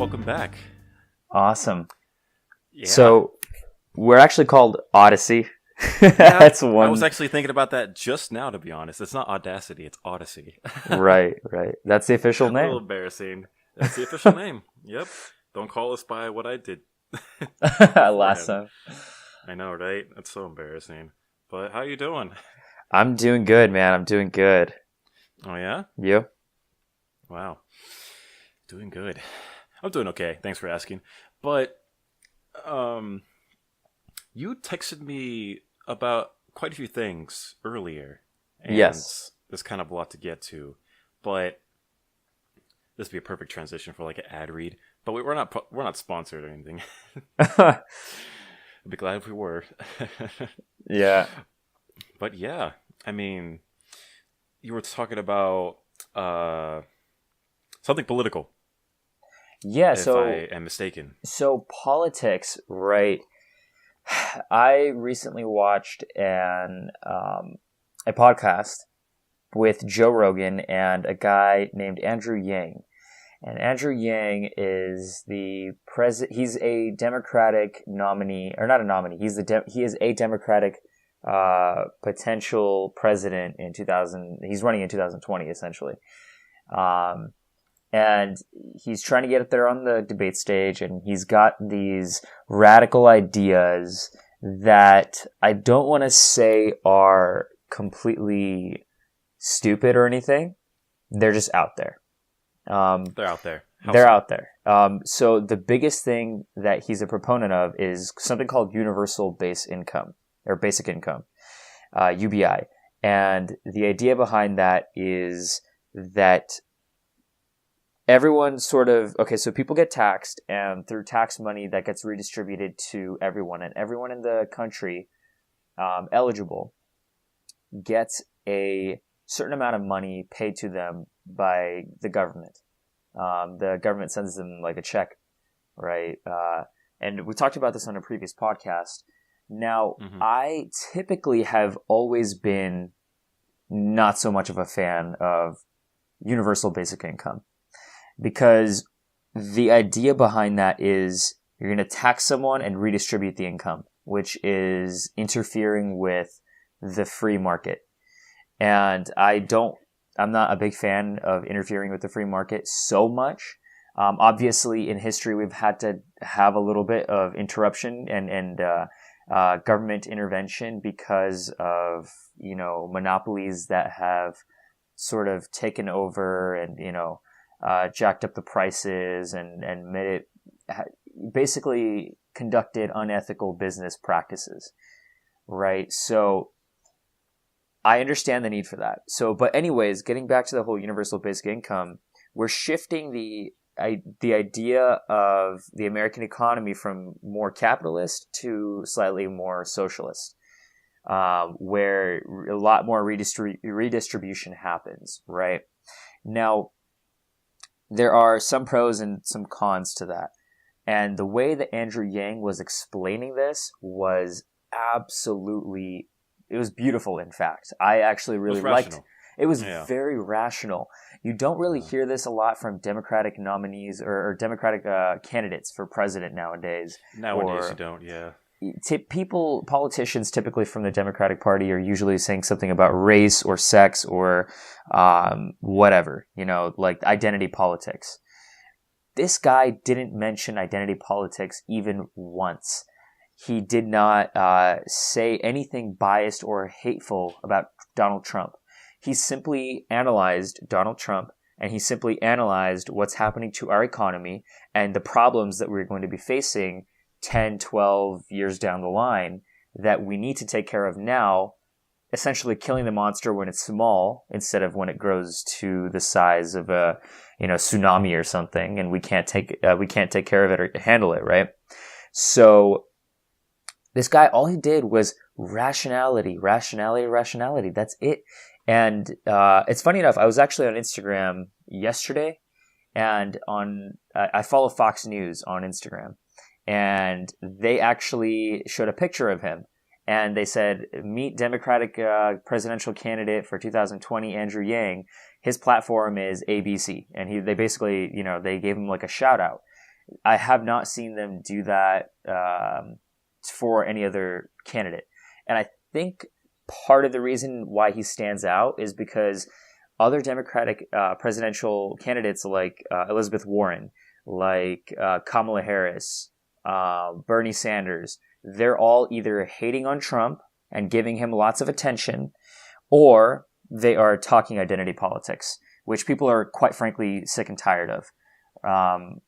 Welcome back. Awesome. Yeah. So we're actually called Odyssey. Yeah, That's I one. was actually thinking about that just now, to be honest. It's not Audacity, it's Odyssey. Right. That's the official A little name. embarrassing. That's the official name. Yep. Don't call us by what I did Last beforehand. time. I know, right? That's so embarrassing. But how you doing? I'm doing good, man. I'm doing good. Oh, yeah? You? Wow. Doing good. I'm doing okay. Thanks for asking. But um, you texted me about quite a few things earlier, and Yes. there's kind of a lot to get to. But this would be a perfect transition for like an ad read. But we're not sponsored or anything. I'd be glad if we were. Yeah. But yeah, I mean, you were talking about something political, Yeah. if I So am mistaken. so politics, right? I recently watched a podcast with Joe Rogan and a guy named Andrew Yang. And Andrew Yang is the president. He's a Democratic nominee, or not a nominee. He is a Democratic potential president in 2000. He's running in 2020, essentially. Um, and he's trying to get up there on the debate stage, and he's got these radical ideas that I don't want to say are completely stupid or anything. They're just out there. They're out there. How They're so? out there. So the biggest thing that he's a proponent of is something called universal base income or basic income, UBI. And the idea behind that is that everyone so people get taxed, and through tax money that gets redistributed to everyone, and everyone in the country eligible gets a certain amount of money paid to them by the government. The government sends them like a check, right? And we talked about this on a previous podcast. Now, I typically have always been not so much of a fan of universal basic income, because the idea behind that is you're going to tax someone and redistribute the income, which is interfering with the free market. And I'm not a big fan of interfering with the free market so much. Obviously, in history, we've had to have a little bit of interruption and government intervention because of, monopolies that have sort of taken over and, jacked up the prices and made it basically conducted unethical business practices, right? So I understand the need for that. But anyways, getting back to the whole universal basic income, we're shifting the idea of the American economy from more capitalist to slightly more socialist, where a lot more redistribution happens, right? Now, there are some pros and some cons to that. And the way that Andrew Yang was explaining this was absolutely... It was beautiful, in fact. I actually really liked it. It was very rational. You don't really hear this a lot from Democratic nominees or Democratic candidates for president nowadays. Nowadays you don't, yeah. Politicians typically from the Democratic Party are usually saying something about race or sex or whatever, like identity politics. This guy didn't mention identity politics even once. He did not say anything biased or hateful about Donald Trump. He simply analyzed Donald Trump, and he simply analyzed what's happening to our economy and the problems that we're going to be facing 10, 12 years down the line that we need to take care of now, essentially killing the monster when it's small instead of when it grows to the size of a tsunami or something, and we can't take care of it or handle it, right? So this guy, all he did was rationality. That's it. And it's funny enough, I was actually on Instagram yesterday, and I follow Fox News on Instagram, and they actually showed a picture of him. And they said, meet Democratic presidential candidate for 2020, Andrew Yang. His platform is ABC. And they basically, they gave him like a shout out. I have not seen them do that for any other candidate. And I think part of the reason why he stands out is because other Democratic presidential candidates like Elizabeth Warren, like Kamala Harris, Bernie Sanders, they're all either hating on Trump and giving him lots of attention, or they are talking identity politics, which people are quite frankly sick and tired of. Well,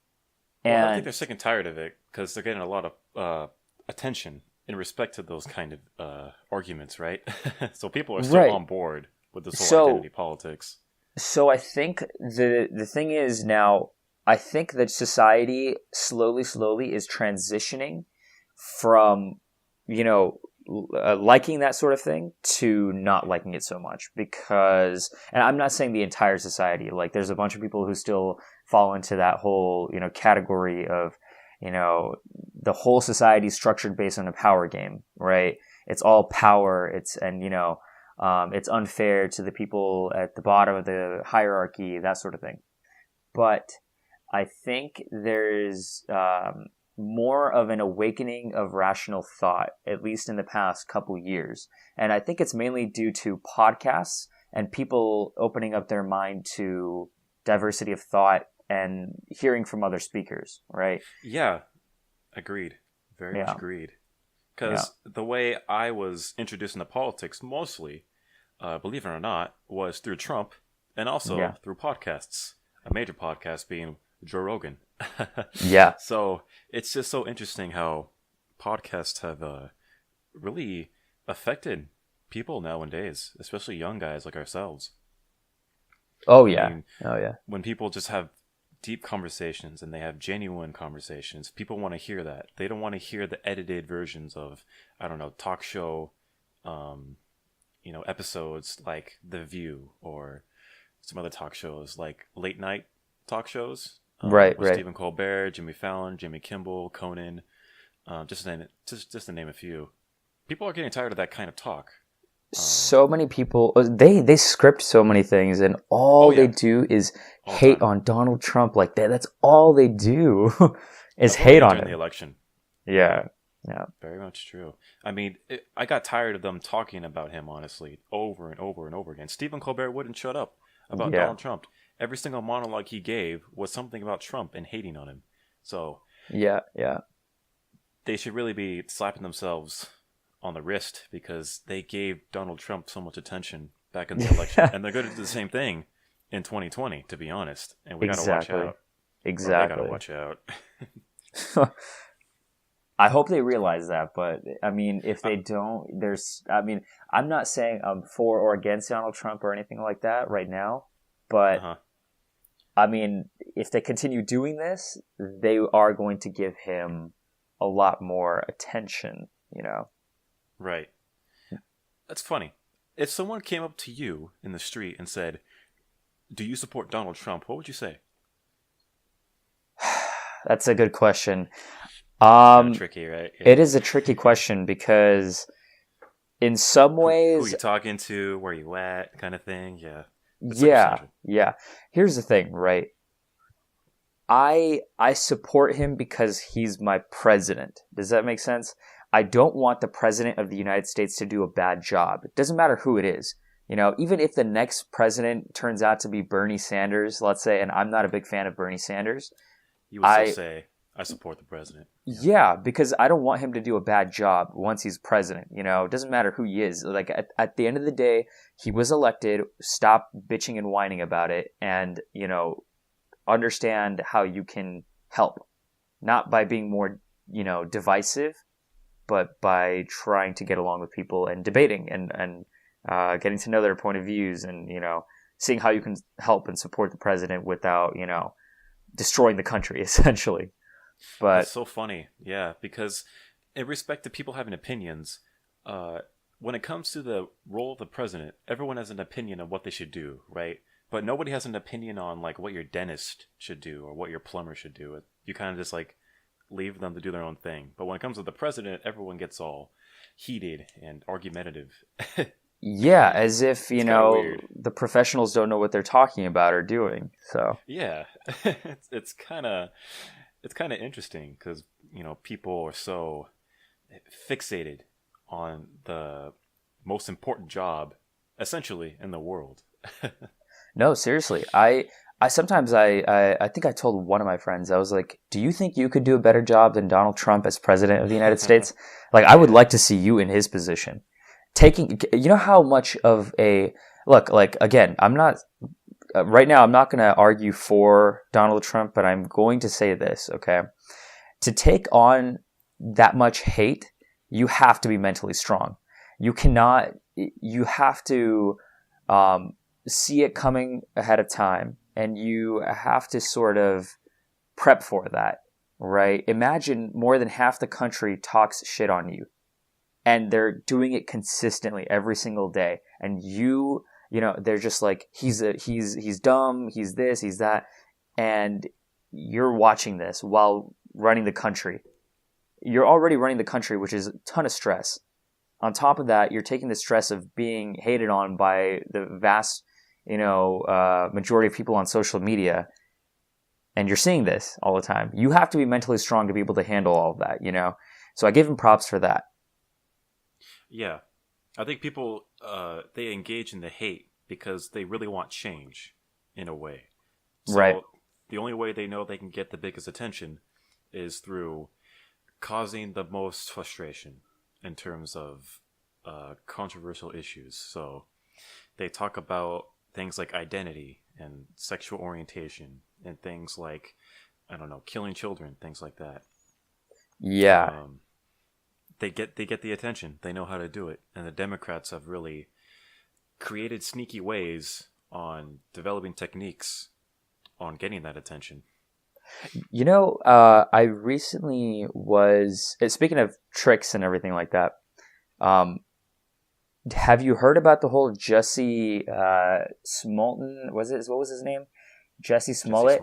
I think they're sick and tired of it because they're getting a lot of attention in respect to those kind of arguments, right? So people are still on board with this whole identity politics. So I think the thing is now, I think that society slowly is transitioning from, liking that sort of thing to not liking it so much because, and I'm not saying the entire society, like there's a bunch of people who still fall into that whole, category of, the whole society is structured based on a power game, right? It's all power. It's unfair to the people at the bottom of the hierarchy, that sort of thing. But I think there's more of an awakening of rational thought, at least in the past couple years. And I think it's mainly due to podcasts and people opening up their mind to diversity of thought and hearing from other speakers, right? Yeah, agreed. Very much agreed. Because the way I was introduced into politics mostly, believe it or not, was through Trump and also through podcasts. A major podcast being Joe Rogan. Yeah. So it's just so interesting how podcasts have really affected people nowadays, especially young guys like ourselves. Oh, yeah. I mean, when people just have deep conversations and they have genuine conversations, people want to hear that. They don't want to hear the edited versions of, I don't know, talk show, episodes like The View or some other talk shows like late night talk shows. Right. Stephen Colbert, Jimmy Fallon, Jimmy Kimmel, Conan, just to name a few. People are getting tired of that kind of talk. So many people, they script so many things, and all they do is hate on Donald Trump. Like that's all they do is hate on him. The election. Yeah. Very much true. I mean, I got tired of them talking about him, honestly, over and over and over again. Stephen Colbert wouldn't shut up about Donald Trump. Every single monologue he gave was something about Trump and hating on him. So yeah, they should really be slapping themselves on the wrist because they gave Donald Trump so much attention back in the election, and they're going to do the same thing in 2020. To be honest, and we got to watch out. Exactly, got to watch out. I hope they realize that, but I mean, if they don't, I'm not saying I'm for or against Donald Trump or anything like that right now, but I mean, if they continue doing this, they are going to give him a lot more attention, Right. That's funny. If someone came up to you in the street and said, "Do you support Donald Trump?" What would you say? That's a good question. Tricky, right? Yeah. It is a tricky question because in some ways... Who are you talking to? Where are you at? Kind of thing. Yeah. Yeah. Here's the thing, right? I support him because he's my president. Does that make sense? I don't want the president of the United States to do a bad job. It doesn't matter who it is. Even if the next president turns out to be Bernie Sanders, let's say, and I'm not a big fan of Bernie Sanders. You would still say, I support the president. Yeah, because I don't want him to do a bad job once he's president. It doesn't matter who he is. Like at the end of the day, he was elected. Stop bitching and whining about it and, understand how you can help. Not by being more, divisive, but by trying to get along with people and debating and getting to know their point of views and, seeing how you can help and support the president without, destroying the country, essentially. But it's so funny. Yeah, because in respect to people having opinions, when it comes to the role of the president, everyone has an opinion on what they should do, right? But nobody has an opinion on like what your dentist should do or what your plumber should do. You kind of just like leave them to do their own thing. But when it comes to the president, everyone gets all heated and argumentative. Yeah, as if, the professionals don't know what they're talking about or doing. So yeah, it's kind of it's kind of interesting because people are so fixated on the most important job, essentially, in the world. No, seriously. I sometimes I think I told one of my friends, I was like, do you think you could do a better job than Donald Trump as president of the United States? Like, I would Yeah. like to see you in his position. Taking, you know how much of a, look, like, again, I'm not, right now, I'm not going to argue for Donald Trump, but I'm going to say this, okay? To take on that much hate, you have to be mentally strong. You cannot, you have to see it coming ahead of time, and you have to sort of prep for that, right? Imagine more than half the country talks shit on you, and they're doing it consistently every single day, and they're just like, he's dumb, he's this, he's that, and you're watching this while running the country. You're already running the country, which is a ton of stress. On top of that, you're taking the stress of being hated on by the vast, majority of people on social media, and you're seeing this all the time. You have to be mentally strong to be able to handle all of that, So I give him props for that. Yeah. I think people, they engage in the hate because they really want change, in a way. So Right. the only way they know they can get the biggest attention is through causing the most frustration in terms of controversial issues. So they talk about things like identity and sexual orientation and things like, I don't know, killing children, things like that. Yeah. They get the attention. They know how to do it, and the Democrats have really created sneaky ways on developing techniques on getting that attention. I recently was, speaking of tricks and everything like that, have you heard about the whole Jesse Smolten? What was his name? Jesse Smollett?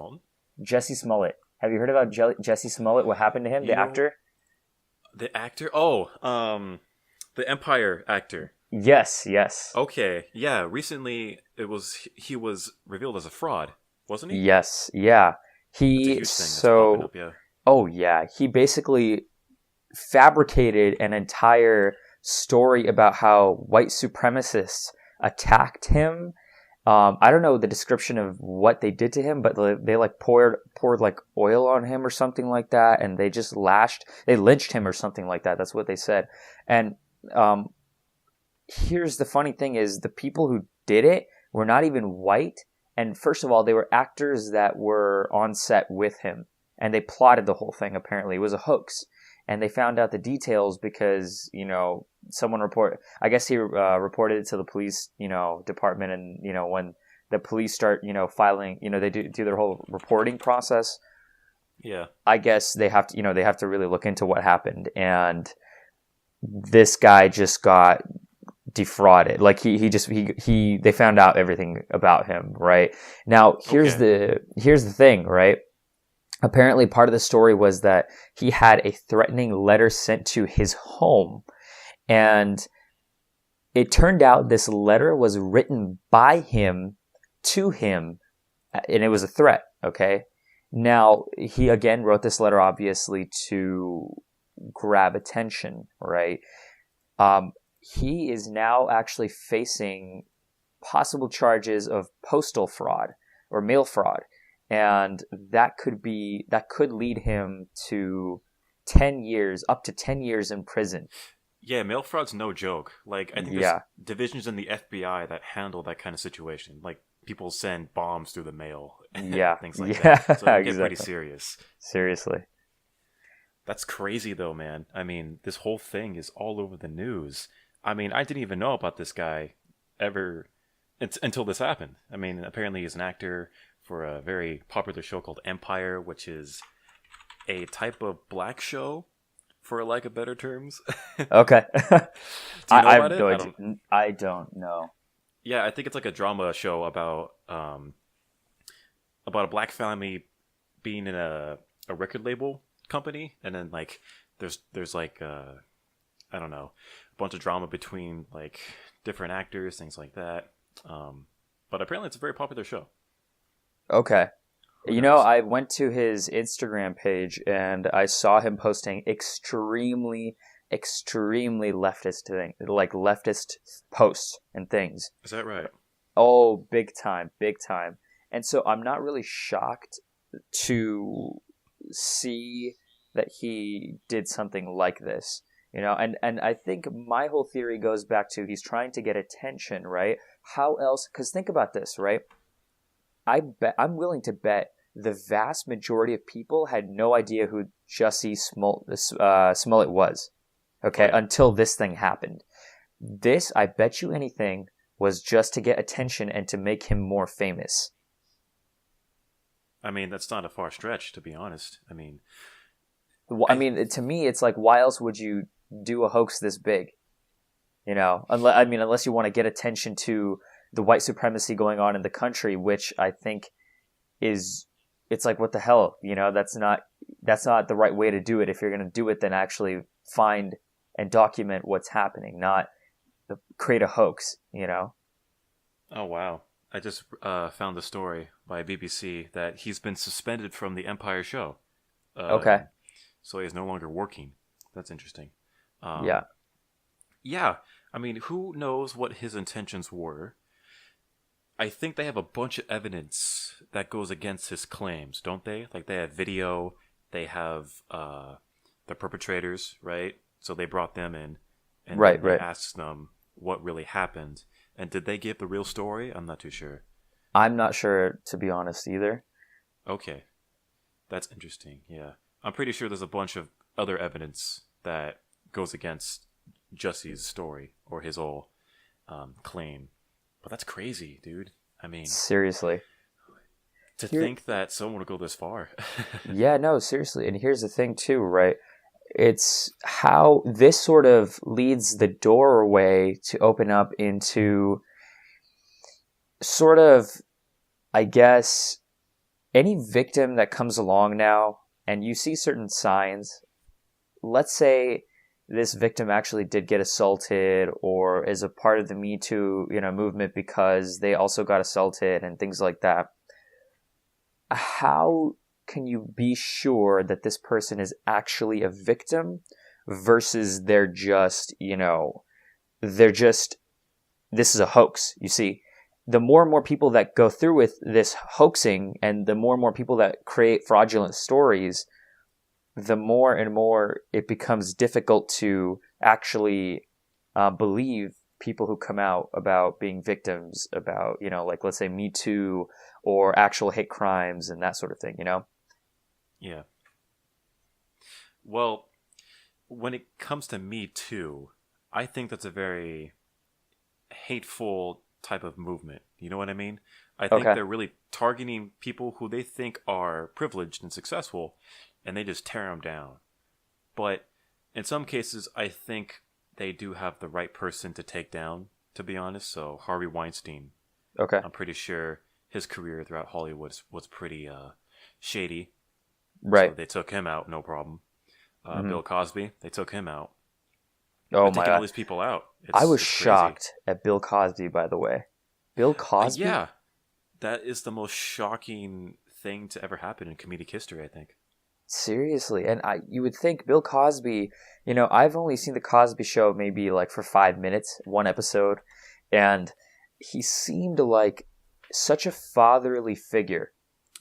Jesse Smollett. Have you heard about Jesse Smollett? What happened to him, the actor? The actor? Oh, the Empire actor. Yes. Okay, yeah. Recently, he was revealed as a fraud, wasn't he? Yes, yeah. That's a huge thing that's popping up. Yeah. Oh yeah, he basically fabricated an entire story about how white supremacists attacked him. I don't know the description of what they did to him, but they like poured like oil on him or something like that, and they just lynched him or something like that. That's what they said. And here's the funny thing is the people who did it were not even white. And first of all, they were actors that were on set with him, and they plotted the whole thing. Apparently, it was a hoax, and they found out the details because someone I guess he reported it to the police department, and when the police start filing, they do their whole reporting process. Yeah, I guess they have to really look into what happened, and this guy just got defrauded. Like they found out everything about him, right? Now here's the thing, right? Apparently part of the story was that he had a threatening letter sent to his home, and it turned out this letter was written by him to him, and it was a threat. Okay, now he again wrote this letter obviously to grab attention, right? He is now actually facing possible charges of postal fraud or mail fraud, and that could lead him to up to 10 years in prison. Yeah, mail fraud's no joke. Like, I think there's divisions in the FBI that handle that kind of situation. Like, people send bombs through the mail and things like that. So it get pretty serious. Seriously. That's crazy though, man. I mean, this whole thing is all over the news. I mean, I didn't even know about this guy ever until this happened. I mean, apparently he's an actor for a very popular show called Empire, which is a type of black show, for lack of better terms. Okay. Do you know about it? I don't know. Yeah, I think it's like a drama show about a black family being in a record label company, and then like there's like I don't know, a bunch of drama between like different actors, things like that. But apparently it's a very popular show. Okay. Who You know, knows? I went to his Instagram page and I saw him posting extremely leftist thing, like leftist posts and things. Is that right? Oh, big time, big time. And so I'm not really shocked to see that he did something like this. And I think my whole theory goes back to he's trying to get attention, right? How else? Because think about this, right? I'm willing to bet the vast majority of people had no idea who Jussie Smollett was. Oh Okay, yeah. until this thing happened. This, I bet you anything, was just to get attention and to make him more famous. I mean, that's not a far stretch, to be honest. I mean, I I mean, to me, it's like, why else would you do a hoax this big? Unless you want to get attention to the white supremacy going on in the country, which I think it's like, what the hell? That's not the right way to do it. If you're going to do it, then actually find and document what's happening, not create a hoax. oh wow. I just found the story by BBC that he's been suspended from the Empire show. Okay. So he's no longer working. That's interesting. Yeah. Yeah, I mean, who knows what his intentions were? I think they have a bunch of evidence that goes against his claims, don't they? Like they have video, they have the perpetrators, right? So they brought them in, and Right. then they Right. asked them what really happened. And did they give the real story? I'm not too sure. I'm not sure, to be honest, either. Okay, that's interesting. Yeah, I'm pretty sure there's a bunch of other evidence that goes against Jussie's story or his whole claim. But that's crazy, dude. I mean, Seriously. to Here, think that someone would go this far. yeah, no, seriously. And here's the thing, too, right? It's how this sort of leads the doorway to open up into sort of, I guess, any victim that comes along now and you see certain signs. Let's say this victim actually did get assaulted or is a part of the Me Too, movement because they also got assaulted and things like that. How can you be sure that this person is actually a victim versus this is a hoax? You see, the more and more people that go through with this hoaxing and the more and more people that create fraudulent stories, the more and more it becomes difficult to actually believe people who come out about being victims, about, like, let's say Me Too or actual hate crimes and that sort of thing, Yeah. Well, when it comes to Me Too, I think that's a very hateful type of movement. You know what I mean? I think Okay. they're really targeting people who they think are privileged and successful, and they just tear them down. But in some cases, I think they do have the right person to take down, to be honest. So Harvey Weinstein, Okay. I'm pretty sure his career throughout Hollywood was pretty shady. So Right. they took him out, no problem. Hmm. Bill Cosby, they took him out. Oh They're my taking all God. these people out. I was It's crazy. shocked at Bill Cosby, by the way. Bill Cosby? Yeah, that is the most shocking thing to ever happen in comedic history, I think. Seriously. And you would think Bill Cosby, I've only seen the Cosby Show maybe like for 5 minutes, one episode, and he seemed like such a fatherly figure,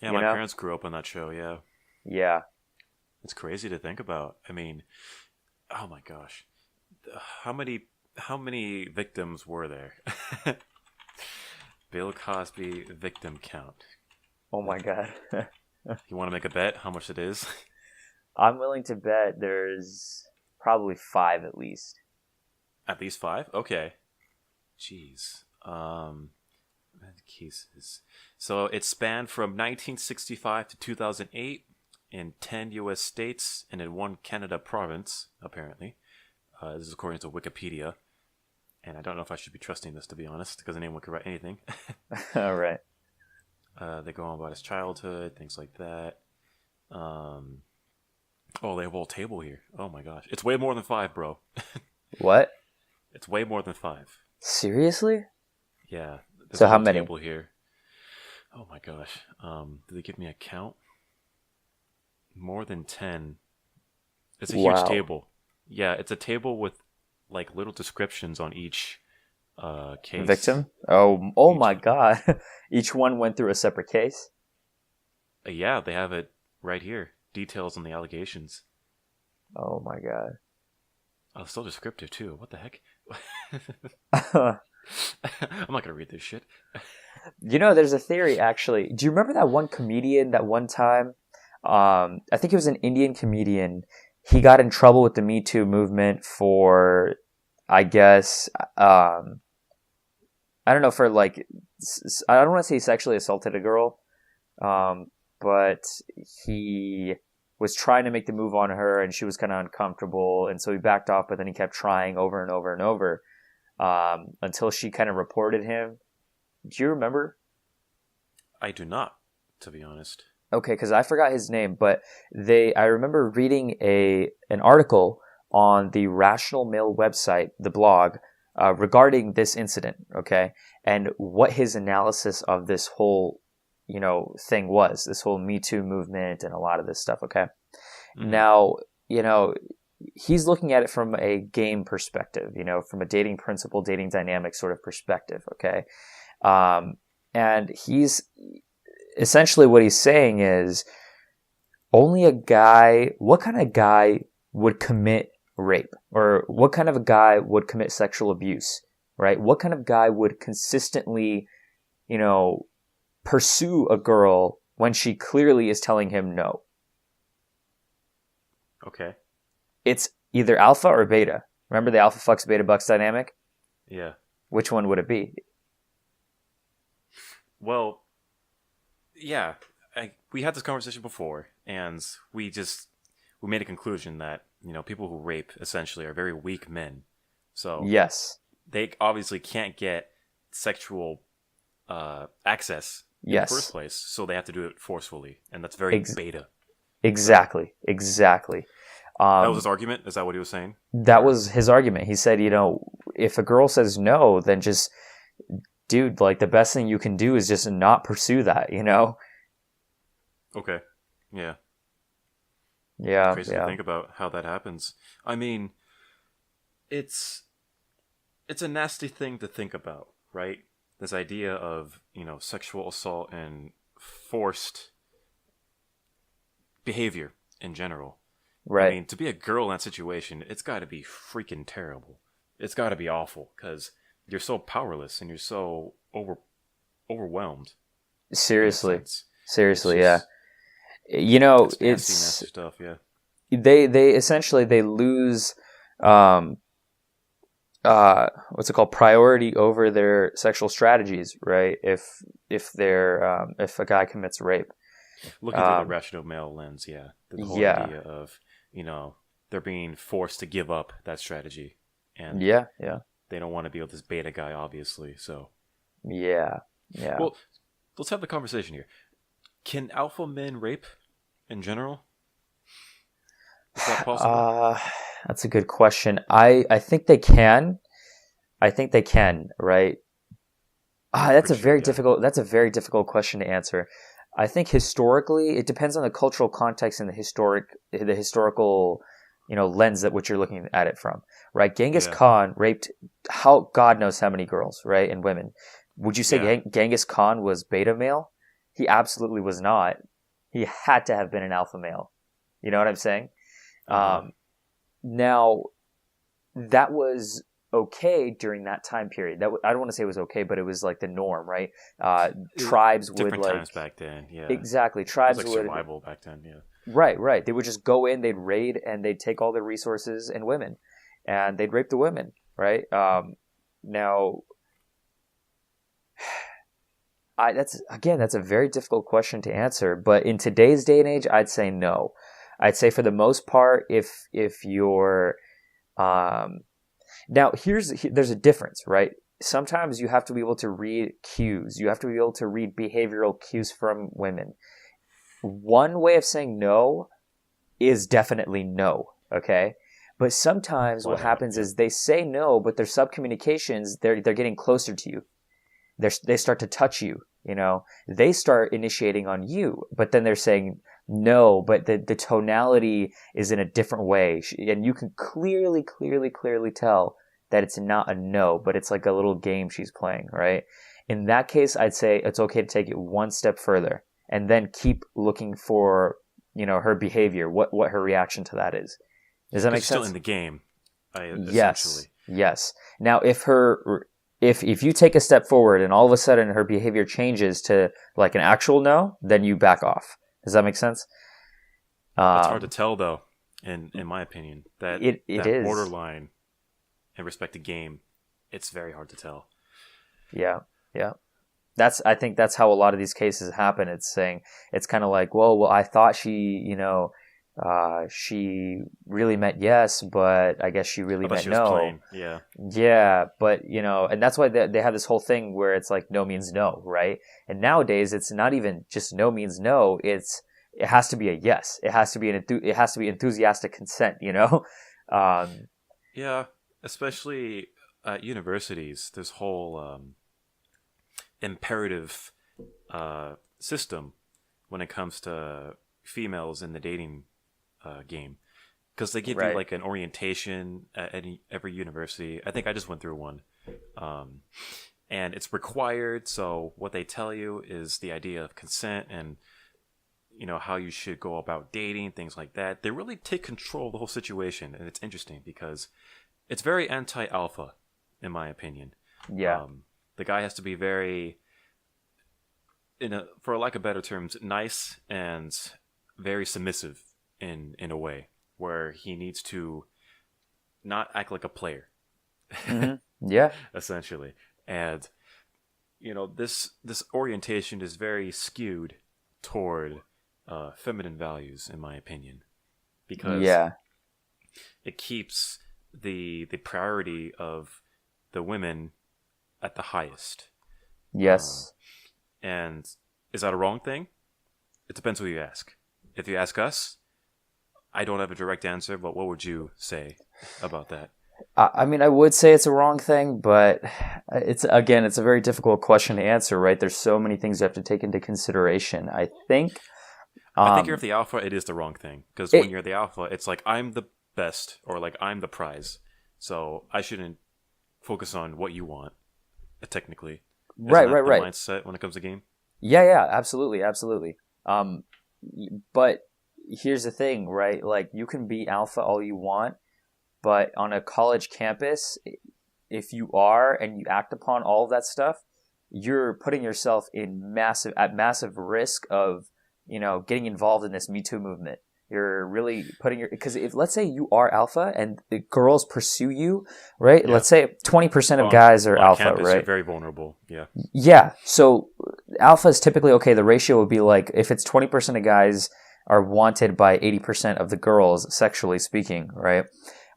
Yeah, you my know? parents grew up on that show. Yeah, Yeah. it's crazy to think about. I mean, oh my gosh, how many victims were there? Bill Cosby victim count. Oh my God. You want to make a bet? How much it is? I'm willing to bet there's probably 5 at least. At least 5. Okay. Jeez. Cases. So it spanned from 1965 to 2008 in 10 U.S. states and in one Canada province, apparently. This is according to Wikipedia. And I don't know if I should be trusting this, to be honest, because anyone could write anything. All right. They go on about his childhood, things like that. Oh, they have a whole table here. Oh my gosh. It's way more than 5, bro. What? It's way more than 5. Seriously? Yeah. There's So a how whole many? table here. Oh my gosh. Did they give me a count? More than 10. It's a huge Wow. table. Yeah, it's a table with like little descriptions on each case. Victim? Oh Each my God. Each one went through a separate case? Yeah, they have it right here. Details on the allegations. Oh my Oh, so descriptive too. What the heck? God. I'm not gonna read this shit. There's a theory actually. Do you remember that one comedian that one time? I think it was an Indian comedian. He got in trouble with the Me Too movement for, I guess, I don't know, for like, I don't want to say he sexually assaulted a girl, um, but he was trying to make the move on her and she was kind of uncomfortable. And so he backed off, but then he kept trying over and over and over until she kind of reported him. Do you remember? I do not, to be honest. Okay, because I forgot his name, but I remember reading an article on the Rational Mail website, the blog, regarding this incident. Okay, and what his analysis of this whole, thing was, this whole Me Too movement and a lot of this stuff. Okay, Mm-hmm. now he's looking at it from a game perspective, from a dating principle, dating dynamic sort of perspective. Okay, and he's essentially what he's saying is what kind of guy would commit rape, or what kind of a guy would commit sexual abuse, right? What kind of guy would consistently, pursue a girl when she clearly is telling him no? Okay. It's either alpha or beta. Remember the alpha fucks beta bucks dynamic? Yeah. Which one would it be? Well, yeah. We had this conversation before, and we made a conclusion that people who rape essentially are very weak men. So Yes. they obviously can't get sexual access in the first Yes. place, so they have to do it forcefully, and that's very Ex- beta. Right? exactly. Exactly. That was his argument. Is that what he was saying? That Or was his argument. He said, if a girl says no, then just, dude, like the best thing you can do is just not pursue that. okay, yeah, Yeah, crazy to yeah. think about how that happens. I mean, it's it's a nasty thing to think about, right? This idea of sexual assault and forced behavior in general. I Right. mean, to be a girl in that situation, it's got to be freaking terrible. It's got to be awful because you're so powerless and you're so overwhelmed in a Seriously. sense. It's Seriously, yeah. just it's nasty, It's nasty stuff. Yeah, they essentially they lose um what's it called, priority over their sexual strategies, right? If a guy commits rape. looking through the Um rational male lens, yeah, the whole yeah. idea of they're being forced to give up that strategy, and Yeah, yeah. they don't want to be with this beta guy, obviously. So, Yeah. Yeah. well, let's have the conversation here. Can alpha men rape in general? Is that possible? Uh, that's a good question. I think they can. I think they can, right? Pretty sure, yeah. That's a very difficult question to answer. I think historically, it depends on the cultural context and the historical, lens that which you're looking at it from, right? Genghis Yeah, Khan raped how God knows how many girls, right, and women. Would you say yeah. Genghis Khan was beta male? He absolutely was not. He had to have been an alpha male. You know what I'm saying? Uh huh. Um, Now, that was okay during that time period. I don't want to say it was okay, but it was like the norm, right? Tribes would Different like times back then. Yeah, it exactly. was Tribes like would survival back then. Yeah. right. They would just go in, they'd raid, and they'd take all the resources and women, and they'd rape the women, right? Now, that's a very difficult question to answer. But in today's day and age, I'd say no. I'd say for the most part, if you're um, now there's a difference, right? Sometimes you have to be able to read cues. You have to be able to read behavioral cues from women. One way of saying no is definitely no, okay? But sometimes what Flat out. happens Yeah. is they say no, but their subcommunications, they're getting closer to you. they start to touch you, they start initiating on you, but then they're saying no, but the tonality is in a different way. And you can clearly tell that it's not a no, but it's like a little game she's playing, right? In that case, I'd say it's okay to take it one step further and then keep looking for, her behavior, what her reaction to that is. Does that make sense? Still in the game, essentially. Yes. Now, if you take a step forward and all of a sudden her behavior changes to like an actual no, then you back off. Does that make sense? It's hard to tell, though, in my opinion, that it is borderline in respect to game, it's very hard to tell. Yeah. I think that's how a lot of these cases happen. It's saying, it's kind of like, well, I thought she, she really meant yes, but I guess she really meant she was no. playing. Yeah. Yeah, but and that's why they have this whole thing where it's like no means no, right? And nowadays it's not even just no means no. It has to be a yes. It has to be it has to be enthusiastic consent. Yeah, especially at universities, this whole imperative system when it comes to females in the dating game, because they give you like an orientation at every university. I think I just went through one, and it's required. So what they tell you is the idea of consent and how you should go about dating, things like that. They really take control of the whole situation, and it's interesting because it's very anti-alpha, in my opinion. Yeah. The guy has to be very, for lack of better terms, nice and very submissive in a way where he needs to not act like a player. Mm-hmm. Yeah. Essentially. And this orientation is very skewed toward feminine values, in my opinion, because it keeps the priority of the women at the highest. Yes. And is that a wrong thing? It depends who you ask. If you ask us, I don't have a direct answer, but what would you say about that? I mean, I would say it's a wrong thing, but it's a very difficult question to answer, right? There's so many things you have to take into consideration. I think you're the alpha, it is the wrong thing. Because when you're the alpha, it's like, I'm the best, or like, I'm the prize. So I shouldn't focus on what you want, technically. Right. Mindset when it comes to game? Yeah, absolutely. But here's the thing, right? Like, you can be alpha all you want, but on a college campus, if you are and you act upon all of that stuff, you're putting yourself at massive risk of, getting involved in this Me Too movement. You're really because if, let's say you are alpha and the girls pursue you, right? Yeah. Let's say 20% of guys are alpha, campus, right? You're very vulnerable. Yeah. Yeah. So alpha is typically, okay, the ratio would be like, if it's 20% of guys are wanted by 80% of the girls, sexually speaking, right?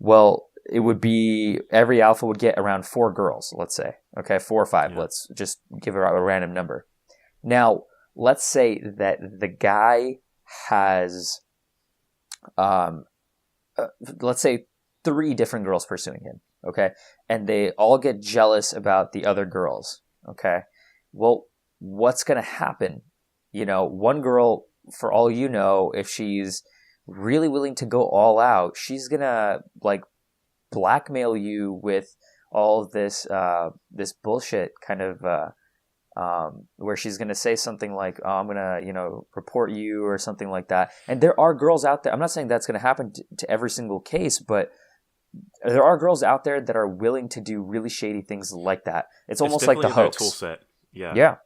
Well, it would be every alpha would get around 4 girls, let's say. Okay, 4 or 5. Yeah. Let's just give it a random number. Now, let's say that the guy has, let's say 3 different girls pursuing him, okay? And they all get jealous about the other girls, okay? Well, what's going to happen? One girl, for all you know, if she's really willing to go all out, she's going to, like, blackmail you with all of this bullshit kind of where she's going to say something like, oh, I'm going to, report you or something like that. And there are girls out there. I'm not saying that's going to happen to every single case, but there are girls out there that are willing to do really shady things like that. It's almost like the hoax. Tool set. Yeah. Yeah.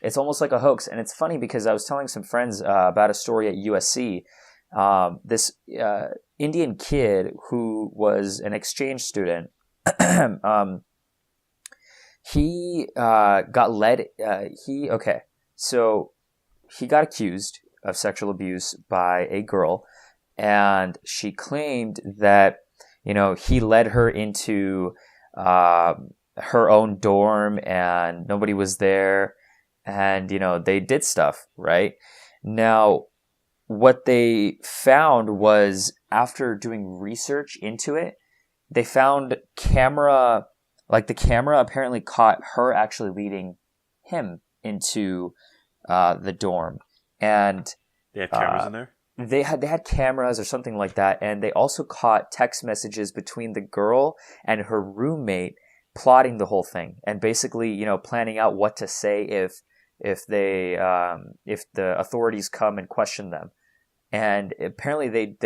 It's almost like a hoax. And it's funny because I was telling some friends about a story at USC. This Indian kid who was an exchange student, he got led. So he got accused of sexual abuse by a girl, and she claimed that he led her into her own dorm, and nobody was there, and they did stuff, right? Now, what they found was, after doing research into it, they found camera Like the camera apparently caught her actually leading him into the dorm, and They have cameras in there. they had cameras or something like that, and they also caught text messages between the girl and her roommate plotting the whole thing, and basically, planning out what to say if the authorities come and question them. And apparently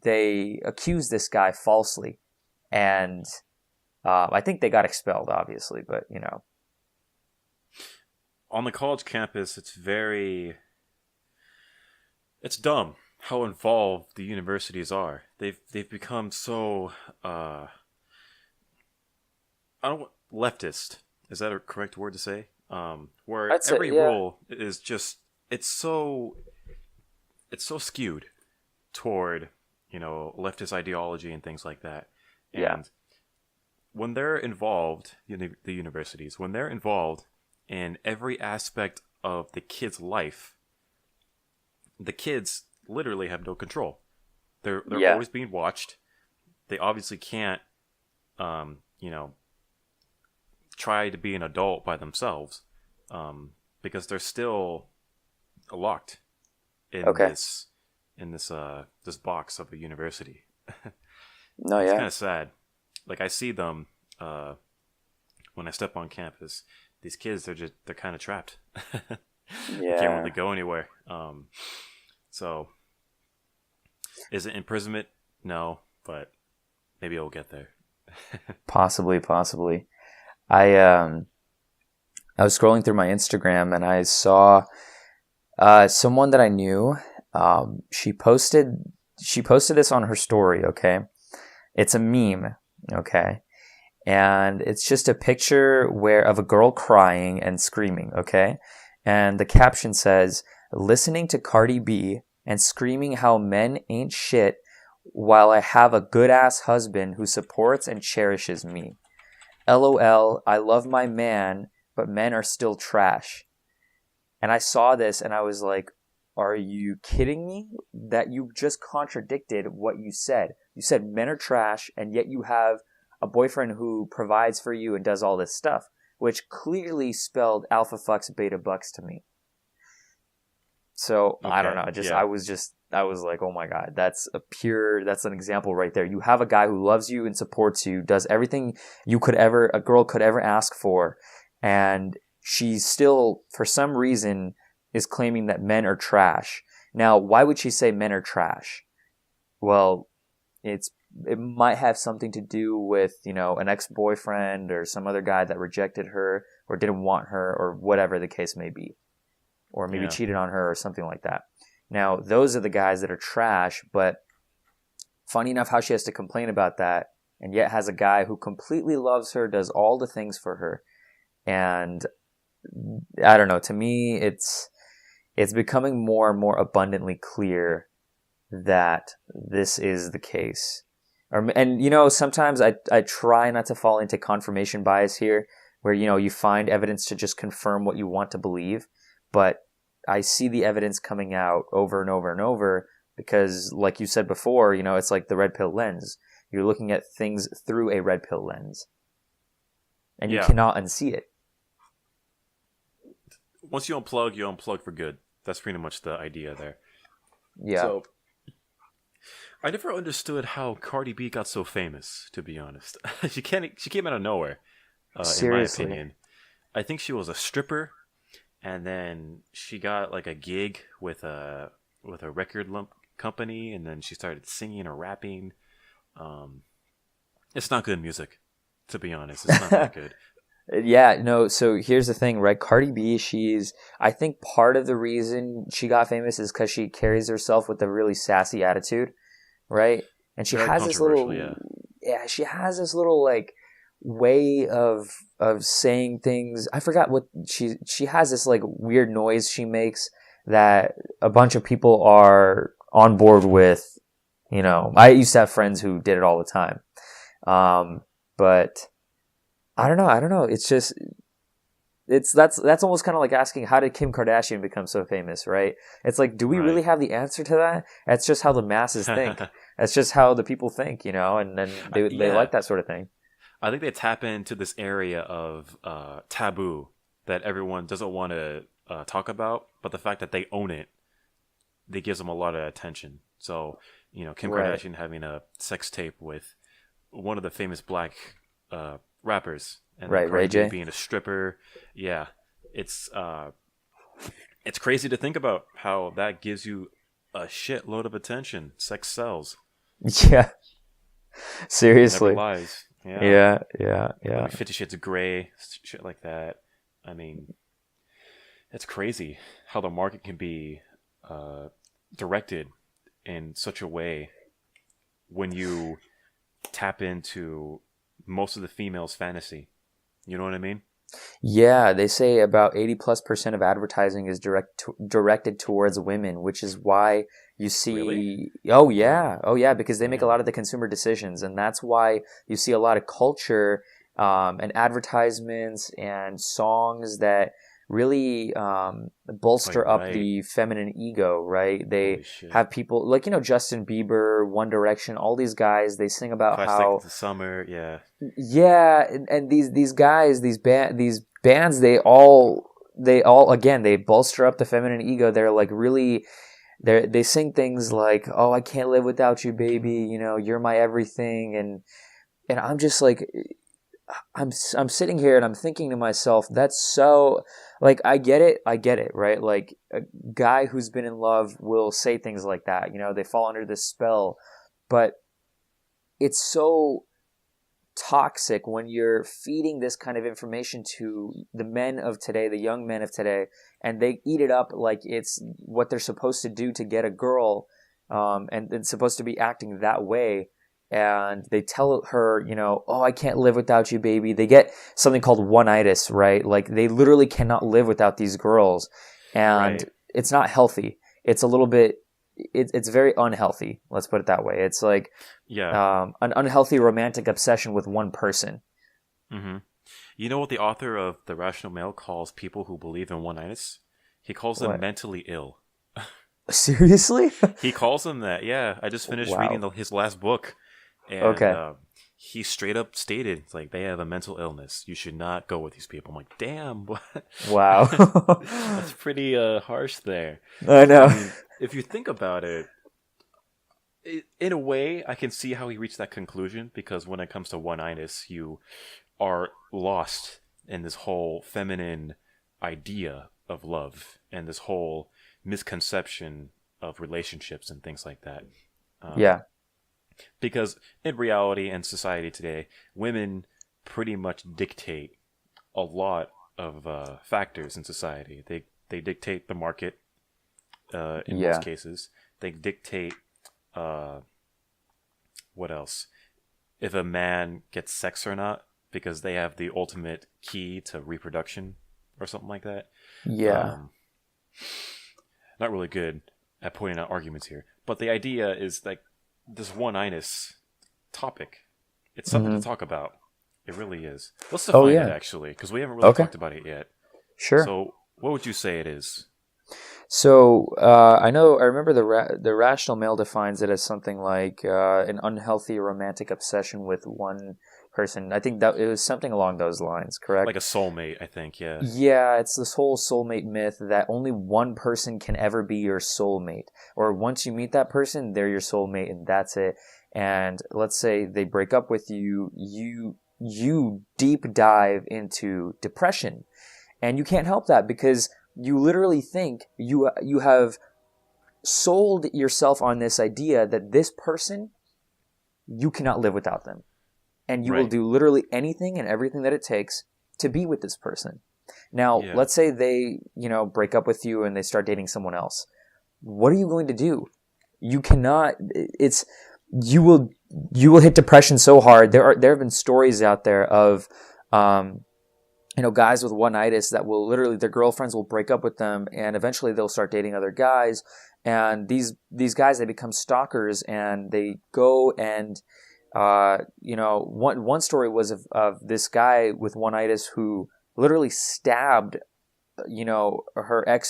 they accused this guy falsely, and I think they got expelled, obviously, but On the college campus, it's dumb how involved the universities are. They've become so I don't leftist. Is that a correct word to say? Where I'd say, every yeah. rule is just it's so skewed toward leftist ideology and things like that. And Yeah. when they're involved, the universities, when they're involved in every aspect of the kid's life, the kids literally have no control. They're Yeah. always being watched. They obviously can't, try to be an adult by themselves, because they're still locked in Okay. this box of a university. No, It's yeah. kind of sad. Like I see them when I step on campus. These kids, they're kind of trapped. They can't Yeah. really go anywhere. So is it imprisonment? No, but maybe it'll get there. Possibly. I was scrolling through my Instagram and I saw someone that I knew. She posted this on her story. Okay, it's a meme. Okay, and it's just a picture of a girl crying and screaming. Okay, and the caption says, "Listening to Cardi B and screaming how men ain't shit, while I have a good ass husband who supports and cherishes me. LOL, I love my man, but men are still trash." And I saw this and I was like, are you kidding me? That you just contradicted what you said. You said men are trash, and yet you have a boyfriend who provides for you and does all this stuff, which clearly spelled alpha fucks beta bucks to me. So I don't know. Yeah. I was like, oh my God, that's an example right there. You have a guy who loves you and supports you, does everything a girl could ever ask for. And she still, for some reason, is claiming that men are trash. Now, why would she say men are trash? Well, it might have something to do with, an ex-boyfriend or some other guy that rejected her or didn't want her or whatever the case may be. Or maybe cheated on her or something like that. Now, those are the guys that are trash, but funny enough how she has to complain about that, and yet has a guy who completely loves her, does all the things for her. And I don't know, to me, it's becoming more and more abundantly clear that this is the case. And sometimes I try not to fall into confirmation bias here, where, you find evidence to just confirm what you want to believe. But I see the evidence coming out over and over and over because, like you said before, it's like the red pill lens. You're looking at things through a red pill lens. And you cannot unsee it. Once you unplug for good. That's pretty much the idea there. Yeah. So, I never understood how Cardi B got so famous, to be honest. She came out of nowhere, Seriously. in my opinion. I think she was a stripper, and then she got like a gig with a record company, and then she started singing or rapping. It's not good music, to be honest. It's not that good. Yeah, no, so here's the thing, right? Cardi B, I think part of the reason she got famous is because she carries herself with a really sassy attitude, right? And she Very has this little, controversial, she has this little like way of saying things. I forgot what she has this like weird noise she makes that a bunch of people are on board with. I used to have friends who did it all the time. But I don't know. It's just, that's almost kind of like asking, how did Kim Kardashian become so famous, right? It's like, do we really have the answer to that? That's just how the masses think. That's just how the people think, and then they like that sort of thing. I think they tap into this area of taboo that everyone doesn't want to talk about, but the fact that they own it, they gives them a lot of attention. So, Kim Right. Kardashian having a sex tape with one of the famous black rappers, and then Right. Ray Cardi B J. being a stripper. Yeah, it's it's crazy to think about how that gives you a shitload of attention. Sex sells. Yeah. It never Seriously. lies. Yeah. Yeah. Yeah. I Yeah. mean, 50 Shades of Grey, shit like that. I mean, it's crazy how the market can be uh, directed in such a way when you tap into most of the females' fantasy. You know what I mean? Yeah, they say about 80+% of advertising is directed towards women, which is why you Really? see, oh Wow. yeah, oh yeah, because they make a Damn. lot of the consumer decisions, and that's why you see a lot of culture, and advertisements and songs that really Oh, you're bolster up right. the feminine ego, right? They Holy shit. have people like, Justin Bieber, One Direction, all these guys, they sing about 5 seconds how, of summer. Yeah. yeah, and these guys, these bands, they all again, they bolster up the feminine ego. They're like really, they sing things like, "Oh, I can't live without you, baby. You're my everything." And I'm just like, I'm sitting here and I'm thinking to myself, that's so, like, I get it, right? Like a guy who's been in love will say things like that. They fall under this spell, but it's so toxic when you're feeding this kind of information to the men of today, the young men of today, and they eat it up like it's what they're supposed to do to get a girl, and it's supposed to be acting that way. And they tell her, oh, I can't live without you, baby. They get something called one-itis, right? Like they literally cannot live without these girls, and Right. it's not healthy. It's a little bit, it's very unhealthy. Let's put it that way. It's like Yeah. an unhealthy romantic obsession with one person. hmm You know what the author of The Rational Male calls people who believe in one-itis? He calls them What? mentally ill. Seriously? He calls them that. Yeah, I just finished reading Wow. his last book, and Okay. he straight up stated it's like they have a mental illness. You should not go with these people. I'm like, damn, what? Wow. That's pretty harsh there. I I know. mean, if you think about it, in a way, I can see how he reached that conclusion because when it comes to one-itis, you are lost in this whole feminine idea of love and this whole misconception of relationships and things like that. Um, Yeah. because in reality and society today, women pretty much dictate a lot of factors in society. They dictate the market in most Yeah. cases. They dictate uh, what else? If a man gets sex or not, because they have the ultimate key to reproduction or something like that. Yeah. Um, not really good at pointing out arguments here, but the idea is like this one-itis topic. It's something to Hmm. talk about. It really is. Let's Oh, define it yeah. actually, because we haven't really Okay. talked about it yet. Sure. So, what would you say it is? So I remember the rational male defines it as something like an unhealthy romantic obsession with one person. I think that it was something along those lines, Like correct? a soulmate, I think. Yeah. Yeah, it's this whole soulmate myth that only one person can ever be your soulmate. Or once you meet that person, they're your soulmate and that's it. And let's say they break up with you, you deep dive into depression. And you can't help that because you literally think you have sold yourself on this idea that this person, you cannot live without them. And you will Right. do literally anything and everything that it takes to be with this person. Now, Yeah. let's say they, break up with you and they start dating someone else. What are you going to do? You cannot, it's, you will hit depression so hard. There have been stories out there of, guys with one-itis that will literally, their girlfriends will break up with them and eventually they'll start dating other guys. And these guys, they become stalkers and they go and, one story was of this guy with one-itis who literally stabbed,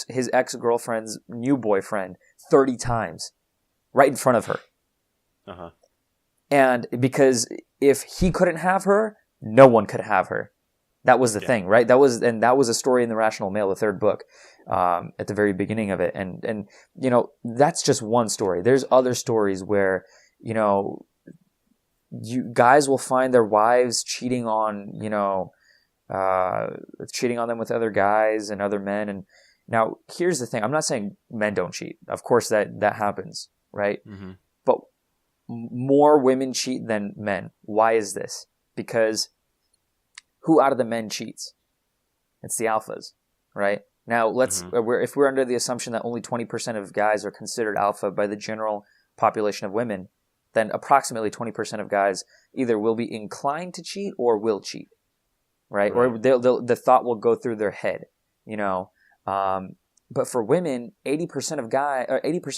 his ex-girlfriend's new boyfriend 30 times right in front of her. Uh huh. And because if he couldn't have her, no one could have her. That was the thing, right? That was a story in The Rational Male, the third book, at the very beginning of it. And that's just one story. There's other stories where, you guys will find their wives cheating on them with other guys and other men. And now here's the thing. I'm not saying men don't cheat. Of course that happens, right? Mm-hmm. But more women cheat than men. Why is this? Because who out of the men cheats? It's the alphas, right? Now, if we're under the assumption that only 20% of guys are considered alpha by the general population of women, then approximately 20% of guys either will be inclined to cheat or will cheat, right? Or the thought will go through their head, But for women, 80%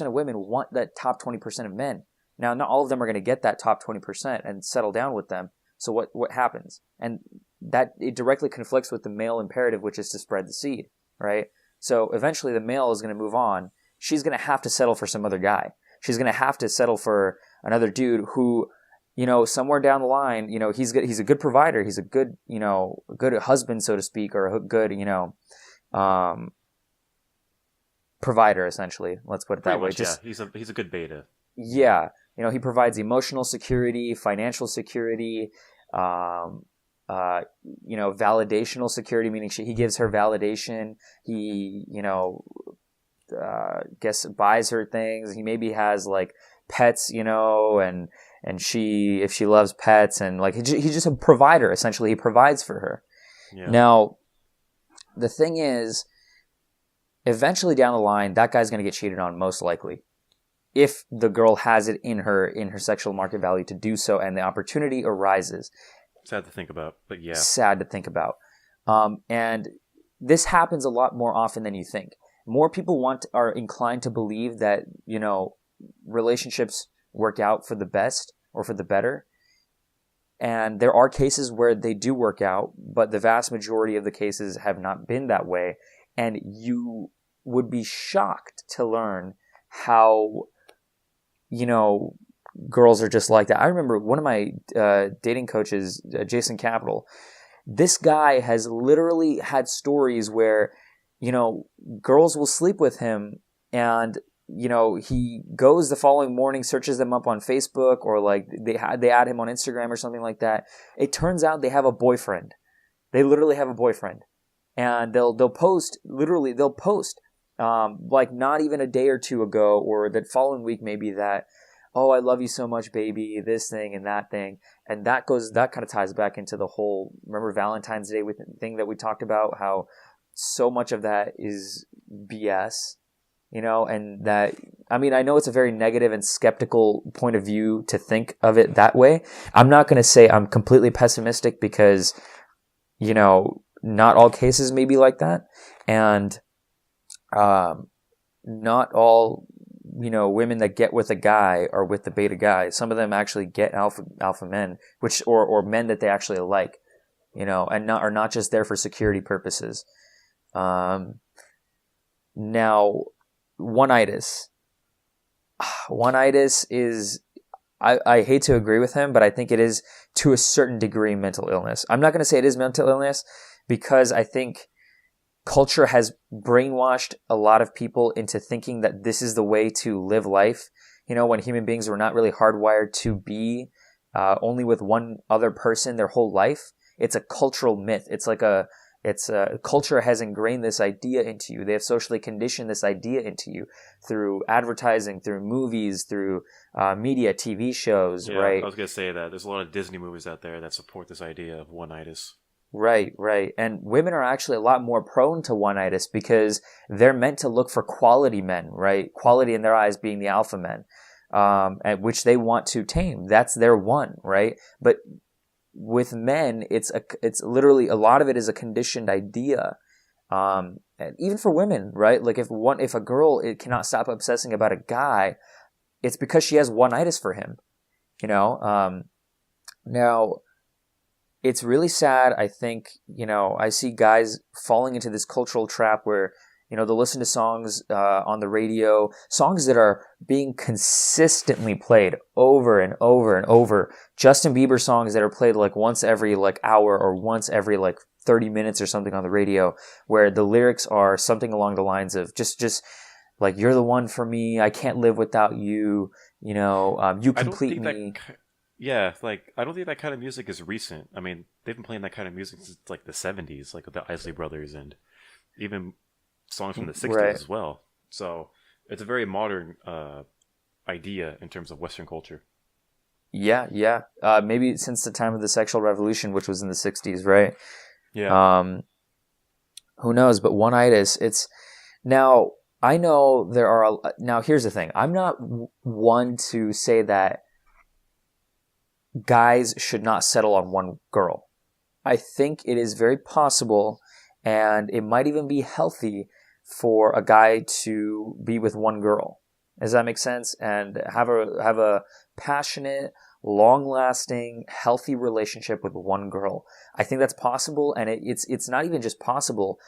of women want that top 20% of men. Now, not all of them are going to get that top 20% and settle down with them. So what happens? And that it directly conflicts with the male imperative, which is to spread the seed, right? So eventually the male is going to move on. She's going to have to settle for some other guy. She's going to have to settle for another dude who, somewhere down the line, he's a good provider. He's a good, good husband, so to speak, or a good, provider, essentially. Let's put it that way. He's a good beta. Yeah. He provides emotional security, financial security, validational security, meaning he gives her validation. He, buys her things. He maybe has like pets, and she, if she loves pets, and like he's just a provider. Essentially, he provides for her. Yeah. Now, the thing is, eventually down the line, that guy's going to get cheated on, most likely, if the girl has it in her sexual market value to do so, and the opportunity arises. Sad to think about, but yeah. Sad to think about. And this happens a lot more often than you think. More people are inclined to believe that, relationships work out for the best or for the better. And there are cases where they do work out, but the vast majority of the cases have not been that way. And you would be shocked to learn how, girls are just like that. I remember one of my dating coaches, Jason Capital. This guy has literally had stories where, girls will sleep with him, and he goes the following morning, searches them up on Facebook, or like they add him on Instagram or something like that. It turns out they have a boyfriend. They literally have a boyfriend, and they'll post like not even a day or two ago, or the following week maybe, that, oh, I love you so much, baby, this thing and that thing. And that kind of ties back into the whole, remember Valentine's Day thing that we talked about, how so much of that is BS, and that, I know it's a very negative and skeptical point of view to think of it that way. I'm not going to say I'm completely pessimistic, because, not all cases may be like that. And, not all, women that get with a guy are with the beta guy. Some of them actually get alpha men, or men that they actually like, and are not just there for security purposes. Now, one-itis is, I hate to agree with him, but I think it is to a certain degree mental illness. I'm not going to say it is mental illness, because I think culture has brainwashed a lot of people into thinking that this is the way to live life. When human beings were not really hardwired to be only with one other person their whole life. It's a cultural myth. Culture has ingrained this idea into you. They have socially conditioned this idea into you through advertising, through movies, through media, TV shows, right? I was going to say that. There's a lot of Disney movies out there that support this idea of one-itis. Right. And women are actually a lot more prone to one-itis, because they're meant to look for quality men, right? Quality in their eyes being the alpha men, at which they want to tame. That's their one, right? But with men, it's literally, a lot of it is a conditioned idea. And even for women, right? Like if a girl cannot stop obsessing about a guy, it's because she has one-itis for him, now, it's really sad. I think, I see guys falling into this cultural trap where, they'll listen to songs on the radio, songs that are being consistently played over and over and over. Justin Bieber songs that are played like once every like hour or once every like 30 minutes or something on the radio, where the lyrics are something along the lines of just like, you're the one for me, I can't live without you, you I don't complete think me. yeah, like I don't think that kind of music is recent. I mean, they've been playing that kind of music since like the '70s, like with the Isley Brothers and even songs from the '60s Right. as well. So it's a very modern idea in terms of Western culture. Yeah, yeah. Maybe since the time of the sexual revolution, which was in the 60s, right? Yeah. Um, who knows? But one-itis, it's now. I know there are. Now, here's the thing. I'm not one to say that guys should not settle on one girl. I think it is very possible, and it might even be healthy for a guy to be with one girl. Does that make sense? And have a passionate, long-lasting, healthy relationship with one girl. I think that's possible, and it's not even just possible.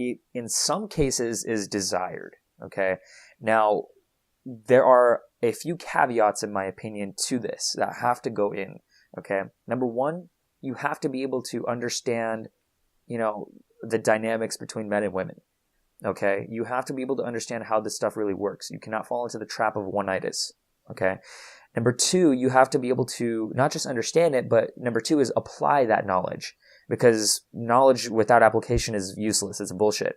It in some cases is desired. Okay, now there are a few caveats, in my opinion, to this that have to go in. Okay, number one, you have to be able to understand, the dynamics between men and women. Okay, you have to be able to understand how this stuff really works. You cannot fall into the trap of one-itis. Okay, number two, you have to be able to not just understand it, but number two is apply that knowledge, because knowledge without application is useless. It's bullshit.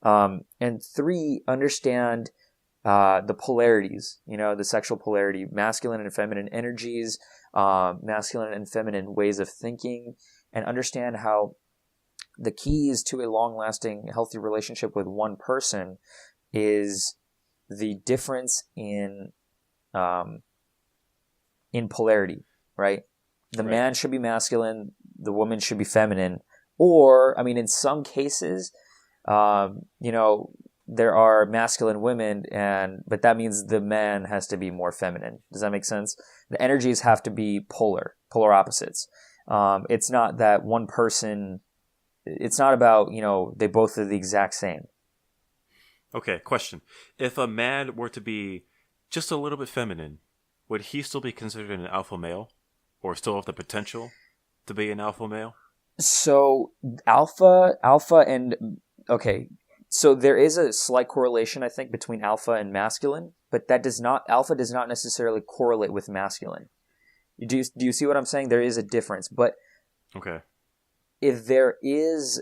And three, understand the polarities, the sexual polarity, masculine and feminine energies, masculine and feminine ways of thinking, and understand how the keys to a long-lasting, healthy relationship with one person is the difference in polarity, right? The Right. man should be masculine, the woman should be feminine, or, I mean, in some cases, there are masculine women, but that means the man has to be more feminine. Does that make sense? The energies have to be polar opposites. It's not that one person. It's not about they both are the exact same. Okay, question. If a man were to be just a little bit feminine, would he still be considered an alpha male? Or still have the potential to be an alpha male? So alpha, and okay. So there is a slight correlation, I think, between alpha and masculine, but alpha does not necessarily correlate with masculine. Do you see what I'm saying? There is a difference, but Okay. if there is,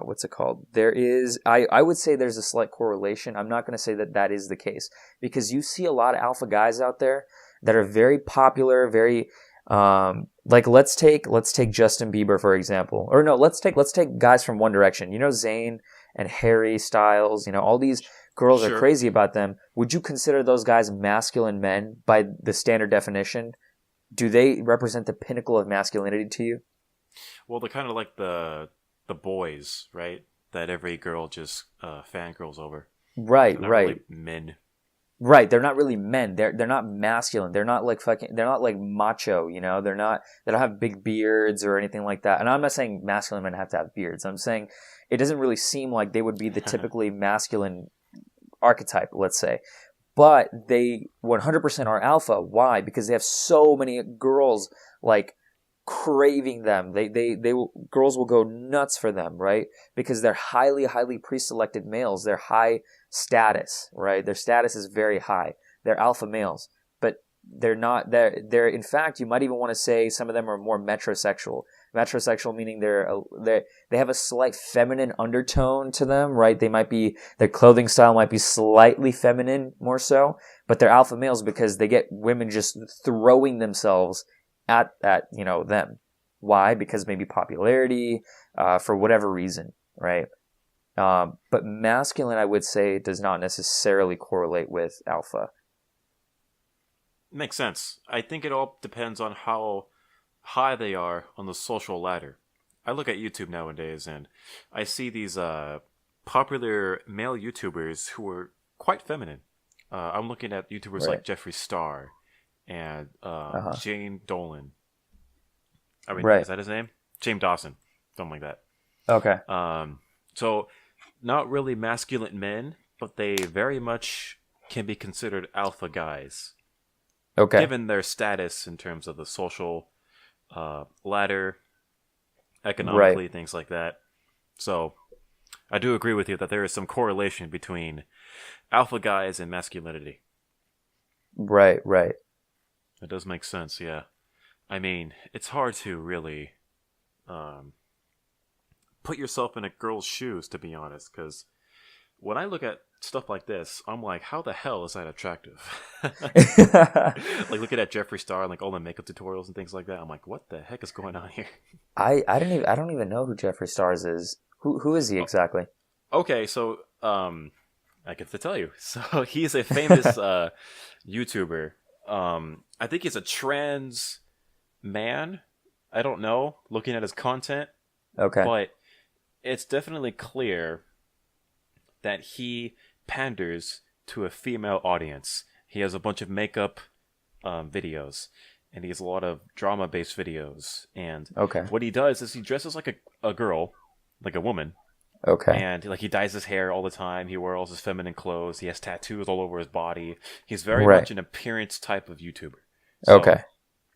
what's it called? There is, I would say there's a slight correlation. I'm not going to say that that is the case, because you see a lot of alpha guys out there that are very popular, very, like let's take Justin Bieber, for example. Or no, let's take guys from One Direction. Zayn and Harry Styles, all these girls are Sure. crazy about them. Would you consider those guys masculine men by the standard definition? Do they represent the pinnacle of masculinity to you? Well, they're kind of like the boys, right? That every girl just fangirls over. Right, They're not right. really men. Right, they're not really men. They're not masculine. They're not like fucking. They're not like macho. They're not. They don't have big beards or anything like that. And I'm not saying masculine men have to have beards. I'm saying it doesn't really seem like they would be the typically masculine archetype, let's say. But they 100% are alpha. Why? Because they have so many girls like craving them. Girls will go nuts for them, right? Because they're highly pre-selected males. They're high status, right? Their status is very high. They're alpha males, but they're not. They're in fact, you might even want to say some of them are more metrosexual. Metrosexual meaning they have a slight feminine undertone to them, right? Their clothing style might be slightly feminine more so, but they're alpha males because they get women just throwing themselves at them. Why? Because maybe popularity, for whatever reason, right? But masculine, I would say, does not necessarily correlate with alpha. Makes sense. I think it all depends on how high they are on the social ladder. I look at YouTube nowadays and I see these popular male YouTubers who are quite feminine. I'm looking at YouTubers Right. like Jeffree Star and Uh-huh. Jane Dolan. I mean, Right. is that his name? James Dawson. Something like that. Okay. So not really masculine men, but they very much can be considered alpha guys, Okay. given their status in terms of the social ladder, Right. economically, things like that. So I do agree with you that there is some correlation between alpha guys and masculinity. Right. Right. It does make sense, yeah. I mean, it's hard to really um, put yourself in a girl's shoes, to be honest, because when I look at stuff like this, I'm like, how the hell is that attractive? Like looking at Jeffree Star and like all the makeup tutorials and things like that, I'm like, what the heck is going on here? I don't even know who Jeffree Stars is. Who is he Oh, exactly? okay, so I get to tell you. So he's a famous YouTuber. I think he's a trans man. I don't know. Looking at his content, Okay. but it's definitely clear that he panders to a female audience. He has a bunch of makeup videos, and he has a lot of drama-based videos. And Okay. what he does is he dresses like a girl, like a woman, Okay. and like he dyes his hair all the time. He wears all his feminine clothes. He has tattoos all over his body. He's very Right. much an appearance type of YouTuber. So, Okay.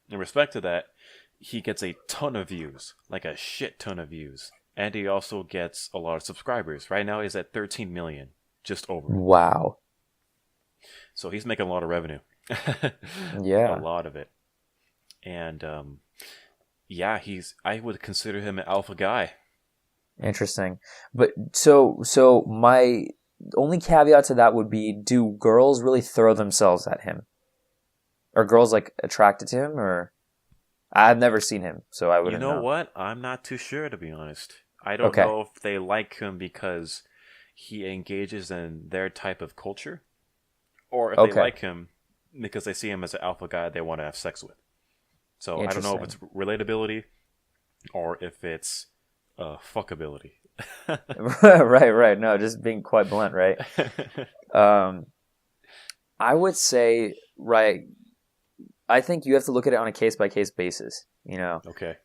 in respect to that, he gets a ton of views, like a shit ton of views. And he also gets a lot of subscribers. Right now he's at 13 million, just over it. Wow. So he's making a lot of revenue. A Yeah. lot of it. And yeah, I would consider him an alpha guy. Interesting. But so my only caveat to that would be, do girls really throw themselves at him? Are girls like attracted to him, or I've never seen him, so I You wouldn't know know. what? I'm not too sure, to be honest. I don't Okay. know if they like him because he engages in their type of culture, or if they Okay. like him because they see him as an alpha guy they want to have sex with. So I don't know if it's Interesting. relatability or if it's fuckability. Right, right. No, just being quite blunt, right? Um, I would say, right. I think you have to look at it on a case by case basis. You know. Okay.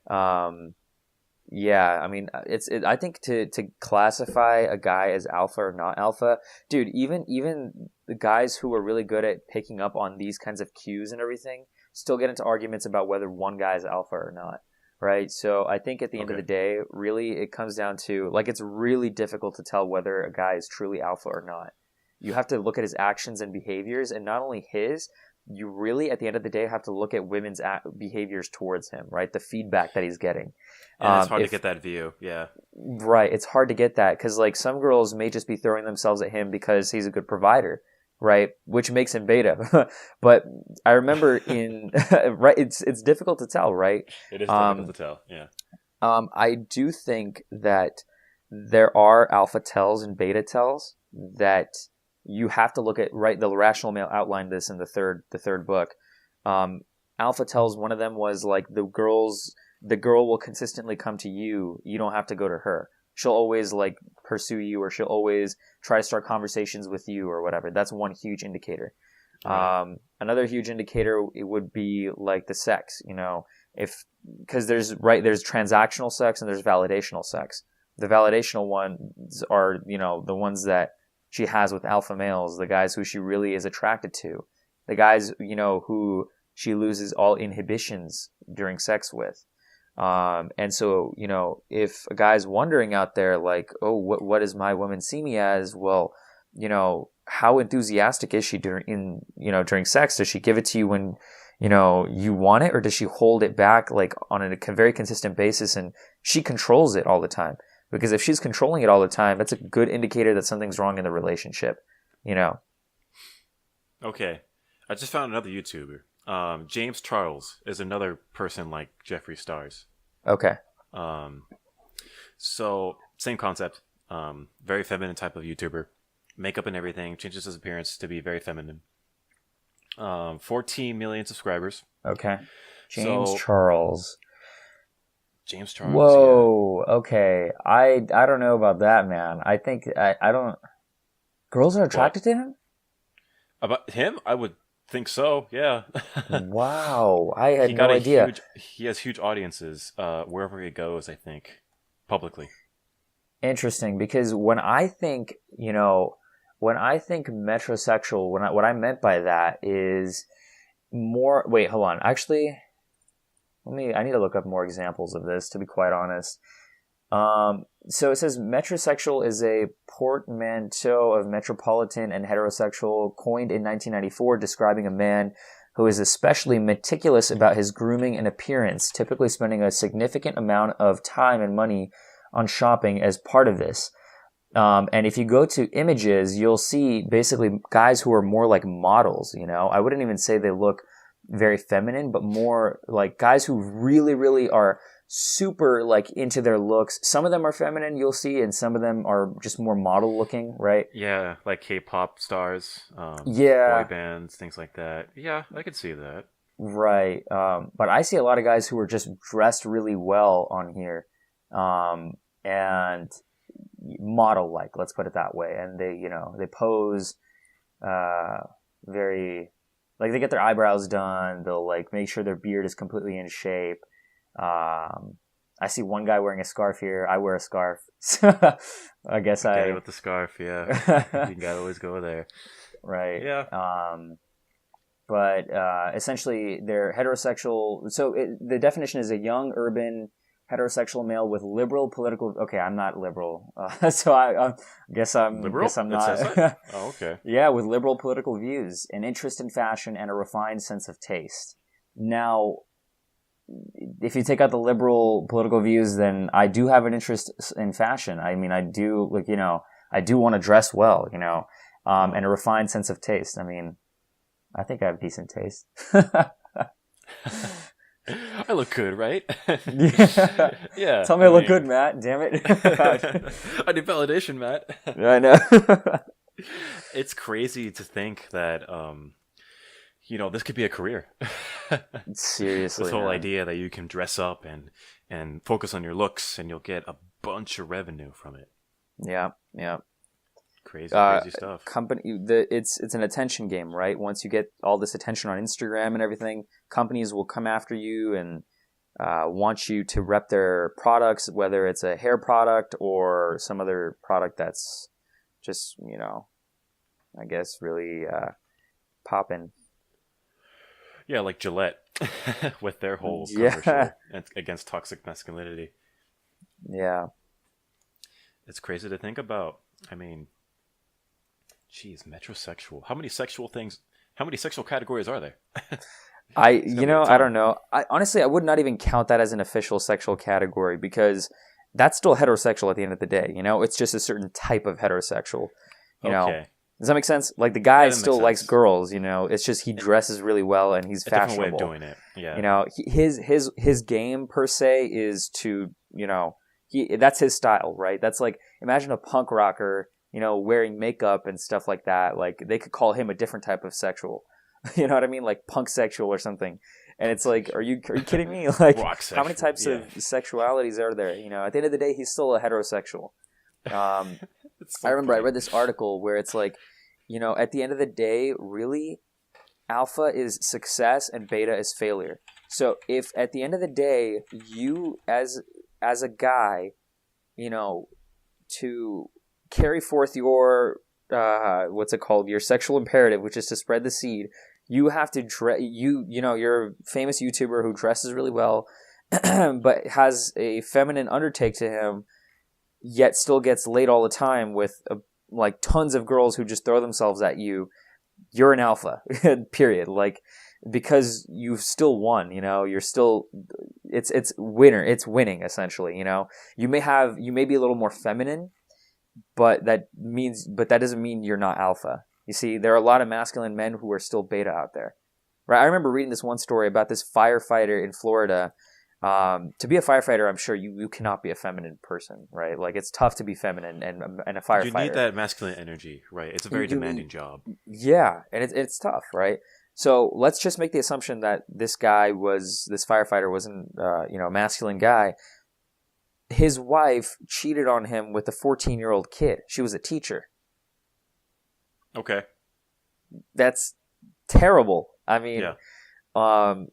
Yeah. I mean, I think to classify a guy as alpha or not alpha, dude. Even the guys who are really good at picking up on these kinds of cues and everything still get into arguments about whether one guy is alpha or not. Right. So I think at the end of Okay. the day, really, it comes down to, like, it's really difficult to tell whether a guy is truly alpha or not. You have to look at his actions and behaviors, and not only his, you really, at the end of the day, have to look at women's behaviors towards him, right? The feedback that he's getting. And it's hard to If get that view. Yeah. Right, it's hard to get that because, like, some girls may just be throwing themselves at him because he's a good provider, right? Which makes him beta. But I remember in right, it's difficult to tell, right? It is difficult to tell. Yeah. I do think that there are alpha tells and beta tells that you have to look at. Right, the Rational Male outlined this in the third book. Alpha tells, one of them was like, the girl will consistently come to you. You don't have to go to her. She'll always like pursue you, or she'll always try to start conversations with you or whatever. That's one huge indicator. Right. Another huge indicator, it would be like the sex, because there's transactional sex and there's validational sex. The validational ones are, the ones that she has with alpha males, the guys who she really is attracted to, the guys, who she loses all inhibitions during sex with. And so, if a guy's wondering out there, like, oh, what does my woman see me as? Well, how enthusiastic is she during sex? Does she give it to you when, you want it, or does she hold it back, like, on a very consistent basis, and she controls it all the time? Because if she's controlling it all the time, that's a good indicator that something's wrong in the relationship, Okay. I just found another YouTuber. James Charles is another person like Jeffree Stars. Okay. So same concept. Very feminine type of YouTuber. Makeup and everything. Changes his appearance to be very feminine. 14 million subscribers. Okay. James So Charles. James Charles. Whoa. Okay. I don't know about that, man. I think I don't. Girls are Yeah. attracted to him? About him, I would think so. Yeah. Wow. I had He no idea. He has huge audiences wherever he goes. I think publicly. interesting because when I think, when I think metrosexual, what I meant by that is more. Wait, hold on. Actually, I need to look up more examples of this, to be quite honest. So it says metrosexual is a portmanteau of metropolitan and heterosexual, coined in 1994, describing a man who is especially meticulous about his grooming and appearance, typically spending a significant amount of time and money on shopping as part of this. And if you go to images, you'll see basically guys who are more like models, I wouldn't even say they look very feminine, but more like guys who really, really are super like into their looks. Some of them are feminine, you'll see, and some of them are just more model looking, right? Yeah, like K-pop stars, Yeah, boy bands, things like that. Yeah, I could see that. right. But I see a lot of guys who are just dressed really well on here, and model like, let's put it that way. And they pose, very, like they get their eyebrows done. They'll like make sure their beard is completely in shape. I see one guy wearing a scarf here. I wear a scarf. So I guess Get it with the scarf, yeah. You gotta always go there. Right. Yeah. But essentially they're heterosexual. So the definition is a young, urban, heterosexual male with liberal political. Okay, I'm not liberal, so I guess I'm Liberal? guess I'm It says not. that? Oh, okay. Yeah, with liberal political views, an interest in fashion, and a refined sense of taste. Now, if you take out the liberal political views, then I do have an interest in fashion. I mean, I do I do want to dress well, and a refined sense of taste. I mean, I think I have decent taste. I look good, right? Yeah. Yeah. Tell me I look good, Matt. Damn it. I need validation, Matt. I know. It's crazy to think that, this could be a career. Seriously, This whole man. idea that you can dress up and focus on your looks and you'll get a bunch of revenue from it. Yeah, yeah. Crazy stuff. It's an attention game, right? Once you get all this attention on Instagram and everything, companies will come after you and want you to rep their products, whether it's a hair product or some other product that's just, I guess really popping. Yeah, like Gillette with their whole Yeah. commercial against toxic masculinity. Yeah. It's crazy to think about. I mean, geez, metrosexual. How many sexual categories are there? I It's gonna be a ton. don't know. Honestly, I would not even count that as an official sexual category because that's still heterosexual at the end of the day. It's just a certain type of heterosexual. Okay. Does that make sense? Like the guy Yeah, that still makes likes sense. girls. It's just he dresses really well and he's A different way fashionable. of doing it. Yeah. His game per se is to that's his style, right? That's like, imagine a punk rocker, wearing makeup and stuff like that. Like they could call him a different type of sexual. You know what I mean? Like punk sexual or something. And it's like, are you kidding me? Like, Rock how many sexual, types yeah. of sexualities are there? At the end of the day, he's still a heterosexual. It's so I remember I funny. read this article where it's like, at the end of the day, really, alpha is success and beta is failure. So if at the end of the day, you as a guy, to carry forth your what's it called, your sexual imperative, which is to spread the seed, you have to you're a famous YouTuber who dresses really well, but has a feminine undertake to him, yet still gets laid all the time with like tons of girls who just throw themselves at you. You're an alpha, period. Like, because you've still won, you're still, it's winning essentially. You may be a little more feminine, but that doesn't mean you're not alpha. You see, there are a lot of masculine men who are still beta out there, right? I remember reading this one story about this firefighter in Florida. To be a firefighter, I'm sure you cannot be a feminine person, right? Like, it's tough to be feminine and a firefighter. You need that masculine energy, right? It's a very demanding job. Yeah, and it's tough, right? So let's just make the assumption that this firefighter wasn't, a masculine guy. His wife cheated on him with a 14-year-old kid. She was a teacher. Okay. That's terrible. I mean, Yeah. I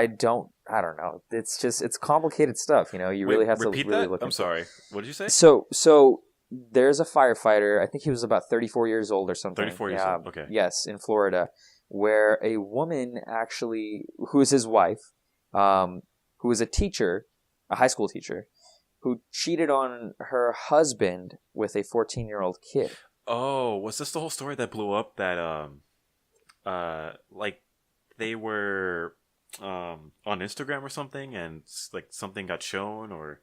don't. I don't know. It's complicated stuff. You really have to repeat really that. look I'm into it. sorry. What did you say? So there's a firefighter. I think he was about 34 years old or something. 34 years old. Okay. Yes, in Florida, where a woman actually, who is his wife, who is a teacher, a high school teacher, who cheated on her husband with a 14-year-old kid. Oh, was this the whole story that blew up? That like they were on Instagram or something, and like something got shown, or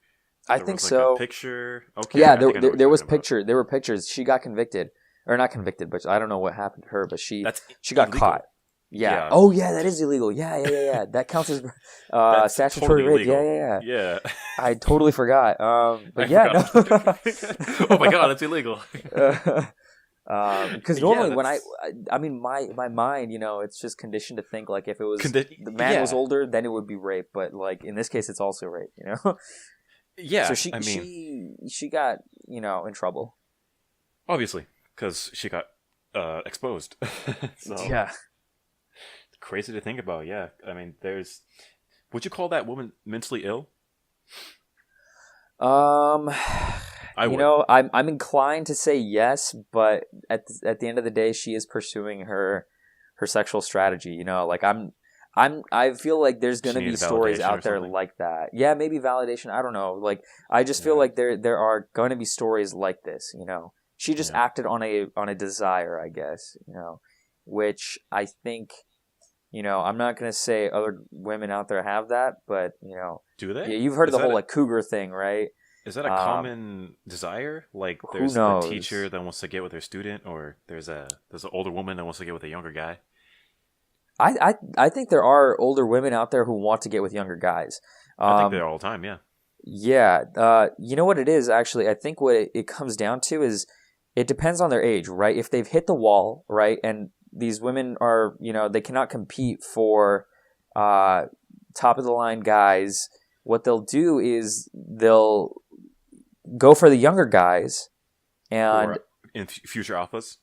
I there think was like so. a picture. Okay, Yeah, I think I know what there you're was talking about. picture. There were pictures. She got convicted, or not convicted, but I don't know what happened to her. But That's she got illegal. caught. Yeah. Yeah, Oh, yeah, that is illegal. Yeah. That counts as that's statutory totally rape. illegal. Yeah. Yeah, I totally forgot. I But yeah, forgot. no. Oh my god, that's illegal. Because Yeah, normally when that's I mean, my mind, it's just conditioned to think like if it was the man was yeah, older, then it would be rape. But like in this case, it's also rape. So yeah. she I mean, she got in trouble. obviously, because she got exposed. So Yeah. crazy to think about. Yeah, I mean, there's. Would you call that woman mentally ill? Um, I would. I'm inclined to say yes, but at the end of the day, she is pursuing her sexual strategy. Like I feel like there's She gonna be needed stories validation or out there something. like that. Yeah, maybe validation. I don't know. Like I just feel Yeah, like there are going to be stories like this. She just yeah. acted on a desire, I guess. Which I think. I'm not going to say other women out there have that, but Do they? yeah, you've heard of Is the that whole like cougar thing, right? is that a Um, common desire? Like, who there's the teacher knows? that wants to get with her student, or there's an older woman that wants to get with a younger guy. I think there are older women out there who want to get with younger guys. I think they're Um, all the time. Yeah. yeah, you know what it is actually. I think what it comes down to is it depends on their age, right? If they've hit the wall, right, and these women are, they cannot compete for top of the line guys. What they'll do is they'll go for the younger guys, Who and are in future alphas?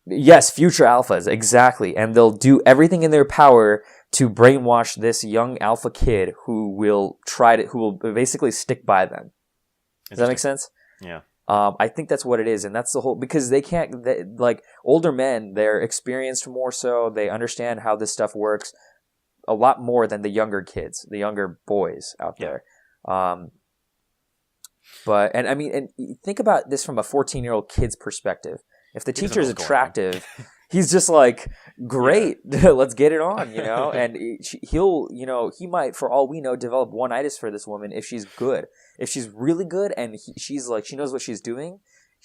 yes, future alphas, exactly. And they'll do everything in their power to brainwash this young alpha kid who will basically stick by them. Does that make Interesting. sense? Yeah. I think that's what it is, and that's the whole, because like older men, they're experienced more, so they understand how this stuff works a lot more than the younger kids, the younger boys out Yeah. there. And I mean, and think about this from a 14-year-old kid's perspective. If the He doesn't teacher know is what's going on. attractive, he's just like, great, let's get it on, and he'll, he might, for all we know, develop one-itis for this woman if she's good. If she's really good and she's like, she knows what she's doing,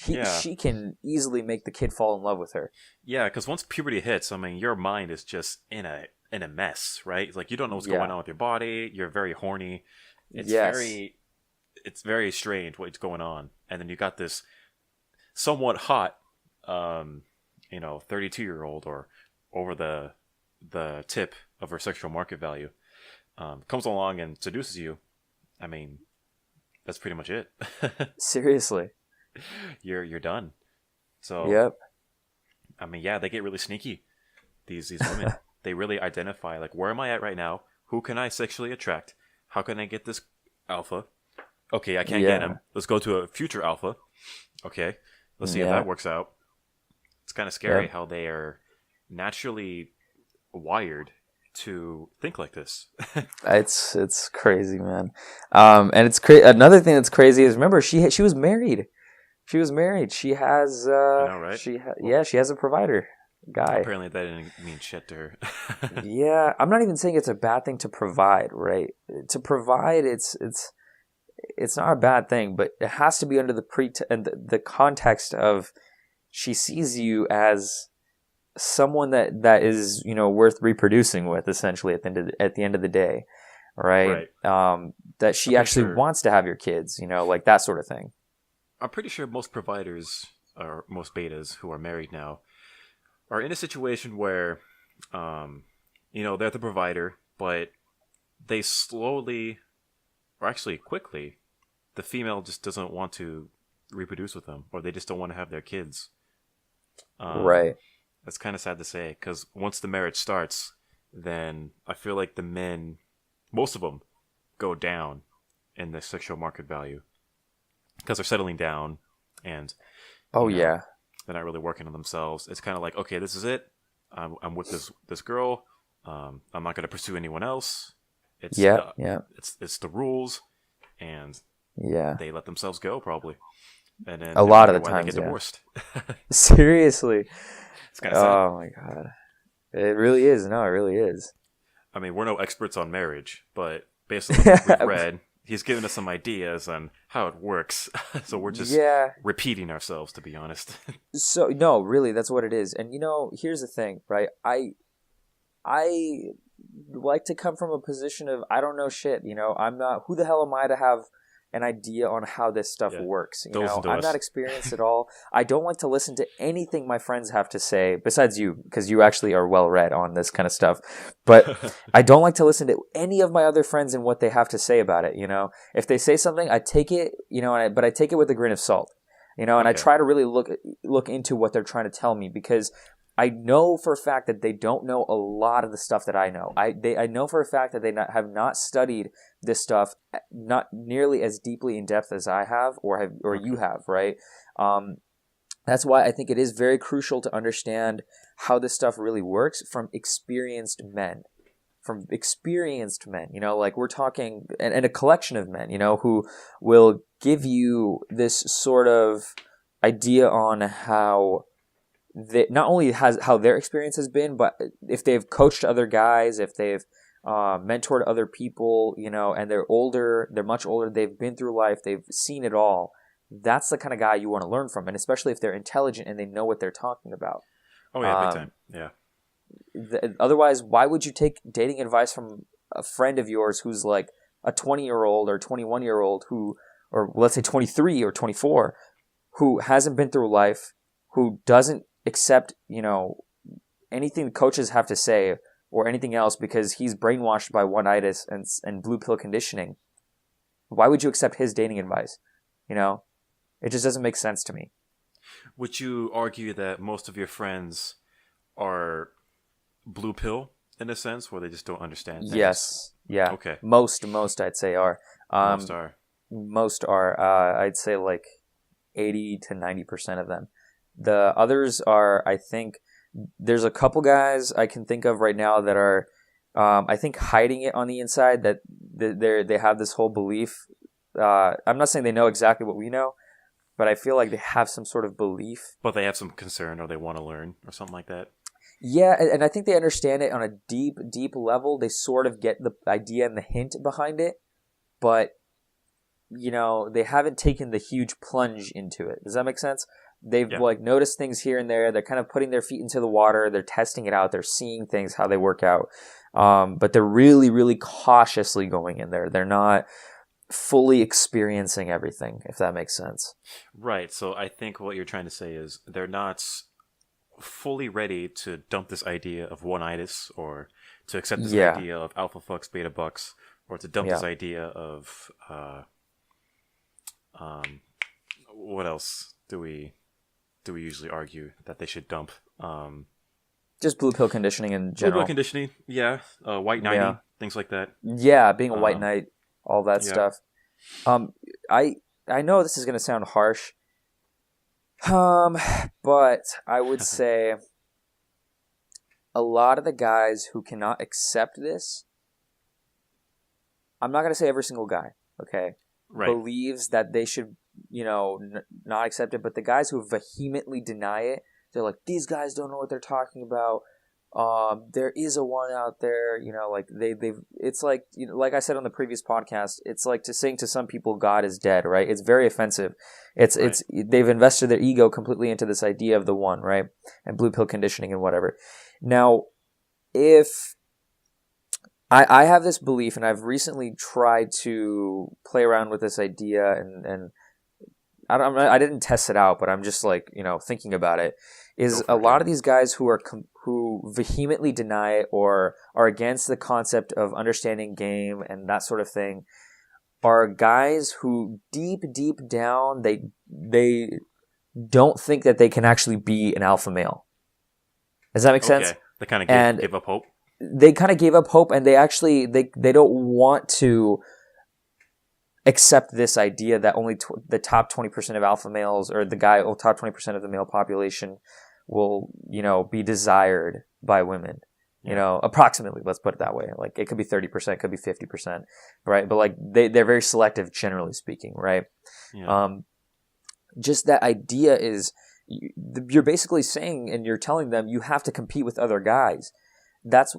Yeah. she can easily make the kid fall in love with her. Yeah, because once puberty hits, I mean, your mind is just in a mess, right? It's like you don't know what's Yeah. going on with your body. You're very horny. Yes. It's very strange what's going on, and then you got this somewhat hot, 32-year-old or over the tip of her sexual market value, comes along and seduces you. I mean, that's pretty much it. Seriously. You're done. So Yep. I mean, yeah, they get really sneaky. These women, they really identify like, where am I at right now? Who can I sexually attract? How can I get this alpha? Okay, I can't get him. Let's go to a future alpha. Okay, let's see if that works out. It's kind of scary how they are naturally wired to think like this. It's crazy, man. And it's another thing that's crazy is, remember, she was married. She was married. She has I know, right? she has a provider guy. Apparently, that didn't mean shit to her. Yeah, I'm not even saying it's a bad thing to provide, right? To provide, it's not a bad thing, but it has to be under the context of she sees you as someone that is worth reproducing with, essentially at the end of the day, right? That she actually wants to have your kids, like that sort of thing. I'm pretty sure most providers or most betas who are married now are in a situation where, they're the provider, but they slowly, or actually quickly, the female just doesn't want to reproduce with them, or they just don't want to have their kids. Right. That's kind of sad to say, because once the marriage starts, then I feel like the men most of them go down in the sexual market value because they're settling down and Oh you know yeah. they're not really working on themselves. It's kind of like, okay, this is it. I'm with this girl. I'm not going to pursue anyone else. It's Yeah. Yeah. it's the rules, and Yeah. they let themselves go probably, and then A they lot of wonder the why they get times, yeah. divorced. Seriously. It's kind of sad. Oh my god. It really is. No, it really is. I mean, we're no experts on marriage, but based on what we've read, he's given us some ideas on how it works. So we're just Yeah. repeating ourselves, to be honest. So no, really, that's what it is. And here's the thing, right? I like to come from a position of I don't know shit. I'm not. Who the hell am I to have an idea on how this stuff Yeah. works? Listen to I'm us. not experienced at all. I don't like to listen to anything my friends have to say. Besides you, because you actually are well read on this kind of stuff. But I don't like to listen to any of my other friends and what they have to say about it. If they say something, I take it. But I take it with a grain of salt. And I Okay. try to really look into what they're trying to tell me because I know for a fact that they don't know a lot of the stuff that I know. I know for a fact that they have not studied this stuff not nearly as deeply in depth as I have or you have, right? That's why I think it is very crucial to understand how this stuff really works from experienced men. Like we're talking, and a collection of men, who will give you this sort of idea on how not only how their experience has been, but if they've coached other guys, if they've mentored other people, and they're much older, they've been through life, they've seen it all. That's the kind of guy you want to learn from, and especially if they're intelligent and they know what they're talking about. Oh yeah, big time. Yeah. Otherwise, why would you take dating advice from a friend of yours who's like a 20-year-old or 21-year-old or let's say 23 or 24, who hasn't been through life, who doesn't accept, anything the coaches have to say or anything else because he's brainwashed by one-itis and blue pill conditioning? Why would you accept his dating advice? It just doesn't make sense to me. Would you argue that most of your friends are blue pill in a sense, where they just don't understand things? Yes. Yeah. Okay. Most I'd say are. Most are. Most are. I'd say like 80 to 90% of them. The others are, I think, there's a couple guys I can think of right now that are, I think, hiding it on the inside, that they have this whole belief. I'm not saying they know exactly what we know, but I feel like they have some sort of belief. But they have some concern, or they want to learn, or something like that. Yeah, and I think they understand it on a deep, deep level. They sort of get the idea and the hint behind it, but, they haven't taken the huge plunge into it. Does that make sense? They've noticed things here and there. They're kind of putting their feet into the water. They're testing it out. They're seeing things, how they work out. But they're really, really cautiously going in there. They're not fully experiencing everything, if that makes sense. Right. So I think what you're trying to say is they're not fully ready to dump this idea of one-itis, or to accept this idea of alpha fucks, beta bucks, or to dump this idea of what else do we usually argue that they should dump? Just blue pill conditioning in general. Blue pill conditioning, yeah. White knighting, things like that. Yeah, being a white knight, all that stuff. I know this is going to sound harsh, but I would say a lot of the guys who cannot accept this, I'm not going to say every single guy, okay, believes that they should, not accept it, but the guys who vehemently deny it, they're like, these guys don't know what they're talking about. There is a one out there, like it's like, like I said on the previous podcast, it's like saying to some people, God is dead, right? It's very offensive. They've invested their ego completely into this idea of the one, right? And blue pill conditioning and whatever. Now, if I have this belief, and I've recently tried to play around with this idea, and I didn't test it out, but I'm just like, thinking about it, is a lot of these guys who vehemently deny it or are against the concept of understanding game and that sort of thing are guys who deep down, they don't think that they can actually be an alpha male. Does that make sense? They kind of give up hope. they kind of gave up hope, and they don't want to accept this idea that only the top 20% of alpha males, or top 20% of the male population will, be desired by women. Approximately, let's put it that way. Like, it could be 30%, it could be 50%, right? But like, they're very selective, generally speaking, right? Yeah. Just that idea is, you're basically saying, and you're telling them, you have to compete with other guys. That's,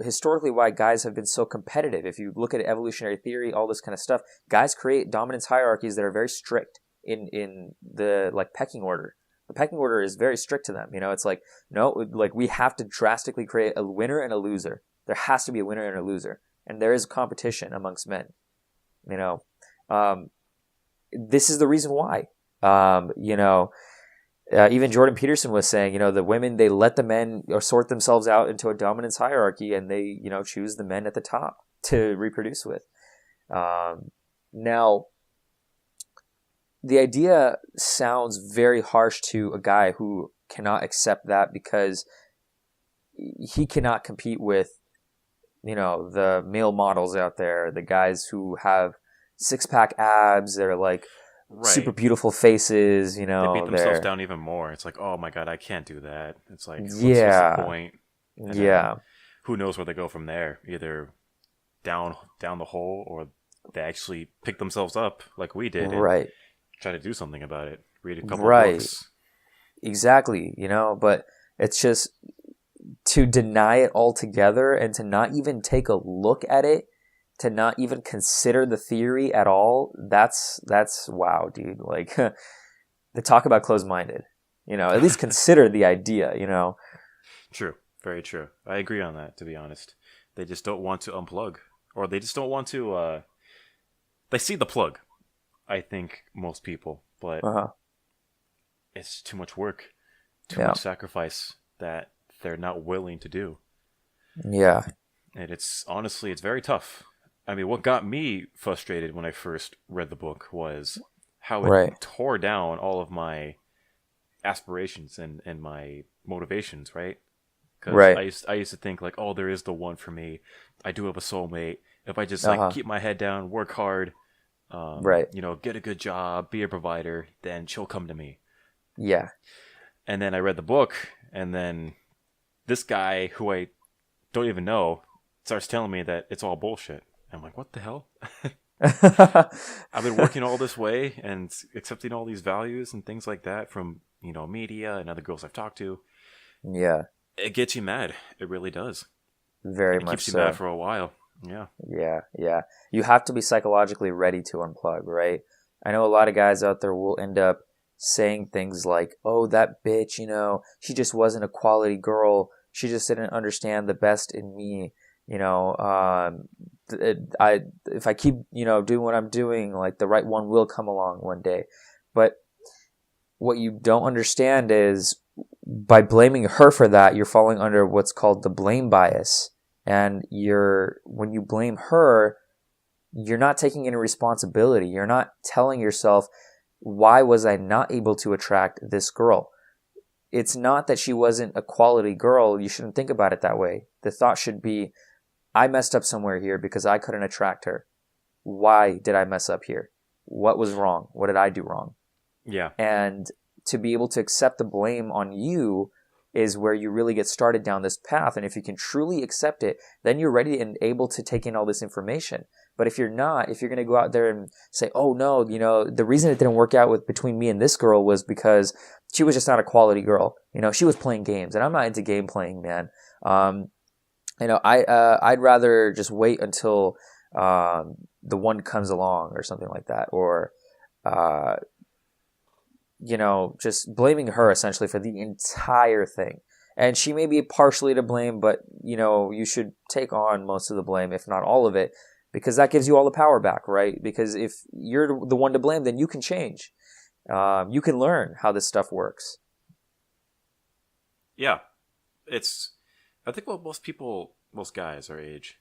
historically why guys have been so competitive. If you look at evolutionary theory, all this kind of stuff, guys create dominance hierarchies that are very strict in the like pecking order. The pecking order is very strict to them. It's like, no, like, we have to drastically create a winner and a loser. There has to be a winner and a loser. And there is competition amongst men. This is the reason why. Even Jordan Peterson was saying, the women, they let the men sort themselves out into a dominance hierarchy, and they, choose the men at the top to reproduce with. Now, the idea sounds very harsh to a guy who cannot accept that, because he cannot compete with, the male models out there, the guys who have six-pack abs, they're like super beautiful faces, They beat themselves down even more. It's like, oh my God, I can't do that. It's like, what's the point? And who knows where they go from there? Either down the hole, or they actually pick themselves up like we did. Right. Try to do something about it. Read a couple of books. Exactly, but it's just to deny it altogether, and to not even take a look at it, to not even consider the theory at all. That's wow, dude. Like, the talk about closed-minded. At least consider the idea. True, very true. I agree on that. To be honest, they just don't want to unplug, or they just don't want to. They see the plug. I think most people, but it's too much work, too much sacrifice that they're not willing to do. Yeah. And it's very tough. I mean, what got me frustrated when I first read the book was how it tore down all of my aspirations and my motivations, right? Because I used to think like, oh, there is the one for me. I do have a soulmate. If I just like keep my head down, work hard, get a good job, be a provider, then she'll come to me. Yeah. And then I read the book, and then this guy who I don't even know starts telling me that it's all bullshit. I'm like, what the hell? I've been working all this way and accepting all these values and things like that from, media and other girls I've talked to. Yeah. It gets you mad. It really does. Very much so. It keeps you mad for a while. Yeah. Yeah. You have to be psychologically ready to unplug, right? I know a lot of guys out there will end up saying things like, oh, that bitch, she just wasn't a quality girl. She just didn't understand the best in me. If I keep, doing what I'm doing, like, the right one will come along one day. But what you don't understand is, by blaming her for that, you're falling under what's called the blame bias. And when you blame her, you're not taking any responsibility. You're not telling yourself, why was I not able to attract this girl? It's not that she wasn't a quality girl. You shouldn't think about it that way. The thought should be, I messed up somewhere here because I couldn't attract her. Why did I mess up here? What was wrong? What did I do wrong? Yeah. And to be able to accept the blame on you is where you really get started down this path. And if you can truly accept it, then you're ready and able to take in all this information. But if you're not, if you're going to go out there and say, oh no, the reason it didn't work out between me and this girl was because she was just not a quality girl. She was playing games, and I'm not into game playing, man. I'd rather just wait until the one comes along or something like that, or just blaming her essentially for the entire thing. And she may be partially to blame, but you should take on most of the blame, if not all of it, because that gives you all the power back, right? Because if you're the one to blame, then you can change. You can learn how this stuff works. Yeah, I think most guys our age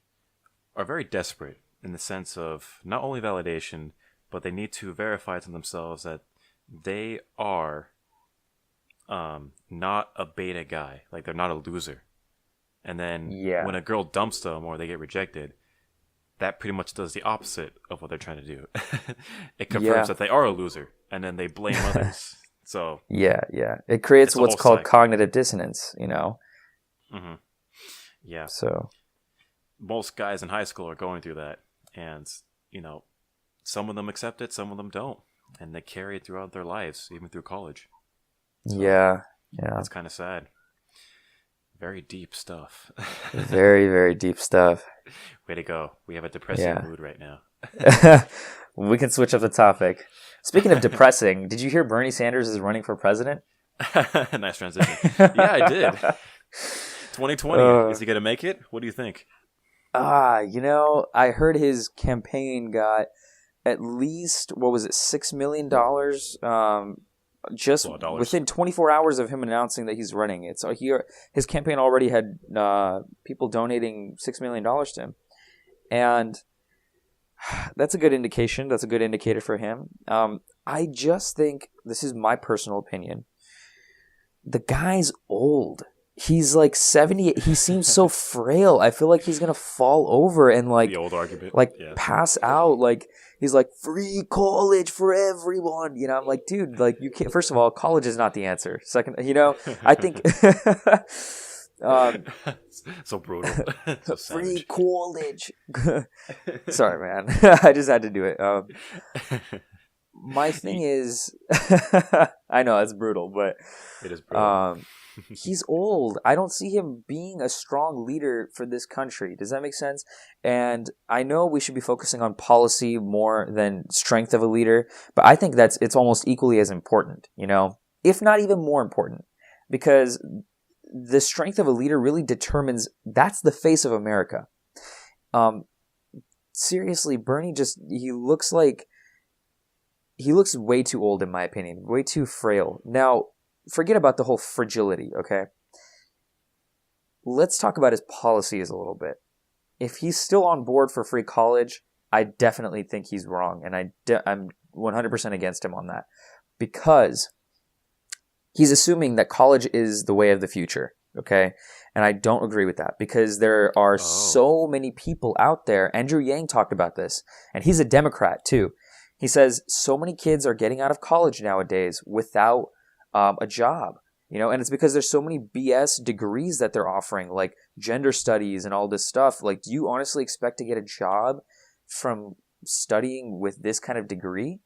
are very desperate in the sense of not only validation, but they need to verify to themselves that they are not a beta guy. Like, they're not a loser. And then Yeah. when a girl dumps them or they get rejected, that pretty much does the opposite of what they're trying to do. It confirms Yeah. that they are a loser, and then they blame others. So Yeah, yeah. It creates it's a what's whole called cycle. cognitive dissonance, Hmm. Yeah, So, most guys in high school are going through that, and you know, some of them accept it, some of them don't, and they carry it throughout their lives, even through college. So yeah, yeah. it's kind of sad. Very deep stuff. Very, very deep stuff. Way to go. We have a depressing Yeah. mood right now. We can switch up the topic. Speaking of depressing, did you hear Bernie Sanders is running for president? Nice transition. Yeah, I did. 2020. Is he going to make it? What do you think? I heard his campaign got at least, what was it, $6 million just Well, dollars. within 24 hours of him announcing that he's running. His campaign already had people donating $6 million to him. And that's a good indication. That's a good indicator for him. I just think, this is my personal opinion, the guy's old. He's like 70. He seems so frail. I feel like he's going to fall over and The old argument. Yeah. pass out. Like, he's like, free college for everyone. I'm like, dude, like, you can't. First of all, college is not the answer. Second, I think So brutal. So free savage. college. Sorry, man. I just had to do it. My thing is, I know it's brutal, but It is brutal. he's old. I don't see him being a strong leader for this country. Does that make sense? And I know we should be focusing on policy more than strength of a leader, but I think it's almost equally as important, if not even more important, because the strength of a leader really determines, that's the face of America. Seriously, Bernie he looks way too old in my opinion, way too frail. Now, forget about the whole fragility, okay? Let's talk about his policies a little bit. If he's still on board for free college, I definitely think he's wrong, and I'm 100% against him on that, because he's assuming that college is the way of the future, okay? And I don't agree with that, because there are so many people out there. Andrew Yang talked about this, and he's a Democrat too. He says so many kids are getting out of college nowadays without a job, and it's because there's so many BS degrees that they're offering, like gender studies and all this stuff. Like, do you honestly expect to get a job from studying with this kind of degree?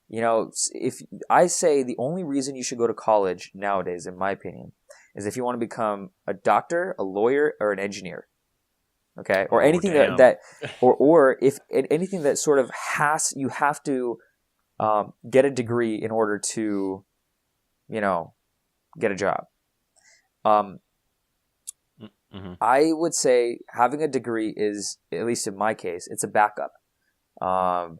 If I say the only reason you should go to college nowadays, in my opinion, is if you want to become a doctor, a lawyer, or an engineer. Okay, or anything that or if anything that sort of you have to get a degree in order to get a job. I would say having a degree is, at least in my case, it's a backup. I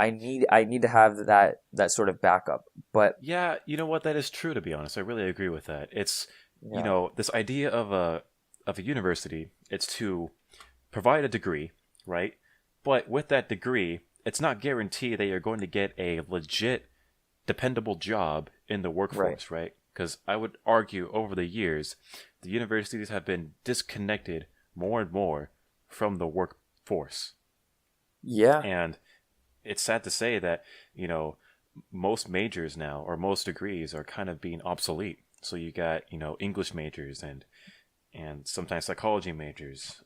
need to have that sort of backup. But yeah, you know what? That is true, to be honest. I really agree with that. It's this idea of a university. It's to provide a degree, right? But with that degree, it's not guaranteed that you're going to get a legit, dependable job in the workforce, right? Because I would argue over the years, the universities have been disconnected more and more from the workforce. Yeah. And it's sad to say that, most majors now, or most degrees, are kind of being obsolete. So you got, English majors and sometimes psychology majors.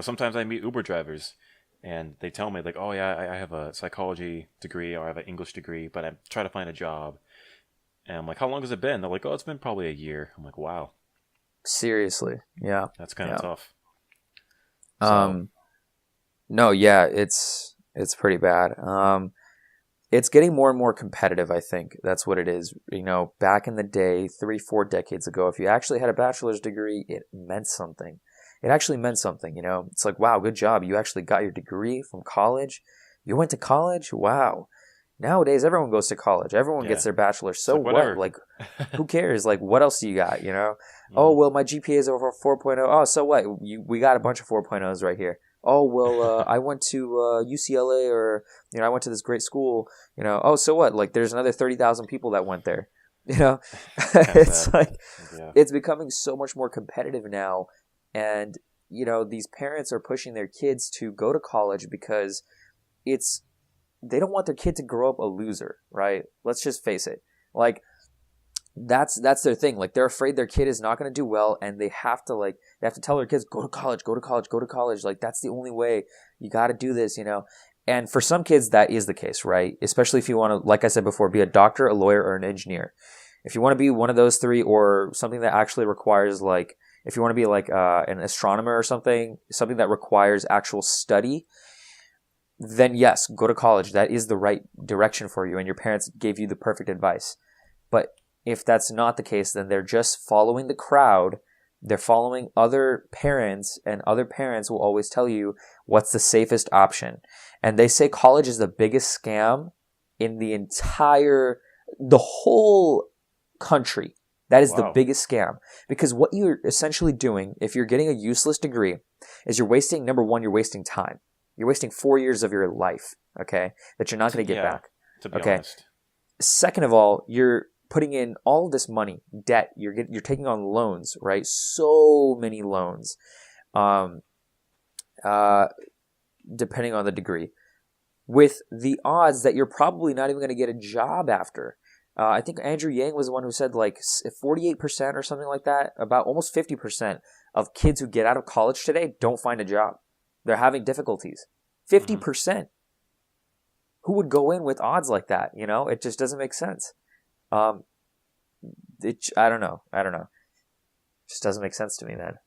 Sometimes I meet Uber drivers and they tell me, like, oh yeah, I have a psychology degree or I have an English degree, but I'm trying to find a job. And I'm like, how long has it been? They're like, oh, it's been probably a year. I'm like, wow. Seriously. Yeah. That's kind of tough. No, yeah, it's pretty bad. It's getting more and more competitive, I think. That's what it is. Back in the day, 3-4 decades ago, if you actually had a bachelor's degree, it meant something. It actually meant something, It's like, wow, good job. You actually got your degree from college. You went to college? Wow. Nowadays, everyone goes to college. Everyone gets their bachelor's. So what? Like, who cares? Like, what else do you got, Oh, well, my GPA is over 4.0. Oh, so what? We got a bunch of 4.0s right here. Oh, well, I went to UCLA, or, I went to this great school, Oh, so what? Like, there's another 30,000 people that went there. You know, Kind of it's sad. like Yeah. it's becoming so much more competitive now, and these parents are pushing their kids to go to college because it's they don't want their kid to grow up a loser, right? Let's just face it. Like that's their thing. Like they're afraid their kid is not going to do well, and they have to tell their kids, go to college, go to college, go to college. Like that's the only way. You got to do this, And for some kids, that is the case, right? Especially if you want to, like I said before, be a doctor, a lawyer, or an engineer. If you want to be one of those three, or something that actually requires, like, if you want to be like an astronomer or something that requires actual study, then yes, go to college. That is the right direction for you, and your parents gave you the perfect advice. But if that's not the case, then they're just following the crowd. They're following other parents, and other parents will always tell you what's the safest option. And they say college is the biggest scam in the whole country. That is the Wow. biggest scam. Because what you're essentially doing, if you're getting a useless degree, is number one, you're wasting time. You're wasting 4 years of your life, okay, that you're not going to get Yeah. back. To be Okay. honest. Second of all, you're putting in all this money, debt. You're taking on loans, right? So many loans, um, uh, depending on the degree, with the odds that you're probably not even going to get a job after. I think Andrew Yang was the one who said like 48% or something like that. About almost 50% of kids who get out of college today don't find a job. They're having difficulties. 50%. Who would go in with odds like that? It just doesn't make sense. I don't know. It just doesn't make sense to me, man.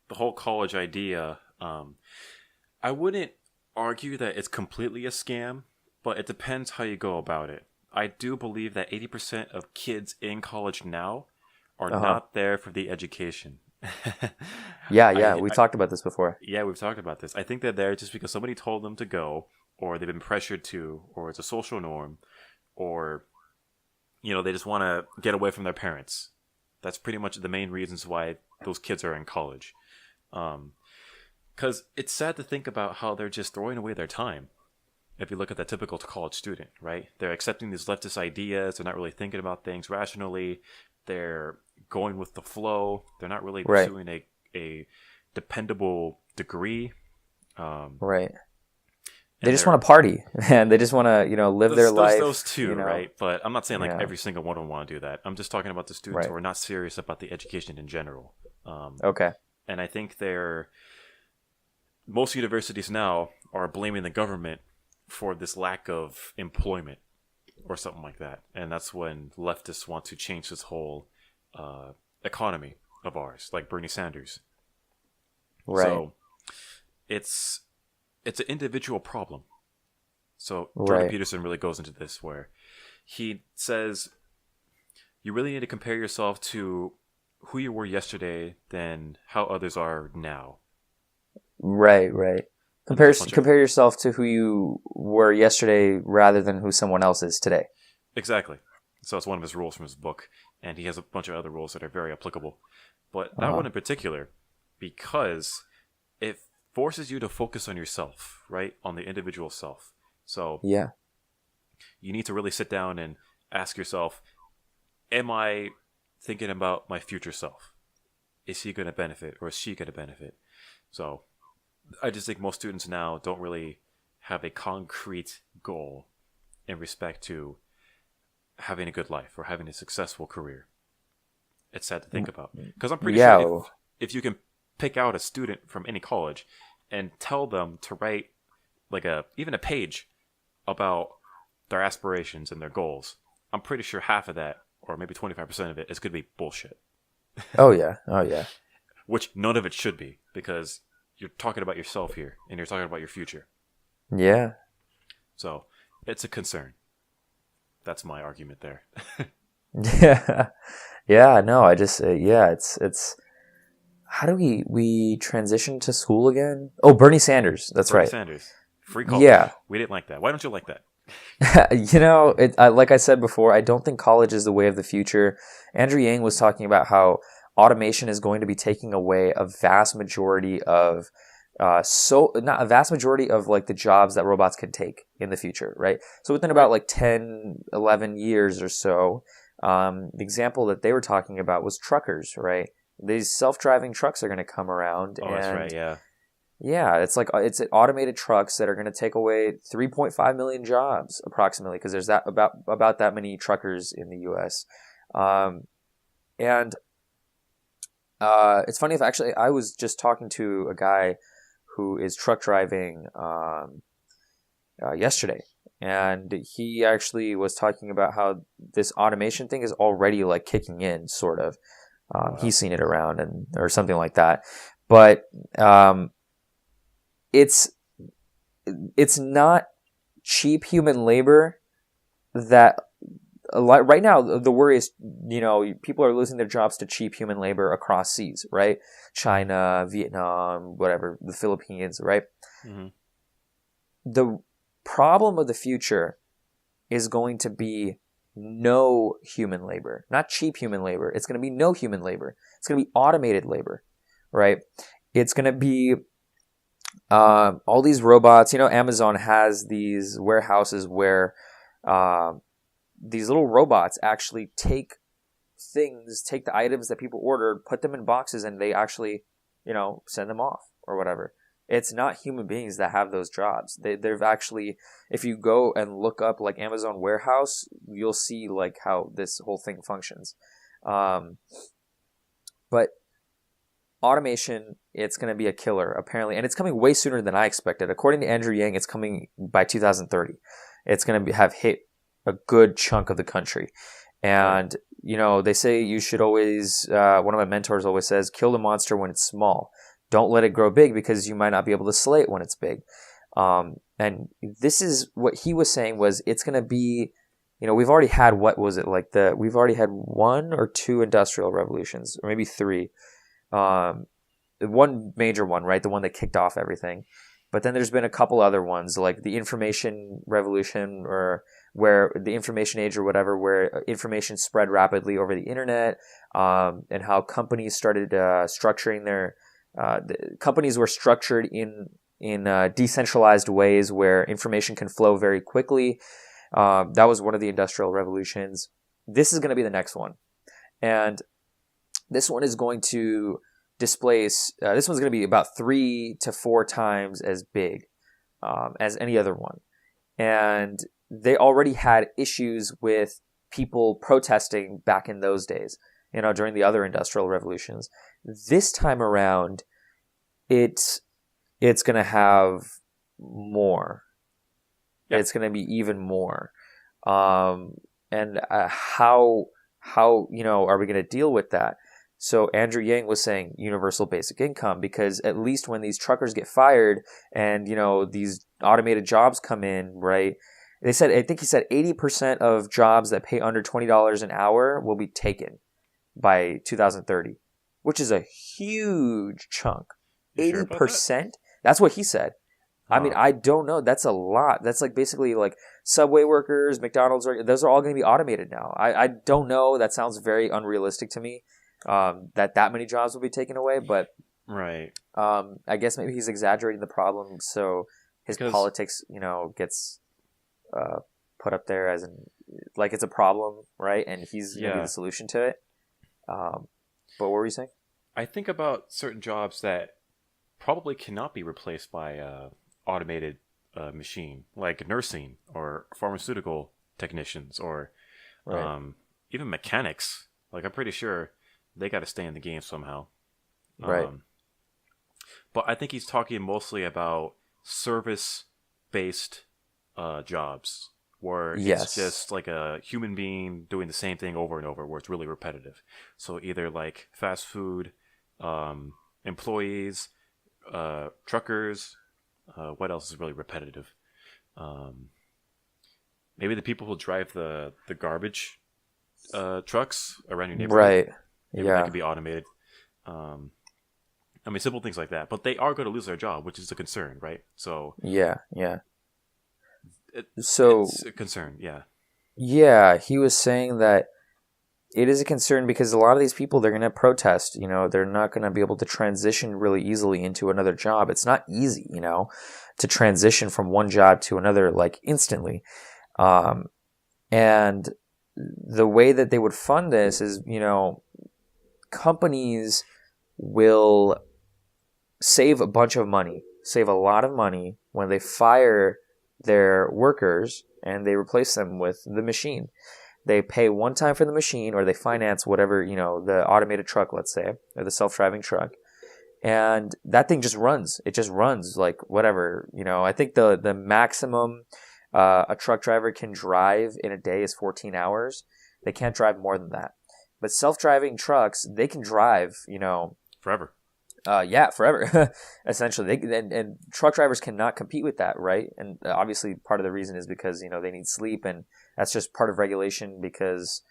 The whole college idea, I wouldn't argue that it's completely a scam, but it depends how you go about it. I do believe that 80% of kids in college now are not there for the education. Yeah, we talked about this before. Yeah, we've talked about this. I think they're there just because somebody told them to go, or they've been pressured to, or it's a social norm, or they just want to get away from their parents. That's pretty much the main reasons why those kids are in college. Because it's sad to think about how they're just throwing away their time. If you look at the typical college student, right? They're accepting these leftist ideas. They're not really thinking about things rationally. They're going with the flow. They're not really pursuing a dependable degree. Right. They just want to party, and they just want to, live their life. Those two, right? But I'm not saying like every single one of them want to do that. I'm just talking about the students who are not serious about the education in general. Okay. And I think most universities now are blaming the government for this lack of employment or something like that. And that's when leftists want to change this whole economy of ours, like Bernie Sanders. Right. So it's an individual problem. So Jordan Peterson really goes into this, where he says you really need to compare yourself to who you were yesterday than how others are now. Right. Compare yourself to who you were yesterday rather than who someone else is today. Exactly. So it's one of his rules from his book, and he has a bunch of other rules that are very applicable. But that one in particular, because it forces you to focus on yourself, right? On the individual self. So yeah, you need to really sit down and ask yourself, am I thinking about my future self? Is he going to benefit, or is she going to benefit? So I just think most students now don't really have a concrete goal in respect to having a good life or having a successful career. It's sad to think about, because I'm pretty sure if you can pick out a student from any college and tell them to write like even a page about their aspirations and their goals, I'm pretty sure half of that, or maybe 25% of it, is going to be bullshit. Oh yeah. Which none of it should be, because you're talking about yourself here, and you're talking about your future. Yeah. So it's a concern. That's my argument there. Yeah. No, I just it's. How do we transition to school again? Oh, Bernie Sanders. That's Bernie right. Sanders. Free college. Yeah. We didn't like that. Why don't you like that? Like I said before, I don't think college is the way of the future. Andrew Yang was talking about how automation is going to be taking away a vast majority of not a vast majority of like the jobs that robots can take in the future, right? So within about like 10, 11 years or so, The example that they were talking about was truckers, right? These self-driving trucks are going to come around, Oh, that's and right. Yeah. yeah, it's automated trucks that are going to take away 3.5 million jobs approximately, because there's about that many truckers in the U.S. And it's funny if actually I was just talking to a guy who is truck driving yesterday, and he actually was talking about how this automation thing is already like kicking in, sort of. Wow. He's seen it around and or something like that, but it's not cheap human labor that a lot right now. The worry is, people are losing their jobs to cheap human labor across seas, right? China, Vietnam, whatever, the Philippines, right? Mm-hmm. The problem of the future is going to be no human labor, not cheap human labor. It's going to be no human labor. It's going to be automated labor, right? It's going to be all these robots. Amazon has these warehouses where these little robots actually take the items that people ordered, put them in boxes, and they actually, send them off or whatever. It's not human beings that have those jobs. They've actually, if you go and look up like Amazon warehouse, you'll see like how this whole thing functions. But automation, it's going to be a killer apparently, and it's coming way sooner than I expected. According to Andrew Yang, it's coming by 2030. It's going to have hit a good chunk of the country. And, they say you should always, one of my mentors always says, kill the monster when it's small. Don't let it grow big, because you might not be able to slay it when it's big. And this is what he was saying was it's going to be, we've already had, we've already had 1 or 2 industrial revolutions, or maybe 3. One major one, right? The one that kicked off everything. But then there's been a couple other ones, like the information revolution, or where the information age or whatever, where information spread rapidly over the internet, and how companies started structuring their companies were structured in decentralized ways where information can flow very quickly. That was one of the industrial revolutions. This is going to be the next one, and this one is going to displace. This one's going to be about 3 to 4 times as big as any other one, and they already had issues with people protesting back in those days. During the other industrial revolutions. This time around, it's going to have more. Yeah. It's going to be even more. And how are we going to deal with that? So Andrew Yang was saying universal basic income, because at least when these truckers get fired and, these automated jobs come in, right? I think he said 80% of jobs that pay under $20 an hour will be taken by 2030, which is a huge chunk. 80%? That's what he said. I mean, I don't know. That's a lot. That's like basically like Subway workers, McDonald's, those are all going to be automated now. I don't know. That sounds very unrealistic to me, that many jobs will be taken away. But right. I guess maybe he's exaggerating the problem, so his politics, gets put up there as like it's a problem, right? And he's going to be the solution to it. But what were you saying? I think about certain jobs that probably cannot be replaced by automated machine, like nursing or pharmaceutical technicians, or right. Even mechanics. Like, I'm pretty sure they got to stay in the game somehow. Right. But I think he's talking mostly about service-based jobs, where it's just like a human being doing the same thing over and over, where it's really repetitive. So either like fast food employees, truckers, what else is really repetitive? Maybe the people who drive the garbage trucks around your neighborhood. Right. Maybe that could be automated. I mean, simple things like that. But they are going to lose their job, which is a concern, right? So yeah. It's a concern, yeah. Yeah, he was saying that it is a concern because a lot of these people, they're going to protest. They're not going to be able to transition really easily into another job. It's not easy, to transition from one job to another like instantly. And the way that they would fund this is, companies will save a bunch of money, save a lot of money when they fire their workers and they replace them with the machine. They pay one time for the machine, or they finance whatever, the automated truck, let's say, or the self-driving truck. And that thing just runs. It just runs like whatever, I think the maximum a truck driver can drive in a day is 14 hours. They can't drive more than that. But self-driving trucks, they can drive, forever. Forever. Essentially, and truck drivers cannot compete with that, right? And obviously, part of the reason is because they need sleep, and that's just part of regulation because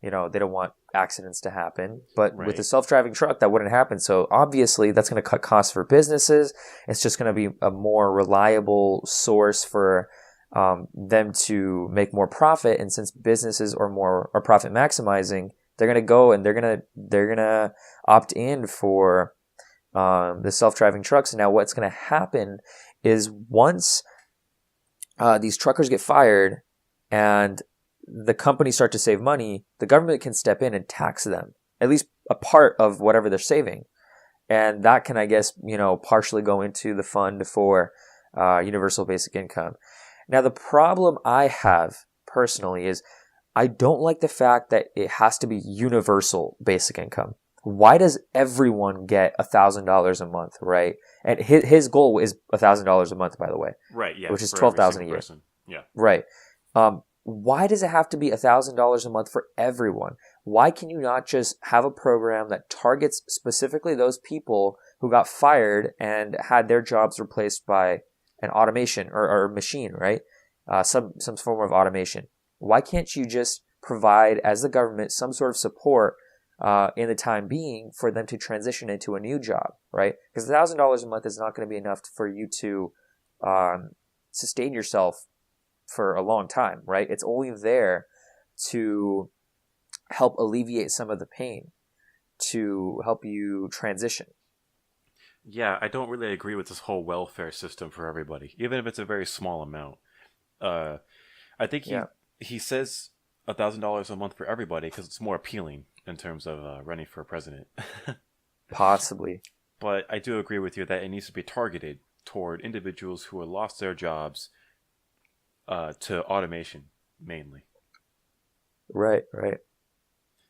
they don't want accidents to happen. But Right. with a self-driving truck, that wouldn't happen. So obviously, that's going to cut costs for businesses. It's just going to be a more reliable source for them to make more profit. And since businesses are profit maximizing, they're going to go and they're going to opt in for the self-driving trucks. Now, what's going to happen is once these truckers get fired and the companies start to save money, the government can step in and tax them, at least a part of whatever they're saving. And that can, I guess, partially go into the fund for universal basic income. Now, the problem I have personally is I don't like the fact that it has to be universal basic income. Why does everyone get $1,000 a month, right? And his goal is $1,000 a month, by the way. Right, yeah. Which is $12,000 a year. Person. Yeah. Right. Why does it have to be $1,000 a month for everyone? Why can you not just have a program that targets specifically those people who got fired and had their jobs replaced by an automation or a machine, right? Some form of automation. Why can't you just provide, as the government, some sort of support in the time being for them to transition into a new job, right? Because $1,000 a month is not going to be enough for you to sustain yourself for a long time, right? It's only there to help alleviate some of the pain, to help you transition. Yeah, I don't really agree with this whole welfare system for everybody, even if it's a very small amount. I think he says $1,000 a month for everybody because it's more appealing in terms of running for president. Possibly. But I do agree with you that it needs to be targeted toward individuals who have lost their jobs to automation, mainly. Right.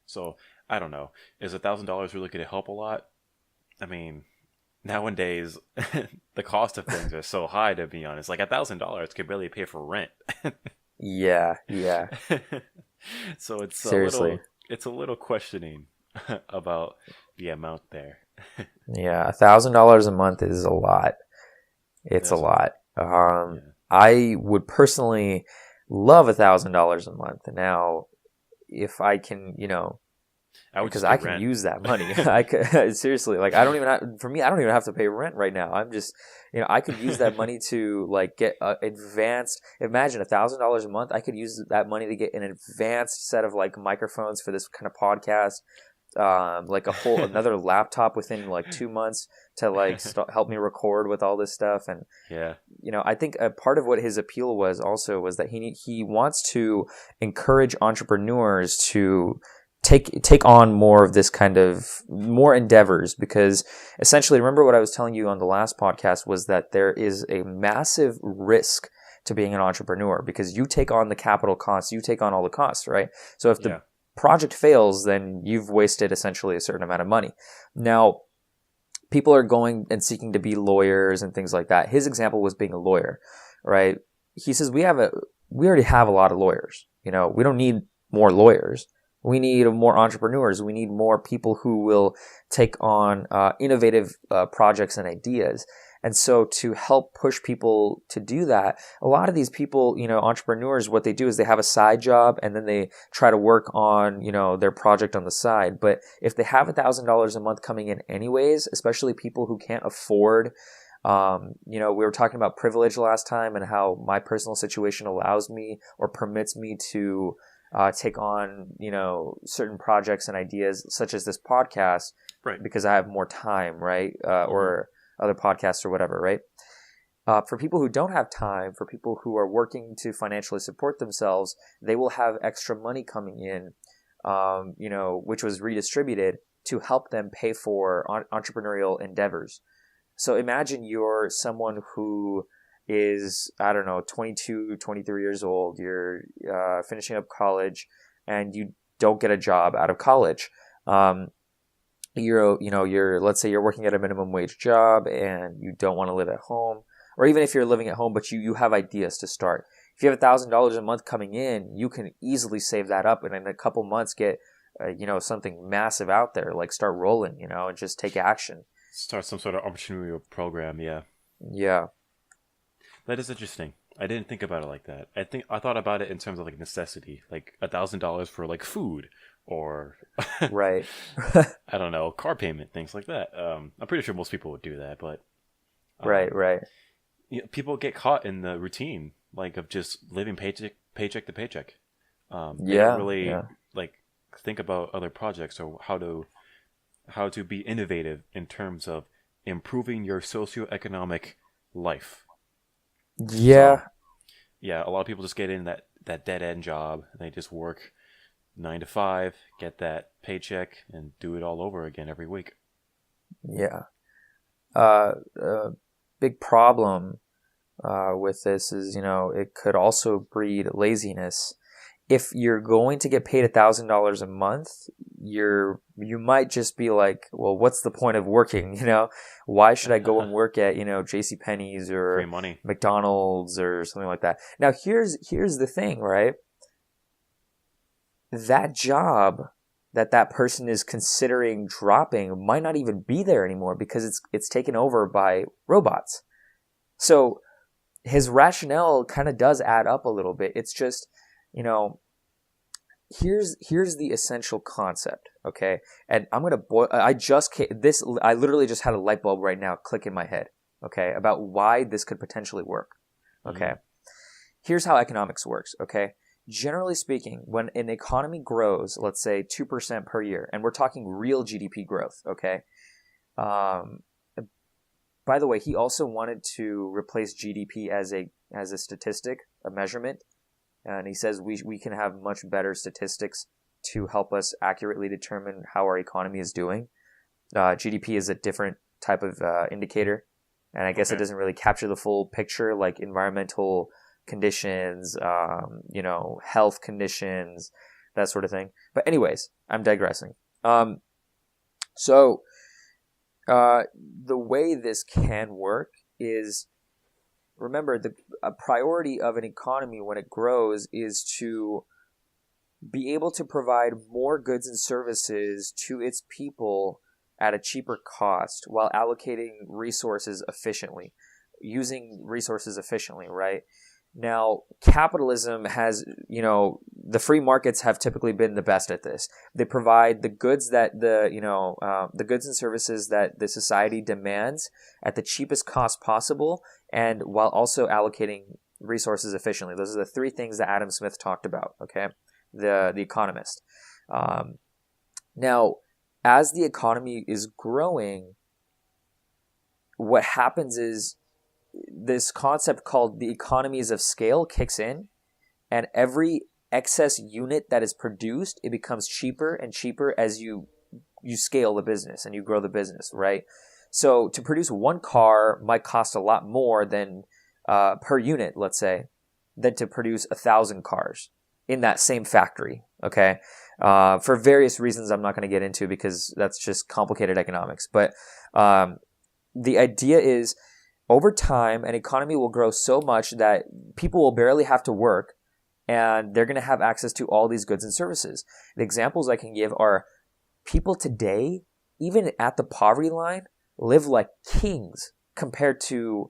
So, I don't know. Is $1,000 really going to help a lot? I mean, nowadays, the cost of things are so high, to be honest. Like, $1,000 could barely pay for rent. Yeah. So it's Seriously. a little questioning about the amount there. Yeah, $1,000 a month is a lot. It's a lot. I would personally love $1,000 a month. Now, if I can, because I can use that money. I could, seriously, like I don't even have to pay rent right now. I'm just, I could use that money to like get advanced. Imagine $1,000 a month. I could use that money to get an advanced set of like microphones for this kind of podcast. Like another laptop within like 2 months to like help me record with all this stuff. And I think a part of what his appeal was that he wants to encourage entrepreneurs to take on more of this kind of more endeavors, because essentially, remember what I was telling you on the last podcast was that there is a massive risk to being an entrepreneur because you take on the capital costs, you take on all the costs, right? So if the project fails, then you've wasted essentially a certain amount of money. Now, people are going and seeking to be lawyers and things like that. His example was being a lawyer, right? He says we already have a lot of lawyers. We don't need more lawyers. We need more entrepreneurs. We need more people who will take on innovative projects and ideas. And so to help push people to do that, a lot of these people, entrepreneurs, what they do is they have a side job and then they try to work on, their project on the side. But if they have $1,000 a month coming in anyways, especially people who can't afford, we were talking about privilege last time and how my personal situation allows me or permits me to take on, certain projects and ideas such as this podcast, right? Because I have more time, right? Or other podcasts or whatever, right? For people who don't have time, for people who are working to financially support themselves, they will have extra money coming in, which was redistributed to help them pay for entrepreneurial endeavors. So imagine you're someone who is, I don't know, 22, 23 years old. You're finishing up college and you don't get a job out of college. Let's say you're working at a minimum wage job and you don't want to live at home. Or even if you're living at home, but you have ideas to start. If you have $1,000 a month coming in, you can easily save that up and in a couple months get, something massive out there, like start rolling, and just take action. Start some sort of entrepreneurial program, yeah. Yeah. That is interesting. I didn't think about it like that. I thought about it in terms of like necessity, like $1,000 for like food or right. I don't know, car payment, things like that. I'm pretty sure most people would do that, but right. People get caught in the routine, like of just living paycheck to paycheck. They don't really like think about other projects or how to be innovative in terms of improving your socioeconomic life. Yeah. So, yeah, a lot of people just get in that dead end job and they just work 9 to 5, get that paycheck and do it all over again every week. Yeah. Big problem with this is, it could also breed laziness. If you're going to get paid $1,000 a month, you might just be like, well, what's the point of working? Why should I go and work at, JCPenney's or free money, McDonald's or something like that? Now, here's the thing, right? That job that person is considering dropping might not even be there anymore because it's taken over by robots. So his rationale kind of does add up a little bit. It's just, here's the essential concept, okay? And I'm going to I literally just had a light bulb right now click in my head, okay, about why this could potentially work, okay? Mm-hmm. Here's how economics works, okay? Generally speaking, when an economy grows, let's say 2% per year, and we're talking real GDP growth, okay? By the way, he also wanted to replace GDP as a statistic, a measurement. And he says we can have much better statistics to help us accurately determine how our economy is doing. GDP is a different type of indicator. And I guess it doesn't really capture the full picture, like environmental conditions, health conditions, that sort of thing. But anyways, I'm digressing. So the way this can work is, remember, a priority of an economy when it grows is to be able to provide more goods and services to its people at a cheaper cost while allocating resources efficiently, using resources efficiently, right? Now, capitalism has, the free markets have typically been the best at this. They provide the goods that the goods and services that the society demands at the cheapest cost possible, and while also allocating resources efficiently. Those are the three things that Adam Smith talked about. Okay, the Economist. Now, as the economy is growing, what happens is this concept called the economies of scale kicks in, and every excess unit that is produced, it becomes cheaper and cheaper as you scale the business and you grow the business, right? So to produce one car might cost a lot more than per unit, let's say, than to produce 1,000 cars in that same factory. Okay, for various reasons I'm not going to get into because that's just complicated economics. But the idea is, over time, an economy will grow so much that people will barely have to work, and they're going to have access to all these goods and services. The examples I can give are people today, even at the poverty line, live like kings compared to,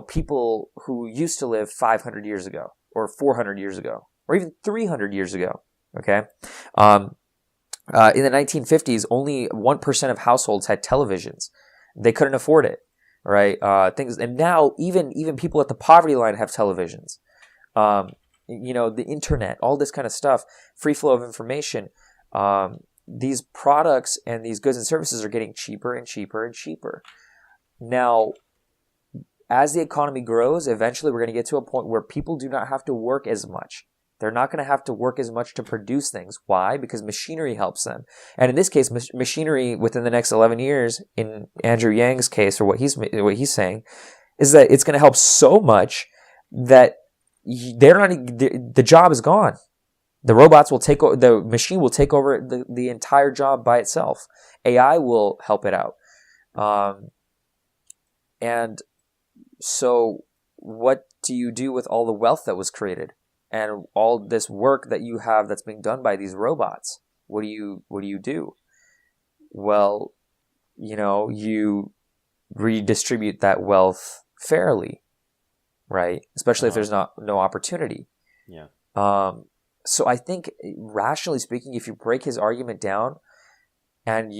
people who used to live 500 years ago or 400 years ago or even 300 years ago. Okay. In the 1950s, only 1% of households had televisions. They couldn't afford it. Right, and now even people at the poverty line have televisions. The internet, all this kind of stuff, free flow of information. These products and these goods and services are getting cheaper and cheaper and cheaper. Now, as the economy grows, eventually we're going to get to a point where people do not have to work as much. They're not going to have to work as much to produce things. Why? Because machinery helps them. And in this case, machinery within the next 11 years, in Andrew Yang's case, or what he's saying, is that it's going to help so much that the job is gone. The robots will take over, the machine will take over the entire job by itself. AI will help it out. And so what do you do with all the wealth that was created and all this work that you have that's being done by these robots? What do you do? Well, you redistribute that wealth fairly, right? Especially if there's no opportunity. Yeah. So I think, rationally speaking, if you break his argument down, and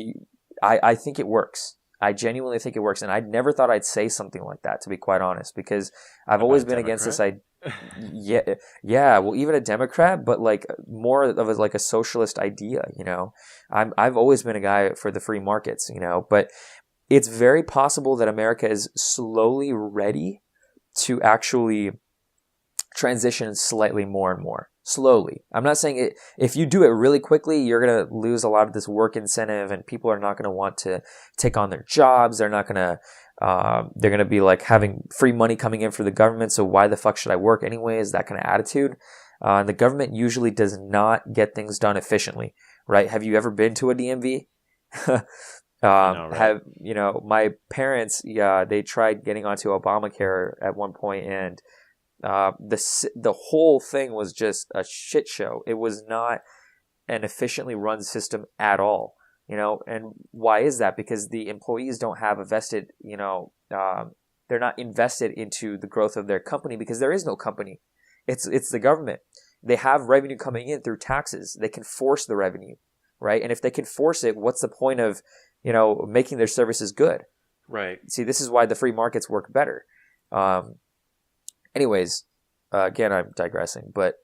I think it works. I genuinely think it works, and I never thought I'd say something like that, to be quite honest, because I've always been against this idea. Yeah. Well, even a Democrat, but like more of like a socialist idea. I've always been a guy for the free markets. But it's very possible that America is slowly ready to actually transition slightly more and more. Slowly. I'm not saying it. If you do it really quickly, you're going to lose a lot of this work incentive, and people are not going to want to take on their jobs. They're not going to. They're going to be like having free money coming in for the government. So why the fuck should I work anyways? That kind of attitude. And the government usually does not get things done efficiently, right? Have you ever been to a DMV? No, right? My parents, they tried getting onto Obamacare at one point, and the whole thing was just a shit show. It was not an efficiently run system at all, and why is that? Because the employees don't have a vested, they're not invested into the growth of their company, because there is no company. It's the government. They have revenue coming in through taxes. They can force the revenue, right? And if they can force it, what's the point of, making their services good? Right. See, this is why the free markets work better. Anyways, again, I'm digressing, but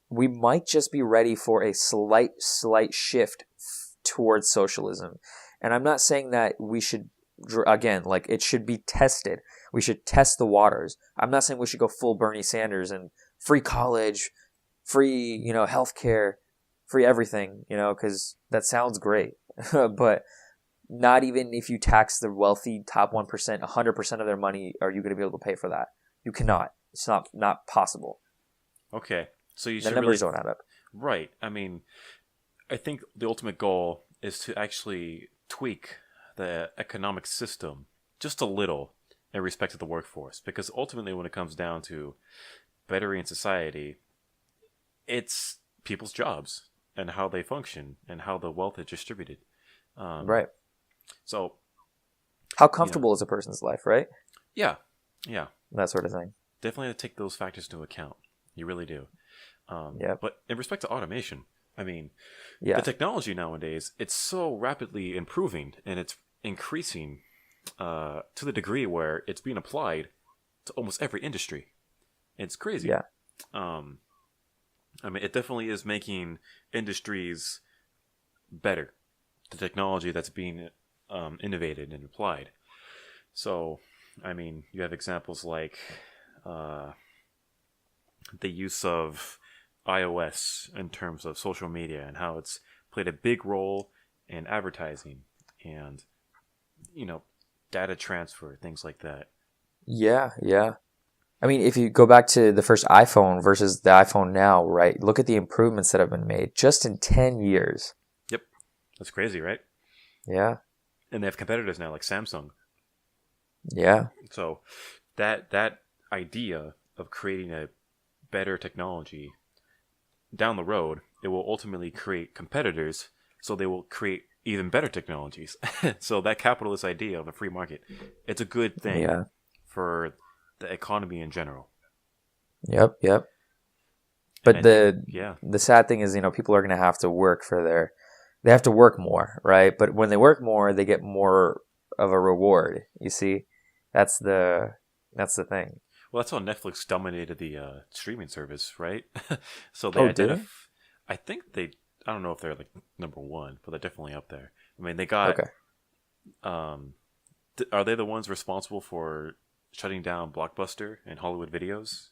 we might just be ready for a slight shift towards socialism. And I'm not saying that we should, again, like it should be tested. We should test the waters. I'm not saying we should go full Bernie Sanders and free college, free, healthcare, free everything, because that sounds great. But not even if you tax the wealthy top 1%, 100% of their money, are you going to be able to pay for that? You cannot. It's not possible. Okay. So the numbers don't add up. Right. I mean, I think the ultimate goal is to actually tweak the economic system just a little in respect to the workforce. Because ultimately, when it comes down to bettering society, it's people's jobs and how they function and how the wealth is distributed. Right. So, how comfortable is a person's life, right? Yeah. That sort of thing. Definitely have to take those factors into account. You really do. Yeah. But in respect to automation, I mean, the technology nowadays, it's so rapidly improving, and it's increasing to the degree where it's being applied to almost every industry. It's crazy. Yeah. I mean, it definitely is making industries better. The technology that's being innovated and applied. So, I mean, you have examples like the use of iOS in terms of social media and how it's played a big role in advertising and, data transfer, things like that. Yeah. I mean, if you go back to the first iPhone versus the iPhone now, right? Look at the improvements that have been made just in 10 years. Yep. That's crazy, right? Yeah. And they have competitors now like Samsung. Yeah. So that idea of creating a better technology down the road, it will ultimately create competitors, so they will create even better technologies. So that capitalist idea of a free market, it's a good thing for the economy in general. Yep. But the sad thing is, people are going to have to work they have to work more, right? But when they work more, they get more of a reward. You see, that's the thing. Well, that's how Netflix dominated the streaming service, right? So they I think I don't know if they're like number one, but they're definitely up there. I mean, they got Are they the ones responsible for shutting down Blockbuster and Hollywood Videos?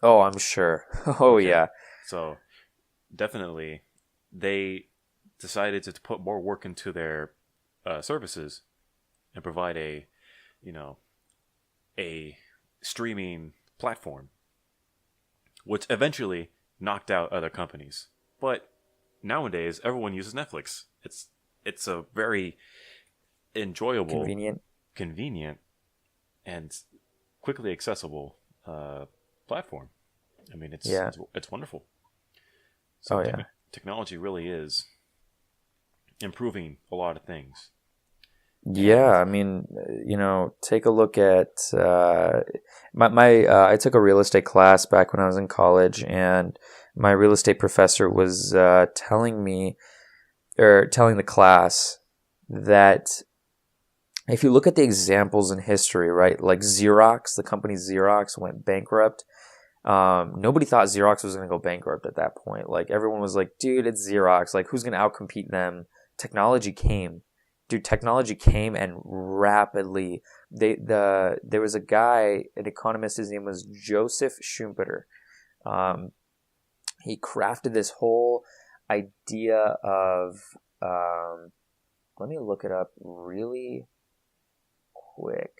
Oh, I'm sure. Oh Okay, yeah. so definitely they decided to put more work into their services and provide a, you know, a streaming platform, which eventually knocked out other companies. But nowadays, everyone uses Netflix. It's a very enjoyable, Convenient. convenient, and quickly accessible platform. I mean, Yeah. it's wonderful. So Oh yeah. technology really is improving a lot of things. Yeah, And I mean, take a look at I took a real estate class back when I was in college, and my real estate professor was telling me, or telling the class, that if you look at the examples in history, right, like Xerox, the company Xerox went bankrupt. Nobody thought Xerox was going to go bankrupt at that point. Like, everyone was like, dude, it's Xerox. Like, who's going to outcompete them? Technology came. Dude, technology came, and rapidly. There was a guy, an economist, his name was Joseph Schumpeter. He crafted this whole idea of, let me look it up really quick.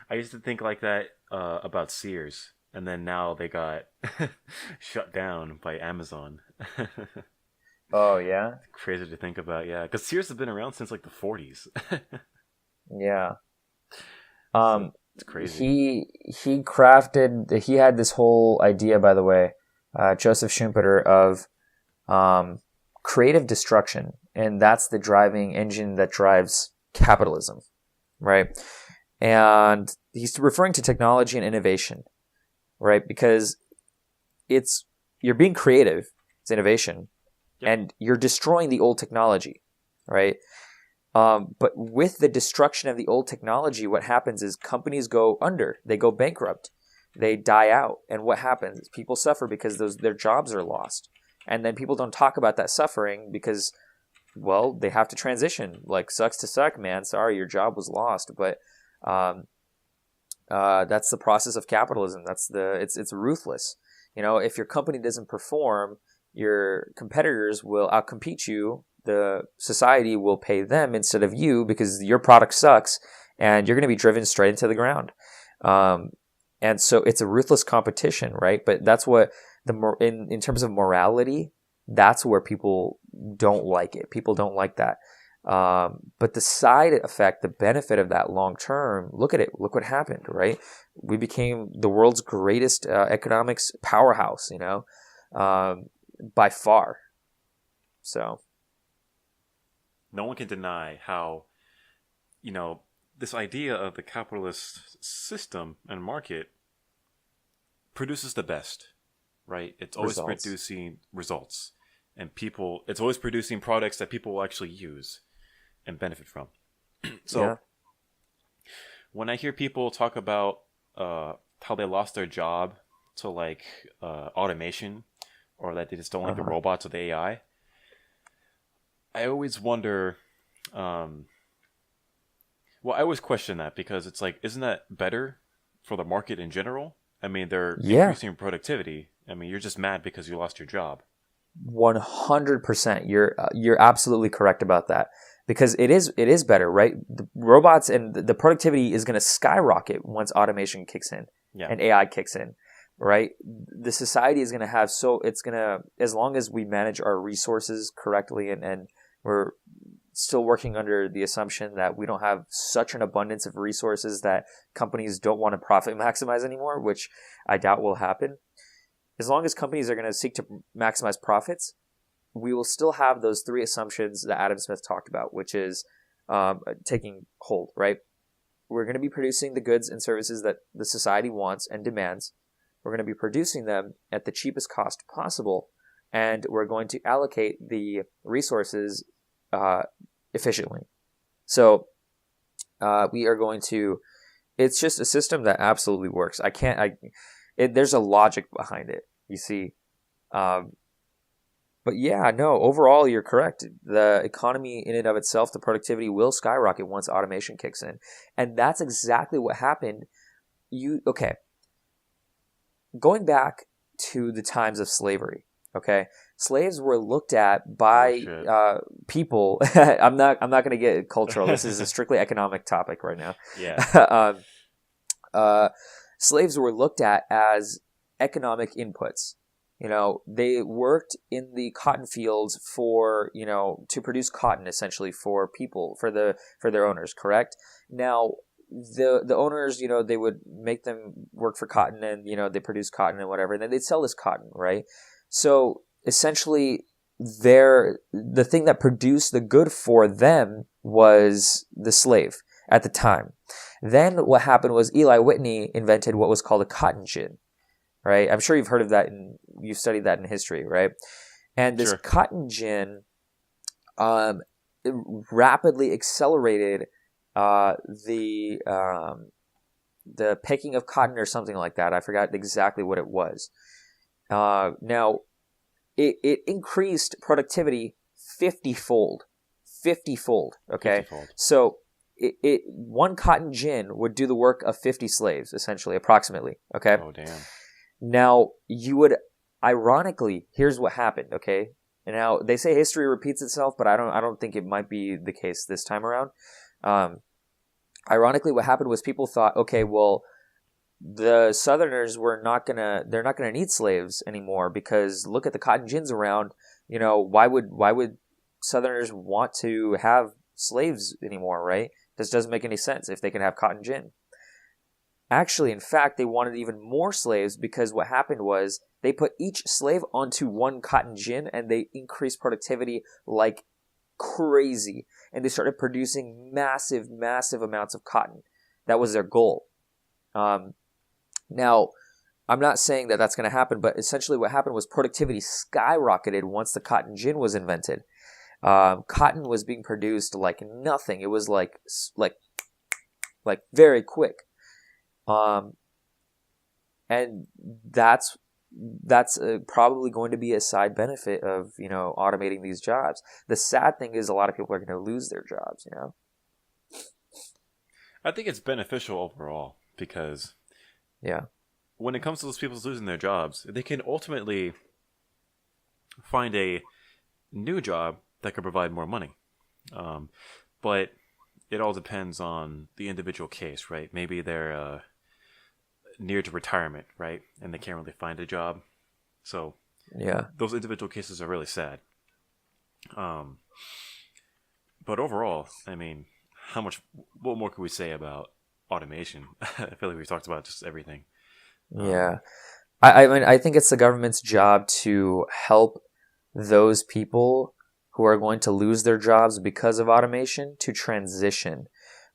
I used to think like that about Sears, and then now they got shut down by Amazon. Oh, yeah? Crazy to think about, yeah, because Sears has been around since like the 40s. Yeah. So Um, it's crazy. he had this whole idea, by the way, Joseph Schumpeter, of creative destruction, and that's the driving engine that drives capitalism, right? And he's referring to technology and innovation, right? Because you're being creative, it's innovation, Yep. and you're destroying the old technology, right? But with the destruction of the old technology, what happens is companies go under, they go bankrupt, they die out. And what happens? People suffer because their jobs are lost. And then people don't talk about that suffering because, well, they have to transition. Like, sucks to suck, man. Sorry, your job was lost. But that's the process of capitalism. It's ruthless. If your company doesn't perform, your competitors will outcompete you. The society will pay them instead of you because your product sucks, and you're going to be driven straight into the ground. And so it's a ruthless competition, right? But that's what in terms of morality, that's where people don't like it. People don't like that. But the side effect, the benefit of that long term, look at it. Look what happened, right? We became the world's greatest economics powerhouse, by far. So. No one can deny how, this idea of the capitalist system and market produces the best, right? It's always Results. producing results, and it's always producing products that people will actually use and benefit from. So Yeah. when I hear people talk about how they lost their job to like automation, or that they just don't like the robots or the AI, I always wonder. Well, I always question that because it's like, isn't that better for the market in general? I mean, they're Yeah. increasing productivity. I mean, you're just mad because you lost your job. 100%. You're absolutely correct about that, because it is better, right? The robots and the productivity is going to skyrocket once automation kicks in Yeah. and AI kicks in, right? The society is going to have, it's going to, as long as we manage our resources correctly, and we're still working under the assumption that we don't have such an abundance of resources that companies don't want to profit maximize anymore, which I doubt will happen. As long as companies are going to seek to maximize profits, we will still have those three assumptions that Adam Smith talked about, which is taking hold, right? We're going to be producing the goods and services that the society wants and demands. We're going to be producing them at the cheapest cost possible, and we're going to allocate the resources efficiently. So we are going to. It's just a system that absolutely works. There's a logic behind it. You see, But yeah, no, overall, you're correct. The economy in and of itself, the productivity will skyrocket once automation kicks in. And that's exactly what happened. Okay, going back to the times of slavery, okay? Slaves were looked at Oh by shit. people. I'm not going to get cultural. This is a strictly economic topic right now. Yeah. um, slaves were looked at as economic inputs. They worked in the cotton fields for, to produce cotton essentially for people, for their owners, correct? Now, the owners, they would make them work for cotton and, they produce cotton and whatever, and then they'd sell this cotton, right? So essentially the thing that produced the good for them was the slave at the time. Then what happened was Eli Whitney invented what was called a cotton gin, right? I'm sure you've heard of that and you've studied that in history, right? And this Sure. cotton gin it rapidly accelerated the picking of cotton or something like that. I forgot exactly what it was. Now, it increased productivity 50-fold. 50-fold, okay? 50-fold. So one cotton gin would do the work of 50 slaves, essentially, approximately, okay? Oh damn. Now, ironically, here's what happened, okay? And now, they say history repeats itself, but I don't think it might be the case this time around. Ironically, what happened was people thought, okay, well, the Southerners they're not gonna need slaves anymore because look at the cotton gins around. Why would Southerners want to have slaves anymore, right? This doesn't make any sense if they can have cotton gin. Actually, in fact, they wanted even more slaves because what happened was they put each slave onto one cotton gin and they increased productivity like crazy. And they started producing massive, massive amounts of cotton. That was their goal. Now, I'm not saying that that's going to happen, but essentially what happened was productivity skyrocketed once the cotton gin was invented. Cotton was being produced like nothing. It was like very quick. And that's probably going to be a side benefit of, automating these jobs. The sad thing is a lot of people are going to lose their jobs, I think it's beneficial overall because Yeah. when it comes to those people losing their jobs, they can ultimately find a new job that could provide more money. But it all depends on the individual case, right? Maybe they're near to retirement, right? And they can't really find a job. So Yeah. those individual cases are really sad. But overall, I mean, what more could we say about automation? I feel like we talked about just everything. Yeah. I mean, I think it's the government's job to help those people who are going to lose their jobs because of automation to transition,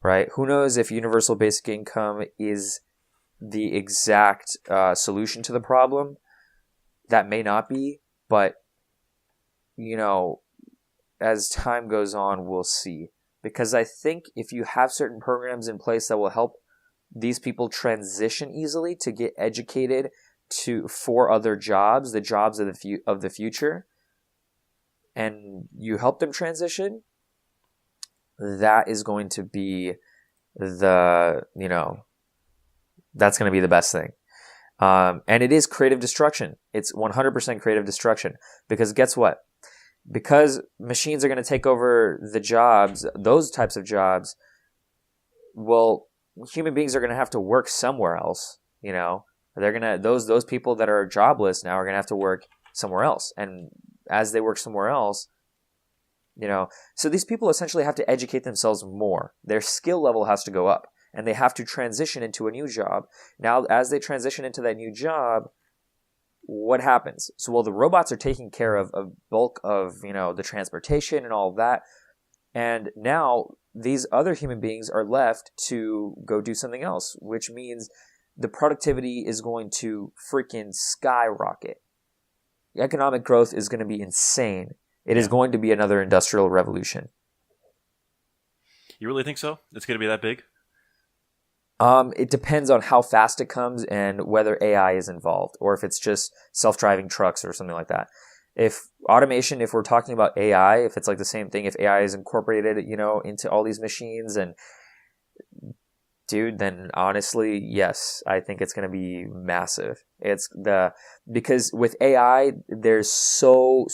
right? Who knows if universal basic income is the exact solution to the problem? That may not be, but, as time goes on, we'll see. Because I think if you have certain programs in place that will help these people transition easily to get educated for other jobs, the jobs of the future, and you help them transition, that is going to be that's going to be the best thing. And it is creative destruction. It's 100% creative destruction because guess what? Because machines are going to take over the jobs, those types of jobs, well, human beings are going to have to work somewhere else. They're going to those people that are jobless now are going to have to work somewhere else, and as they work somewhere else, so these people essentially have to educate themselves more. Their skill level has to go up, and they have to transition into a new job. Now, as they transition into that new job, what happens? So, well, the robots are taking care of a bulk of the transportation and all of that, and now these other human beings are left to go do something else, which means the productivity is going to freaking skyrocket. The economic growth is going to be insane. It is going to be another industrial revolution. You really think so? It's going to be that big? It depends on how fast it comes and whether AI is involved, or if it's just self-driving trucks or something like that. if automation, if we're talking about AI, if it's like the same thing, if AI is incorporated, into all these machines, and dude, then honestly, yes, I think it's going to be massive. Because with AI, there's so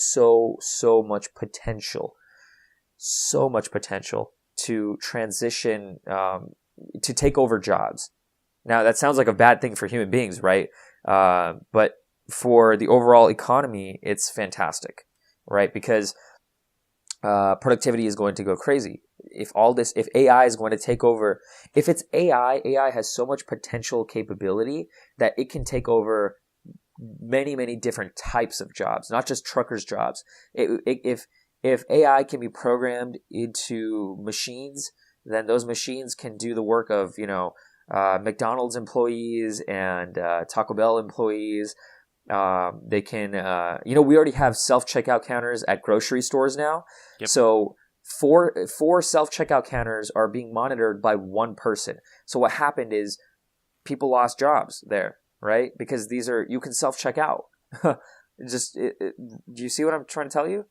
much potential, to transition, to take over jobs. Now, that sounds like a bad thing for human beings, right? But for the overall economy, it's fantastic, right? Because productivity is going to go crazy. If AI is going to take over, if it's AI has so much potential capability that it can take over many, many different types of jobs, not just truckers' jobs. If AI can be programmed into machines, then those machines can do the work of, McDonald's employees and Taco Bell employees. They can, we already have self-checkout counters at grocery stores now. Yep. So four self-checkout counters are being monitored by one person. So what happened is people lost jobs there, right? Because you can self-checkout. Do you see what I'm trying to tell you?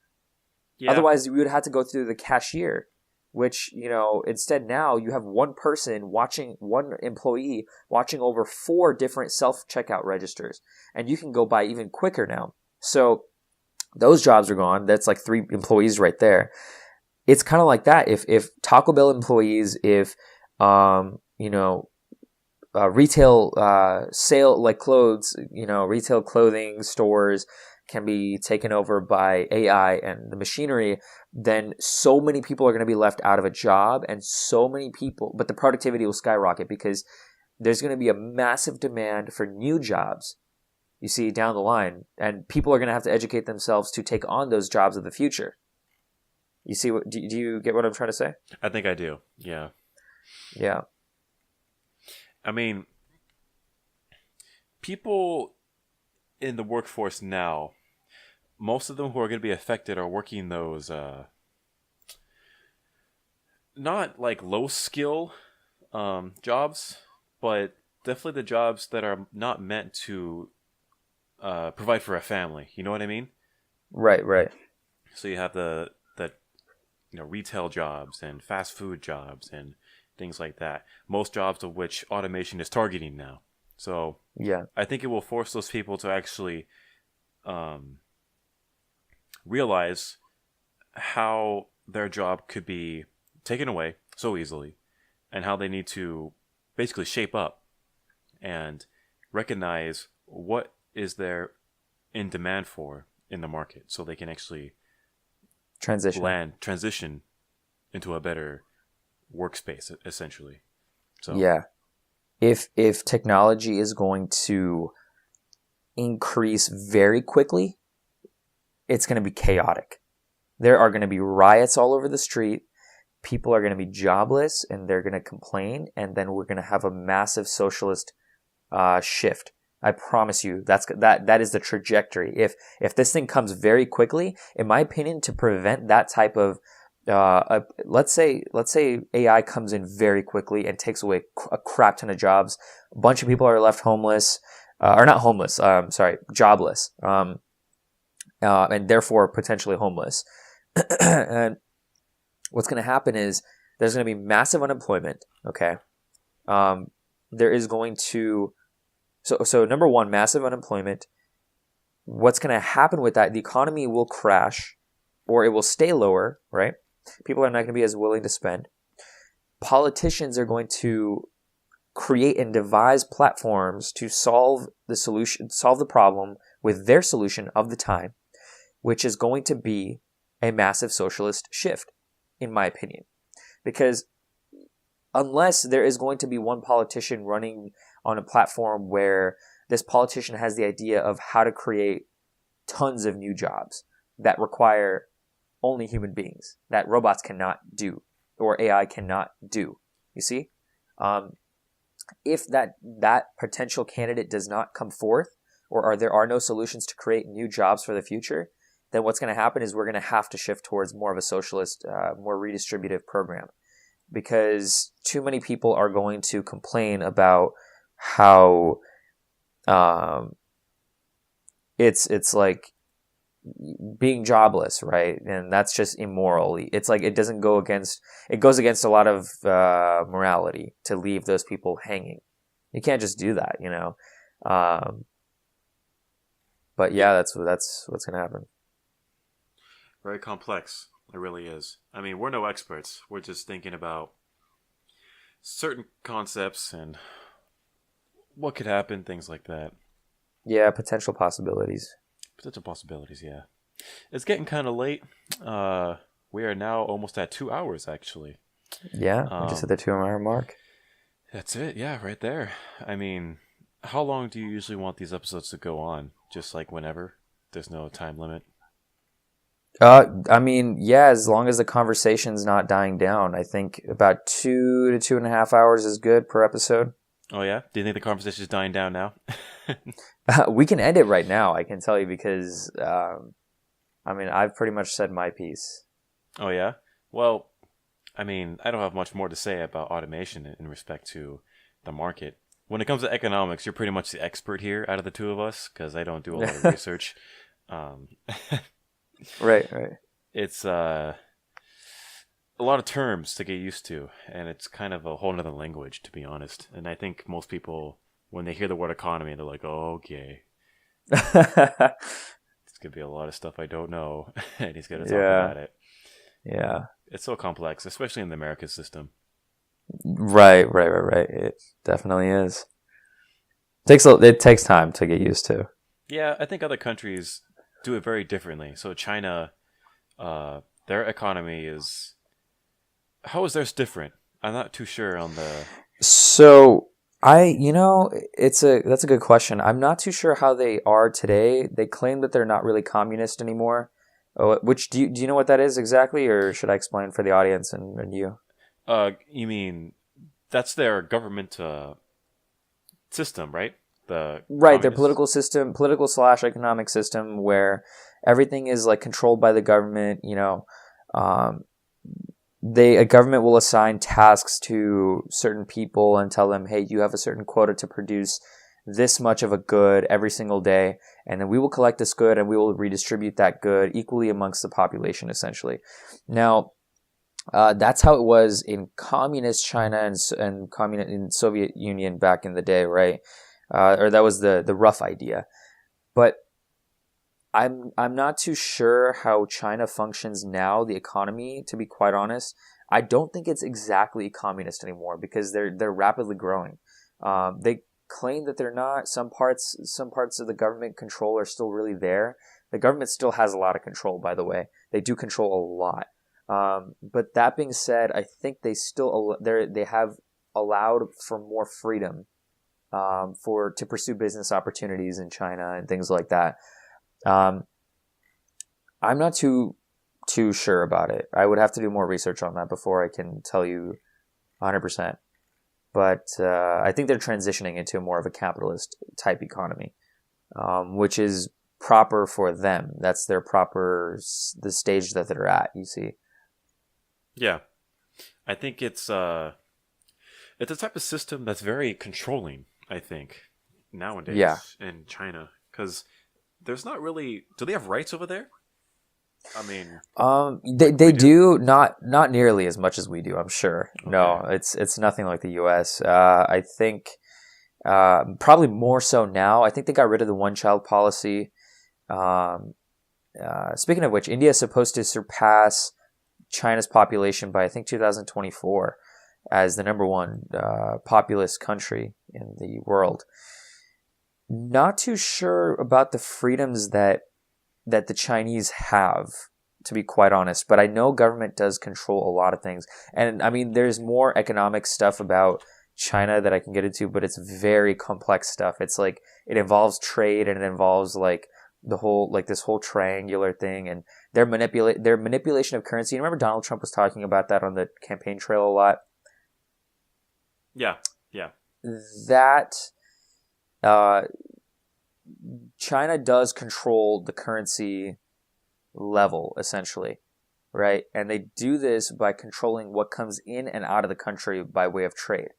Yeah. Otherwise, we would have to go through the cashier, which, instead now you have one employee watching over 4 different self-checkout registers, and you can go by even quicker now. So those jobs are gone. That's like 3 employees right there. It's kind of like that. If Taco Bell employees, if, retail sale, like clothes, retail clothing stores can be taken over by AI and the machinery, then so many people are going to be left out of a job, and but the productivity will skyrocket because there's going to be a massive demand for new jobs, you see, down the line, and people are going to have to educate themselves to take on those jobs of the future. You see do you get what I'm trying to say? I think I do. Yeah. Yeah. I mean, people in the workforce now, most of them who are going to be affected are working those not like low skill jobs, but definitely the jobs that are not meant to provide for a family. You know what I mean? Right. So you have the retail jobs and fast food jobs and things like that. Most jobs of which automation is targeting now. So yeah, I think it will force those people to actually realize how their job could be taken away so easily, and how they need to basically shape up and recognize what is there in demand for in the market, so they can actually transition into a better workspace, essentially. So yeah. If technology is going to increase very quickly, it's going to be chaotic. There are going to be riots all over the street. People are going to be jobless, and they're going to complain, and then we're going to have a massive socialist shift. I promise you, that is the trajectory. If this thing comes very quickly, in my opinion, to prevent that type of let's say AI comes in very quickly and takes away a crap ton of jobs. A bunch of people are left homeless, or not homeless. Jobless, and therefore potentially homeless. And what's going to happen is there's going to be massive unemployment. Okay, there is going to so number one, massive unemployment. What's going to happen with that? The economy will crash, or it will stay lower. Right? People are not going to be as willing to spend. Politicians are going to create and devise platforms to solve the problem with their solution of the time, which is going to be a massive socialist shift, in my opinion. Because unless there is going to be one politician running on a platform where this politician has the idea of how to create tons of new jobs that require only human beings, that robots cannot do, or AI cannot do. You see? If that potential candidate does not come forth, or there are no solutions to create new jobs for the future, then what's going to happen is we're going to have to shift towards more of a socialist, more redistributive program. Because too many people are going to complain about how it's like being jobless, right? And that's just immoral. It's like it goes against a lot of morality to leave those people hanging. You can't just do that, but Yeah. yeah, that's what's gonna happen. Very complex. It really is. I mean, we're no experts. We're just thinking about certain concepts and what could happen, things like that. Yeah, potential possibilities. Potential possibilities, yeah. It's getting kind of late. We are now almost at 2 hours, actually. Yeah, we just hit Um, the 2 hour mark. that's it, yeah, right there. I mean, how long do you usually want these episodes to go on? Just like whenever? There's no time limit. I mean, yeah, as long as the conversation's not dying down, I think about 2 to 2.5 hours is good per episode. Oh, yeah? Do you think the conversation is dying down now? We can end it right now, I can tell you, because I mean, I've pretty much said my piece. Oh, yeah? Well, I mean, I don't have much more to say about automation in respect to the market. When it comes to economics, you're pretty much the expert here out of the two of us because I don't do a lot of research. Um, Right. it's a lot of terms to get used to, and it's kind of a whole nother language, to be honest. And I think most people, when they hear the word economy, they're like, oh, okay, it's going to be a lot of stuff I don't know, and he's going to talk Yeah, about it. yeah. It's so complex, especially in the American system. Right. It definitely is. It takes time to get used to. Yeah, I think other countries do it very differently. So China, their economy is... How is theirs different? I'm not too sure on the... So that's a good question. I'm not too sure how they are today. They claim that they're not really communist anymore. Oh, which do you know what that is exactly, or should I explain for the audience and you? You mean that's their government system, right? The Right, their communist. political system, political slash economic system, where everything is like controlled by the government. Um, a government will assign tasks to certain people and tell them, hey, you have a certain quota to produce this much of a good every single day, and then we will collect this good and we will redistribute that good equally amongst the population, essentially. Now, that's how it was in communist China and communist in Soviet Union back in the day, right? Or that was the rough idea. But I'm not too sure how China functions now, the economy, to be quite honest. I don't think it's exactly communist anymore because they're rapidly growing. They claim that they're not. Some parts of the government control are still really there. The government still has a lot of control, by the way. They do control a lot. But that being said, I think they have allowed for more freedom to pursue business opportunities in China and things like that. I'm not too sure about it. I would have to do more research on that before I can tell you 100%. But I think they're transitioning into more of a capitalist type economy, which is proper for them. That's the stage that they're at. You see. Yeah, I think it's a type of system that's very controlling. I think Yeah. nowadays in China because there's not really. Do they have rights over there? I mean, They like we do. do not nearly as much as we do. I'm sure. Okay. No, it's nothing like the U.S. I think probably more so now. I think they got rid of the one-child policy. Um, Speaking of which, India is supposed to surpass China's population by I think 2024 as the number one populous country in the world. Not too sure about the freedoms that the Chinese have, to be quite honest. But I know government does control a lot of things. And I mean, there's more economic stuff about China that I can get into, but it's very complex stuff. It's like, it involves trade and it involves like this whole triangular thing and their manipulation of currency. You remember Donald Trump was talking about that on the campaign trail a lot? Yeah. Yeah. That, uh, China does control the currency level, essentially, right? And they do this by controlling what comes in and out of the country by way of trade.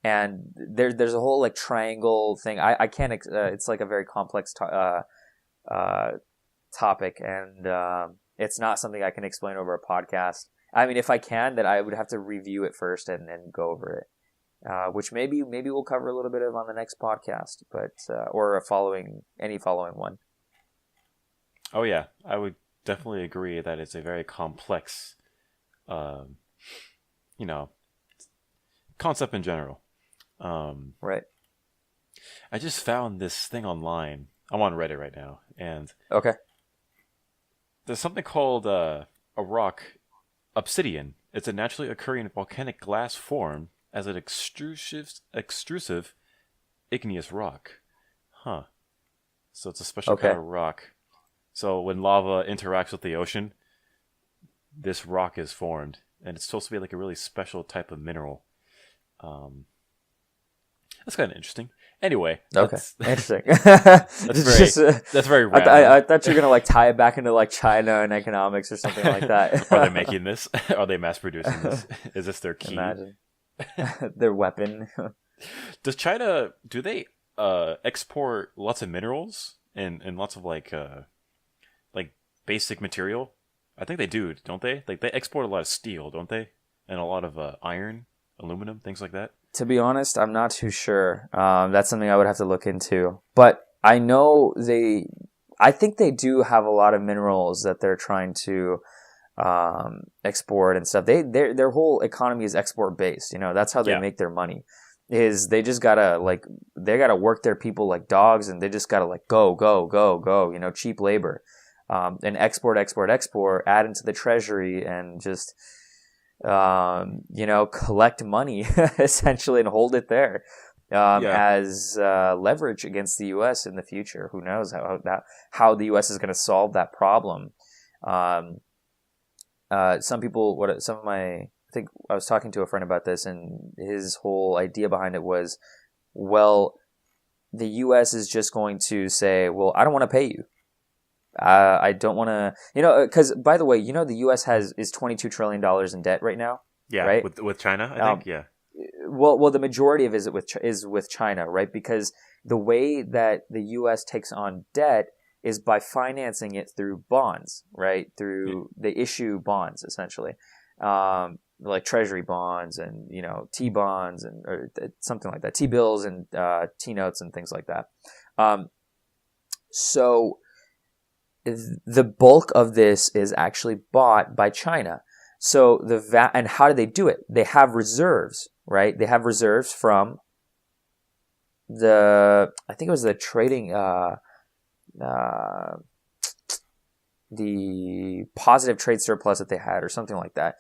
And there's a whole like triangle thing. I can't. It's like a very complex topic, and it's not something I can explain over a podcast. I mean, if I can, then I would have to review it first and go over it. Which maybe we'll cover a little bit of on the next podcast, but or any following one. Oh yeah, I would definitely agree that it's a very complex, concept in general. Right. I just found this thing online. I'm on Reddit right now, and Okay. there's something called a rock, obsidian. It's a naturally occurring volcanic glass form as an extrusive igneous rock. Huh. So it's a special kind of rock. So when lava interacts with the ocean, this rock is formed, and it's supposed to be like a really special type of mineral. That's kind of interesting. Anyway, okay, interesting. That's very random. I thought you were gonna like tie it back into like China and economics or something like that. Are they making this? Are they mass producing this? Is this their key? Imagine their weapon. Does China export lots of minerals and lots of like basic material? I think they do, don't they? Like they export a lot of steel, don't they? And a lot of iron, aluminum, things like that. To be honest, I'm not too sure. That's something I would have to look into. But I know I think they do have a lot of minerals that they're trying to export and stuff. Their whole economy is export based. That's how they make their money. Is they just gotta work their people like dogs, and they just gotta like go. Cheap labor, and export, add into the treasury, and just collect money essentially and hold it there as leverage against the U.S. in the future. Who knows how the U.S. is going to solve that problem? I think I was talking to a friend about this, and his whole idea behind it was, well, the U.S. is just going to say, well, I don't want to pay you. I don't want to, because by the way, the U.S. is $22 trillion in debt right now. Yeah, right? With China, I think. Yeah. Well, the majority of it is with China, right? Because the way that the U.S. takes on debt is by financing it through bonds, right? They issue bonds essentially, like treasury bonds and T bonds or something like that, T bills and T notes and things like that. So the bulk of this is actually bought by China. So and how do they do it? They have reserves, right? They have reserves from I think it was the trading, the positive trade surplus that they had or something like that.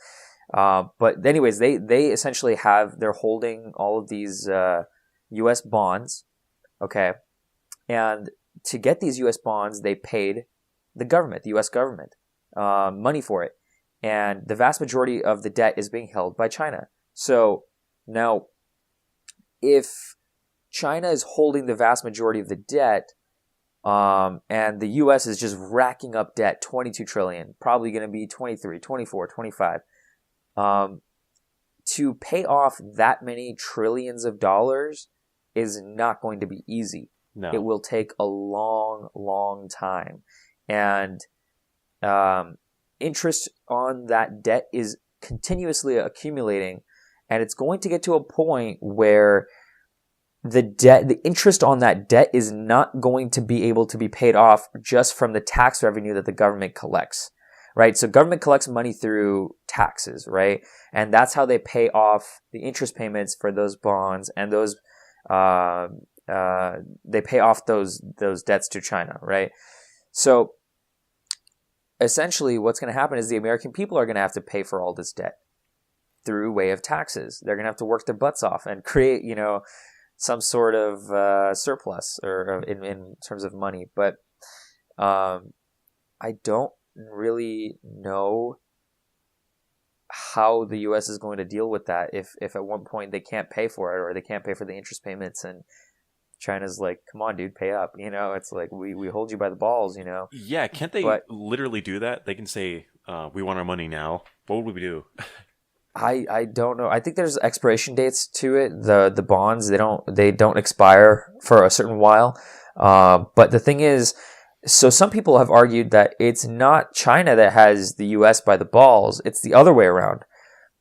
But anyways, they essentially they're holding all of these U.S. bonds, okay? And to get these U.S. bonds, they paid the U.S. government, money for it. And the vast majority of the debt is being held by China. So now, if China is holding the vast majority of the debt, and the U.S. is just racking up debt, $22 trillion, probably going to be 23, 24, 25, to pay off that many trillions of dollars is not going to be easy. No. It will take a long, long time. And interest on that debt is continuously accumulating, and it's going to get to a point where the interest on that debt is not going to be able to be paid off just from the tax revenue that the government collects, right? So government collects money through taxes, right? And that's how they pay off the interest payments for those bonds, and those they pay off those debts to China, right? So essentially what's going to happen is the American people are going to have to pay for all this debt through way of taxes. They're going to have to work their butts off and create, some sort of surplus or in terms of money. But I don't really know how the U.S. is going to deal with that if at one point they can't pay for it, or they can't pay for the interest payments, and China's like, come on, dude, pay up. It's like, we hold you by the balls, Yeah, can't they literally do that? They can say, we want our money now. What would we do? I don't know. I think there's expiration dates to it. The bonds, they don't expire for a certain while. But the thing is, So some people have argued that it's not China that has the U.S. by the balls; it's the other way around.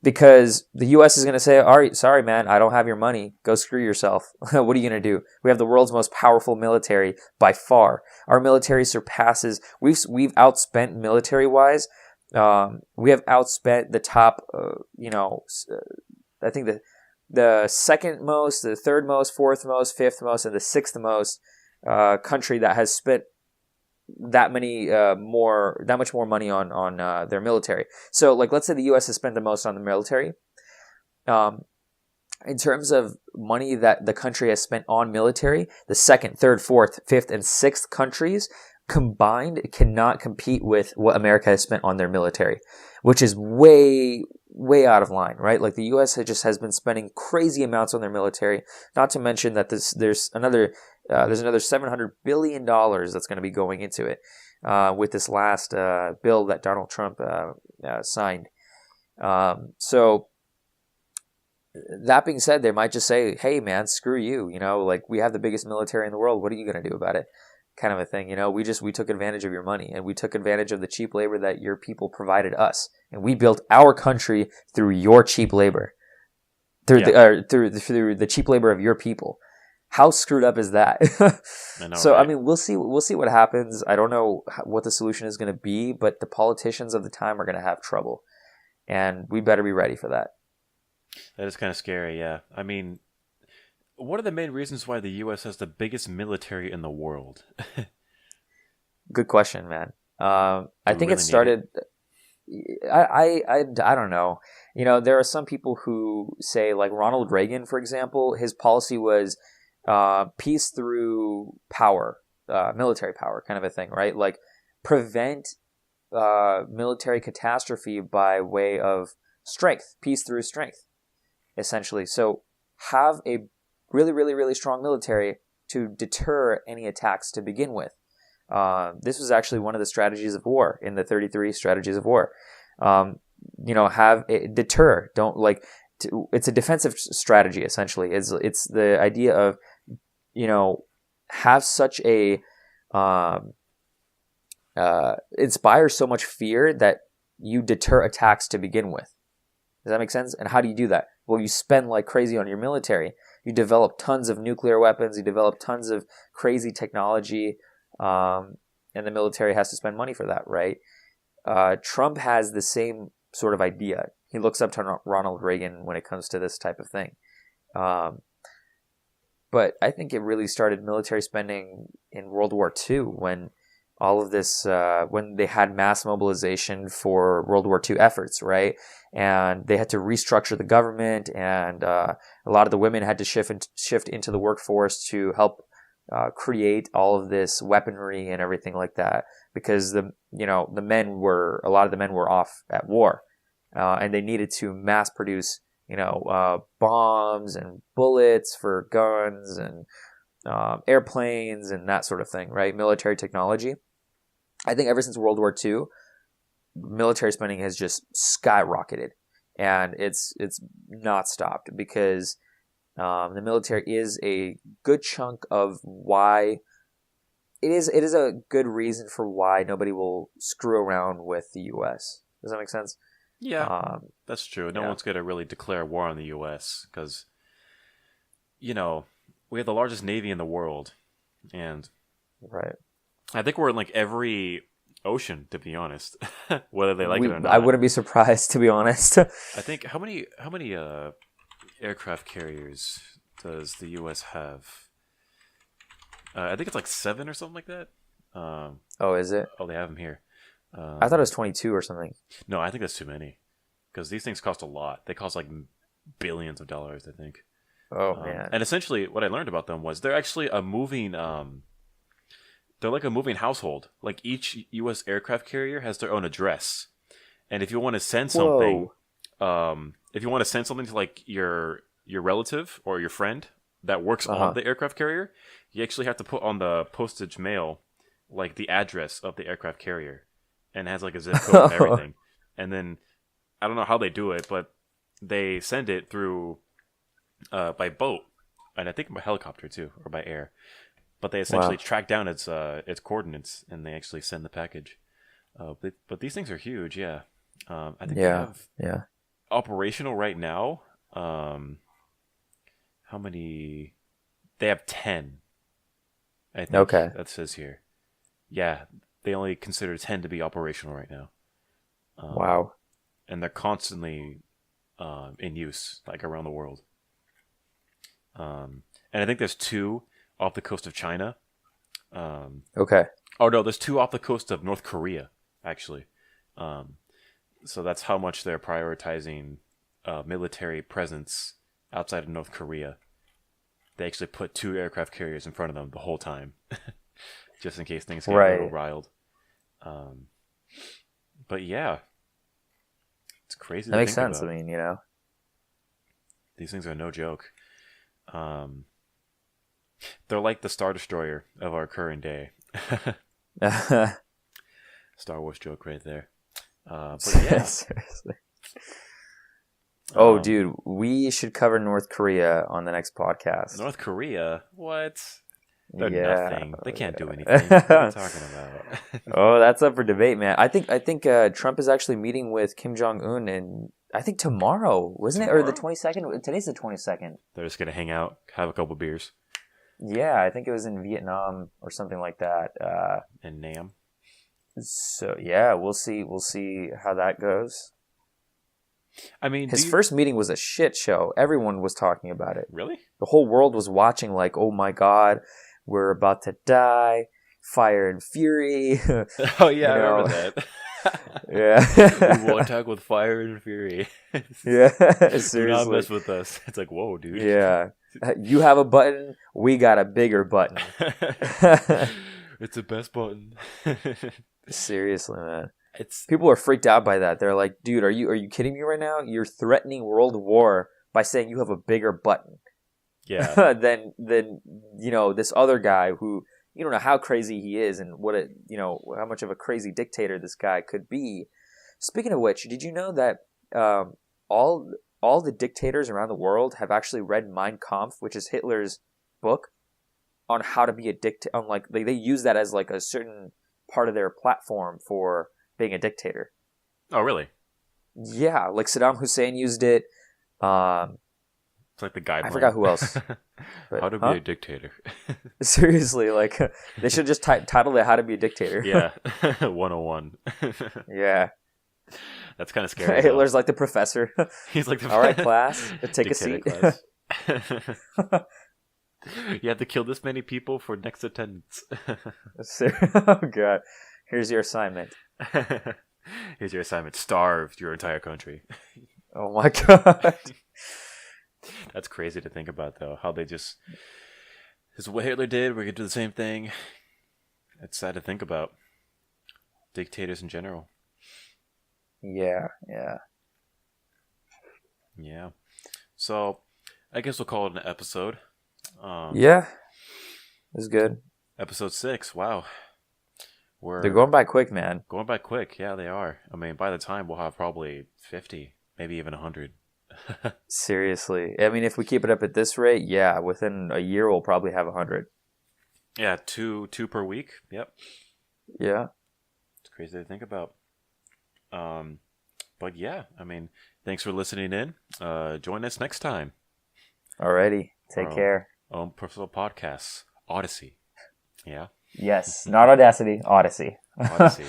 Because the U.S. is going to say, all right, sorry, man, I don't have your money. Go screw yourself. What are you going to do? We have the world's most powerful military by far. Our military surpasses, we've outspent military-wise. We have outspent the top, I think the second most, the third most, fourth most, fifth most, and the sixth most country that has spent that much more money on their military. So, like, let's say the U.S. has spent the most on the military. In terms of money that the country has spent on military, the second, third, fourth, fifth, and sixth countries combined cannot compete with what America has spent on their military, which is way, way out of line, right? Like, the U.S. has been spending crazy amounts on their military. Not to mention that there's another $700 billion that's going to be going into it with this last bill that Donald Trump signed. So that being said, they might just say, hey, man, screw you. Like, we have the biggest military in the world. What are you going to do about it? Kind of a thing. We took advantage of your money, and we took advantage of the cheap labor that your people provided us. And we built our country through your cheap labor, through the cheap labor of your people. How screwed up is that? I know, So, right? I mean, we'll see what happens. I don't know what the solution is going to be, but the politicians of the time are going to have trouble, and we better be ready for that. That is kind of scary, yeah. I mean, what are the main reasons why the U.S. has the biggest military in the world? Good question, man. I Do we think really it started. I don't know. There are some people who say, like Ronald Reagan, for example, his policy was peace through power, military power, kind of a thing, right? Like, prevent military catastrophe by way of strength, peace through strength, essentially. So have a really, really, really strong military to deter any attacks to begin with. This was actually one of the strategies of war in the 33 strategies of war. Have a deter. Don't like. It's a defensive strategy essentially. It's the idea of have such a inspire so much fear that you deter attacks to begin with. Does that make sense? And how do you do that? Well, you spend like crazy on your military. You develop tons of nuclear weapons. You develop tons of crazy technology, and the military has to spend money for that, right? Trump has the same sort of idea. He looks up to Ronald Reagan when it comes to this type of thing. But I think it really started military spending in World War II when all of this, when they had mass mobilization for World War II efforts, right? And they had to restructure the government, and a lot of the women had to shift into the workforce to help create all of this weaponry and everything like that, because a lot of the men were off at war, and they needed to mass produce bombs and bullets for guns and airplanes and that sort of thing, right? Military technology. I think ever since World War II, military spending has just skyrocketed, and it's not stopped, because the military is a good chunk of why it is a good reason for why nobody will screw around with the U.S. Does that make sense? Yeah, that's true. No one's going to really declare war on the U.S. because, we have the largest navy in the world, and Right. I think we're in like every ocean, to be honest, whether they like it or not. I wouldn't be surprised, to be honest. I think how many aircraft carriers does the U.S. have? I think it's like 7 or something like that. Oh, is it? Oh, they have them here. I thought it was 22 or something. No, I think that's too many, because these things cost a lot. They cost like billions of dollars, I think. Oh, man. And essentially, what I learned about them was they're actually a moving. They're like a moving household. Like, each U.S. aircraft carrier has their own address, and if you want to send something, to like your relative or your friend that works on the aircraft carrier, you actually have to put on the postage mail like the address of the aircraft carrier, and it has like a zip code and everything. And then I don't know how they do it, but they send it through by boat, and I think by helicopter too, or by air. but they essentially track down its coordinates and they actually send the package. But these things are huge. Yeah. I think they have operational right now. How many? They have 10. I think that says here. Yeah, they only consider 10 to be operational right now. Wow. And they're constantly in use, like around the world. And I think there's 2 off the coast of China. Okay. Oh no, there's 2 off the coast of North Korea, actually. So that's how much they're prioritizing military presence outside of North Korea. They actually put 2 aircraft carriers in front of them the whole time, just in case things get a little riled. But yeah, it's crazy. That to makes think sense. About. I mean, you know, these things are no joke. They're like the Star Destroyer of our current day. Star Wars joke right there. But yeah. Seriously. Oh, dude, we should cover North Korea on the next podcast. North Korea? What? They're nothing. They can't do anything. What are you talking about? Oh, that's up for debate, man. I think Trump is actually meeting with Kim Jong-un and I think tomorrow, wasn't it? Or the 22nd? Today's the 22nd. They're just going to hang out, have a couple beers. Yeah, I think it was in Vietnam or something like that. In Nam. So, yeah, we'll see how that goes. I mean, his first meeting was a shit show. Everyone was talking about it. Really? The whole world was watching like, oh my God, we're about to die. Fire and fury. Oh, yeah, I remember that. Yeah. We will attack with fire and fury. Yeah, seriously. Do not mess with us. It's like, whoa, dude. Yeah. You have a button, we got a bigger button. It's the best button. Seriously, man. People are freaked out by that. They're like, dude, are you kidding me right now? You're threatening world war by saying you have a bigger button. Yeah. than this other guy who you don't know how crazy he is and how much of a crazy dictator this guy could be. Speaking of which, did you know that all the dictators around the world have actually read Mein Kampf, which is Hitler's book on how to be a dictator? On like they use that as like a certain part of their platform for being a dictator. Oh, really? Yeah, like Saddam Hussein used it. It's like the guideline. I forgot who else. But, how to be a dictator. Seriously, like they should just title it "How to Be a Dictator." Yeah, 101. Yeah, that's kind of scary. Hitler's like the professor. He's like the all right, class, take a seat. You have to kill this many people for next attendance. Oh God, here's your assignment. Here's your assignment. Starve your entire country. Oh my God. That's crazy to think about, though. How they just... This is what Hitler did. We're going to do the same thing. It's sad to think about. Dictators in general. Yeah. So, I guess we'll call it an episode. Yeah. It was good. Episode 6. Wow. They're going by quick, man. Going by quick. Yeah, they are. I mean, by the time we'll have probably 50, maybe even 100. Seriously. I mean, if we keep it up at this rate, yeah, within a year we'll probably have 100. Yeah, two per week. Yep. Yeah. It's crazy to think about. But yeah, I mean, thanks for listening in. Join us next time. Alrighty. Take care. Personal podcasts. Odyssey. Yeah. Yes. Not Audacity. Odyssey. Odyssey.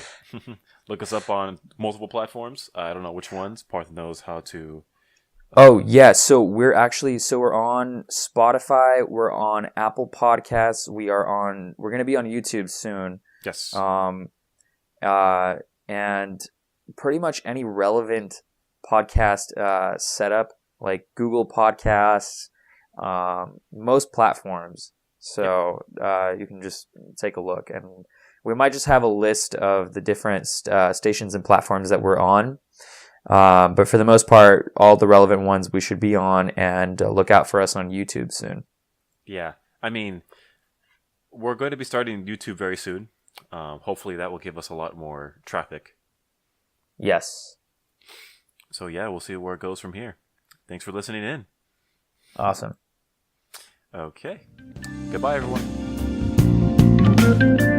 Look us up on multiple platforms. I don't know which ones. Parth knows how to... Oh, yeah. So we're on Spotify. We're on Apple Podcasts. We're going to be on YouTube soon. Yes. And pretty much any relevant podcast setup, like Google Podcasts, most platforms. So you can just take a look. And we might just have a list of the different stations and platforms that we're on. But for the most part, all the relevant ones we should be on, and look out for us on YouTube soon. Yeah. I mean, we're going to be starting YouTube very soon. Hopefully that will give us a lot more traffic. Yes. So yeah, we'll see where it goes from here. Thanks for listening in. Awesome. Okay. Goodbye, everyone. Bye.